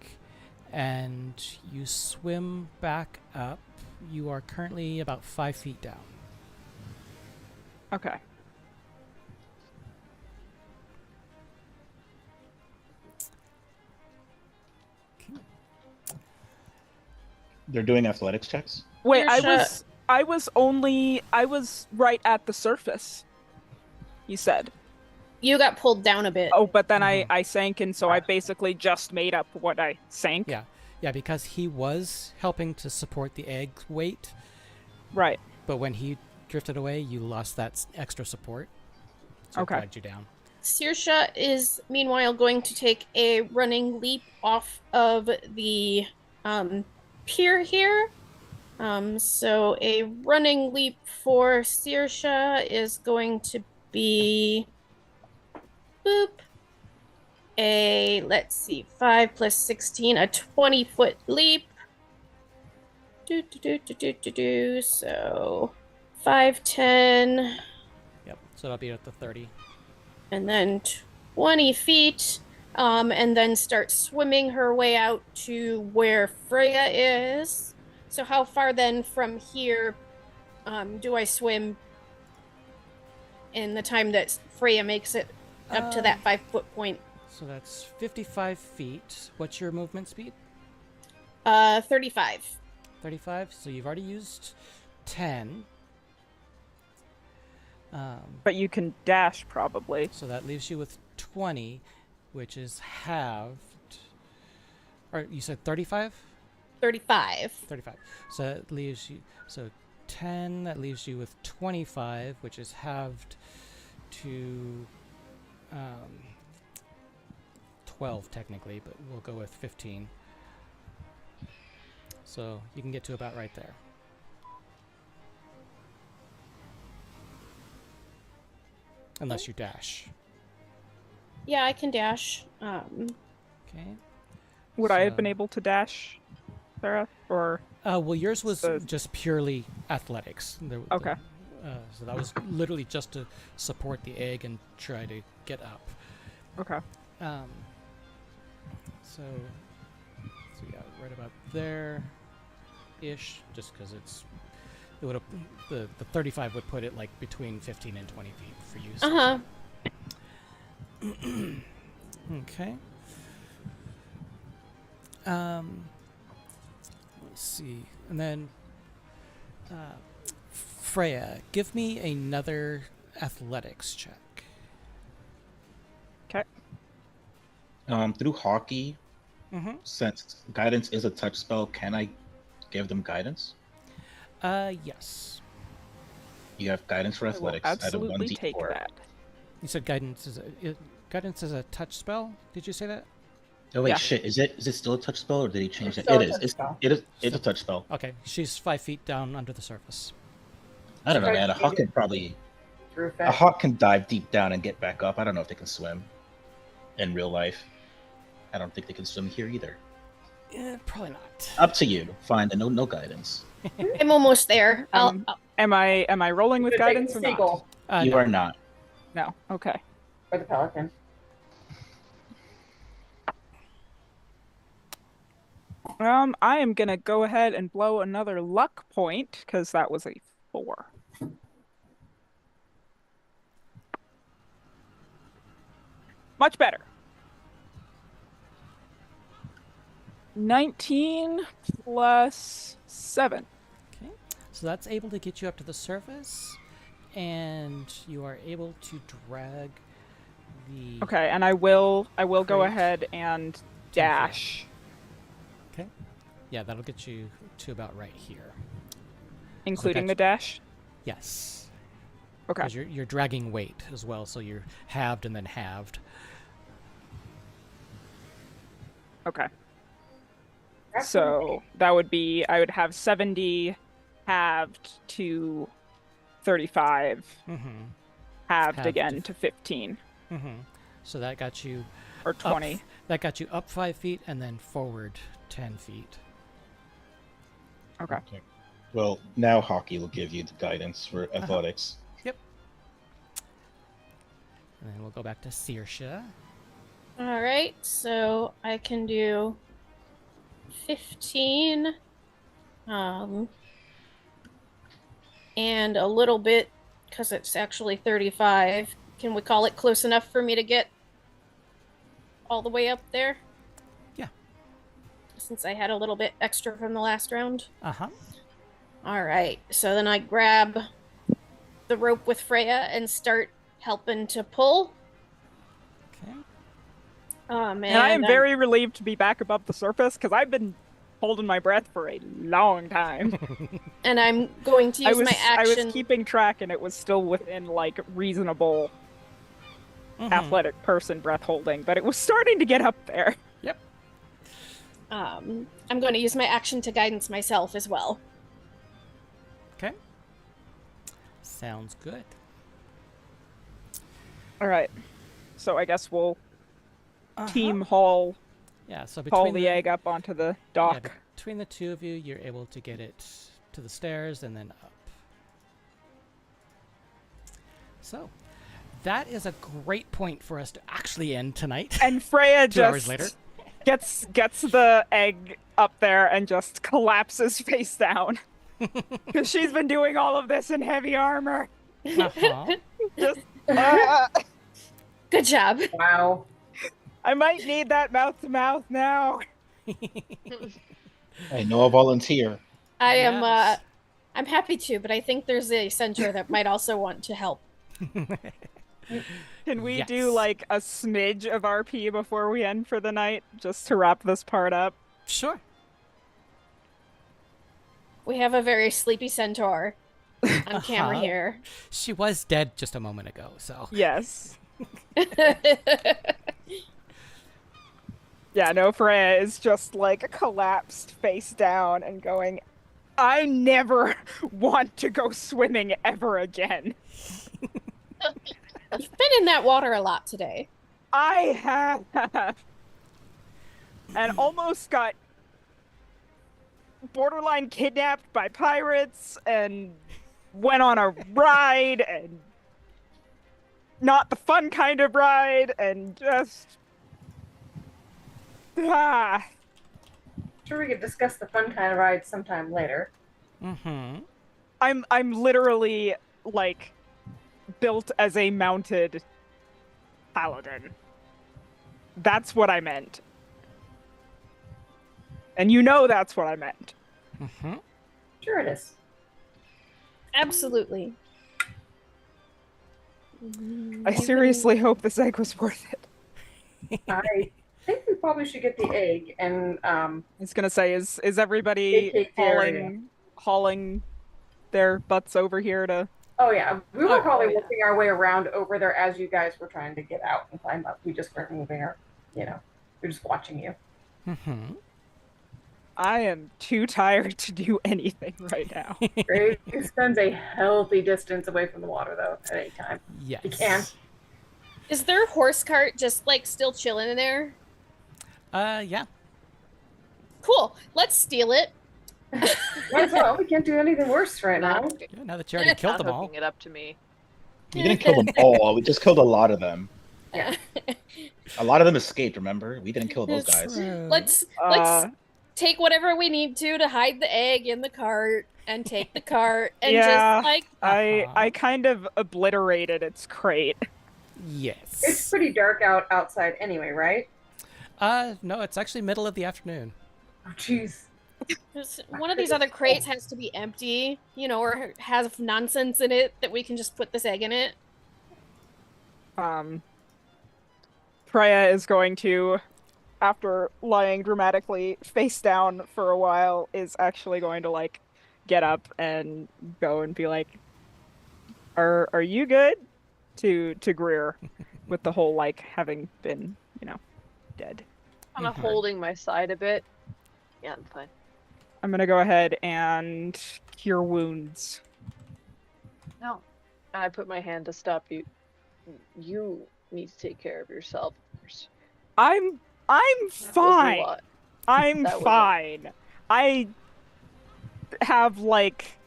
and you swim back up. You are currently about 5 feet down. Okay. They're doing athletics checks. Wait, Your I shot. was right at the surface. You said. you got pulled down a bit. Oh, but then Mhm. I sank, and so I basically just made up what I sank. Yeah. Yeah, because he was helping to support the egg weight, Right. but when he drifted away, you lost that extra support. So it Okay. dragged you down. Saoirse is meanwhile going to take a running leap off of the pier here. So a running leap for Saoirse is going to be boop. Let's see, 5 plus 16, a 20-foot leap. So 5, 10. Yep. So that'll be at the 30. And then 20 feet, and then start swimming her way out to where Freya is. So how far then from here do I swim in the time that Freya makes it up to that 5-foot point? So that's 55 feet. What's your movement speed? 35. 35. So you've already used 10. But you can dash probably. So that leaves you with 20, which is halved. Or you said 35? 35. 35. So that leaves you. So 10. That leaves you with 25, which is halved to 12 technically, but we'll go with 15. So you can get to about right there. Unless you dash. Yeah, I can dash. Okay. Would I have So- been able to dash, Sarah? Or Well, yours was So- just purely athletics. Okay. So that was literally just to support the egg and try to get up. okay. So yeah, right about there, ish. Just because it would have the 35 would put it like between 15 and 20 feet for you. So. Okay. Let's see, and then Freya, give me another athletics check. Okay. Through hockey, Mm-hmm. since guidance is a touch spell, can I give them guidance? Yes. You have guidance for I will athletics at a absolutely 1d4. take that. You said guidance is a touch spell. Did you say that? Oh wait, Yeah. shit! Is it still a touch spell, or did he change It's it? still It a is. touch spell. It's a touch spell. Okay, she's 5 feet down under the surface. I don't know, Try man. to A hawk get can it. probably Through a effect. hawk can dive deep down and get back up. I don't know if they can swim in real life. I don't think they can swim here either. Probably not. Up to you. Fine. No guidance. I'm almost there. Am I rolling with Good thing guidance the or not? seagull You No. are not. No. Okay. or the pelican. I am gonna go ahead and blow another luck point because that was a 4. Much better. 19 plus 7. Okay, so that's able to get you up to the surface, and you are able to drag the. Okay, and I will go Great. ahead and dash, Okay. Yeah, that'll get you to about right here. including gotcha. the dash. Yes. Okay. Because you're dragging weight as well, so you're halved and then halved. Okay. So that would be I would have 70 halved to 35, Mm-hmm. halved Halved again to- to 15 Mm-hmm. So that got you or 20. That got you up 5 feet and then forward 10 feet. Okay. Well, now hockey will give you the guidance for athletics. Yep. And then we'll go back to Saoirse. All right, so I can do 15, and a little bit because it's actually 35. Can we call it close enough for me to get all the way up there? Yeah. Since I had a little bit extra from the last round. Uh-huh. All right, so then I grab the rope with Freya and start helping to pull. Okay. And And I am I'm- very relieved to be back above the surface because I've been holding my breath for a long time. And I'm going to use my I action. was keeping track and it was still within like reasonable Mhm. athletic person breath holding, but it was starting to get up there. Yep. I'm going to use my action to guidance myself as well. Okay. Sounds good. All right. So I guess we'll Uh-huh. team haul Yeah, so haul between the egg up onto the dock. between the two of you, you're able to get it to the stairs and then up. So, that is a great point for us to actually end tonight. And Freya 2 hours just later. gets the egg up there and just collapses face down. Because she's been doing all of this in heavy armor. Uh-huh. Just, Good job. Wow. I might need that mouth to mouth now. I know a volunteer. I am Yes. I'm happy to, but I think there's a centaur that might also want to help. Can we Yes. do like a smidge of RP before we end for the night, just to wrap this part up? Sure. We have a very sleepy centaur on camera here. She was dead just a moment ago, so. Yes. Yeah, no, Freya is just like collapsed face down and going, I never want to go swimming ever again. You've been in that water a lot today. I have. And almost got borderline kidnapped by pirates and went on a ride and not the fun kind of ride and just Sure, we could discuss the fun kind of ride sometime later. Mm-hmm. I'm literally like built as a mounted paladin. That's what I meant. And you know that's what I meant. Mm-hmm. Sure it is. Absolutely. I seriously hope this egg was worth it. I think we probably should get the egg and I was gonna say, is everybody Vacate the area. hauling their butts over here to? oh yeah, we were Oh, probably yeah. working our way around over there as you guys were trying to get out and climb up. We just weren't moving our, we're just watching you. Mm-hmm. I am too tired to do anything right now. Grace spends a healthy distance away from the water though at any time. Yes. You can. Is their horse cart just like still chilling in there? Yeah. Cool. Let's steal it. Might as well. We can't do anything worse right now. Yeah, now that you already killed Not them all. hooking it up to me. We didn't kill them all. We just killed a lot of them. Yeah. A lot of them escaped. Remember, we didn't kill those guys. Let's Uh, take whatever we need to hide the egg in the cart and take the cart and Yeah. just like I kind of obliterated its crate. Yes. It's pretty dark outside anyway, right? No, it's actually middle of the afternoon. Oh jeez. one of these other crates has to be empty, or has nonsense in it that we can just put this egg in it. Freya is going to, after lying dramatically face down for a while, is actually going to like get up and go and be like, "Are you good?" to Greer, with the whole like having been dead. Kind of Mhm. holding my side a bit. Yeah, I'm fine. I'm gonna go ahead and cure wounds. No. I put my hand to stop you. You need to take care of yourself first. I'm That was a fine. lot. I'm That was a- fine. I have like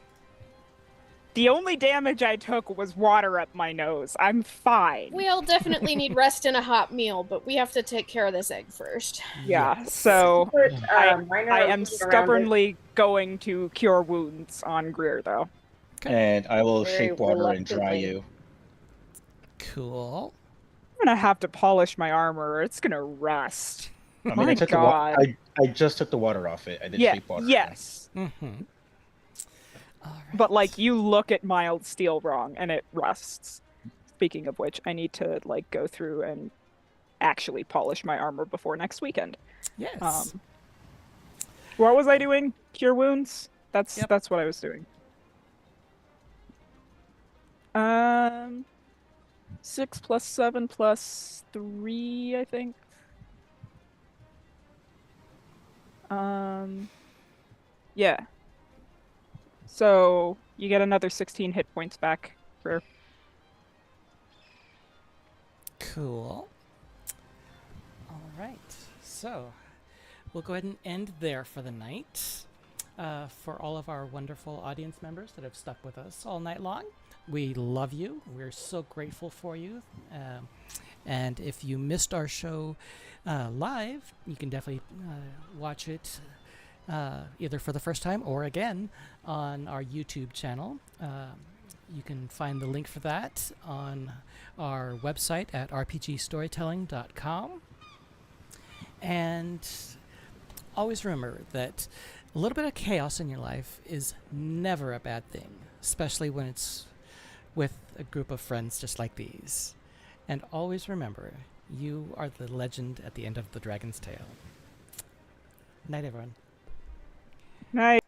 the only damage I took was water up my nose. I'm fine. We all definitely need rest and a hot meal, but we have to take care of this egg first. Yeah, Yes. so Put minor I am illusion around it. stubbornly going to cure wounds on Greer though. And I will Very shape water and dry reluctantly. you. Cool. I'm gonna have to polish my armor or it's gonna rust. I mean, My I took God. I just took the water off it. I did Yeah, shape water. yes. Mm-hmm. All right. But like you look at mild steel wrong and it rusts. Speaking of which, I need to like go through and actually polish my armor before next weekend. Yes. What was I doing? Cure wounds? That's Yep. that's what I was doing. 6 plus 7 plus 3, I think. Yeah. So you get another 16 hit points back for. Cool. All right. So we'll go ahead and end there for the night. For all of our wonderful audience members that have stuck with us all night long, we love you. We're so grateful for you. And if you missed our show live, you can definitely watch it either for the first time or again on our YouTube channel. You can find the link for that on our website at rpgstorytelling.com. And always remember that a little bit of chaos in your life is never a bad thing, especially when it's with a group of friends just like these. And always remember, you are the legend at the end of the Dragon's Tale. Night, everyone. Nice.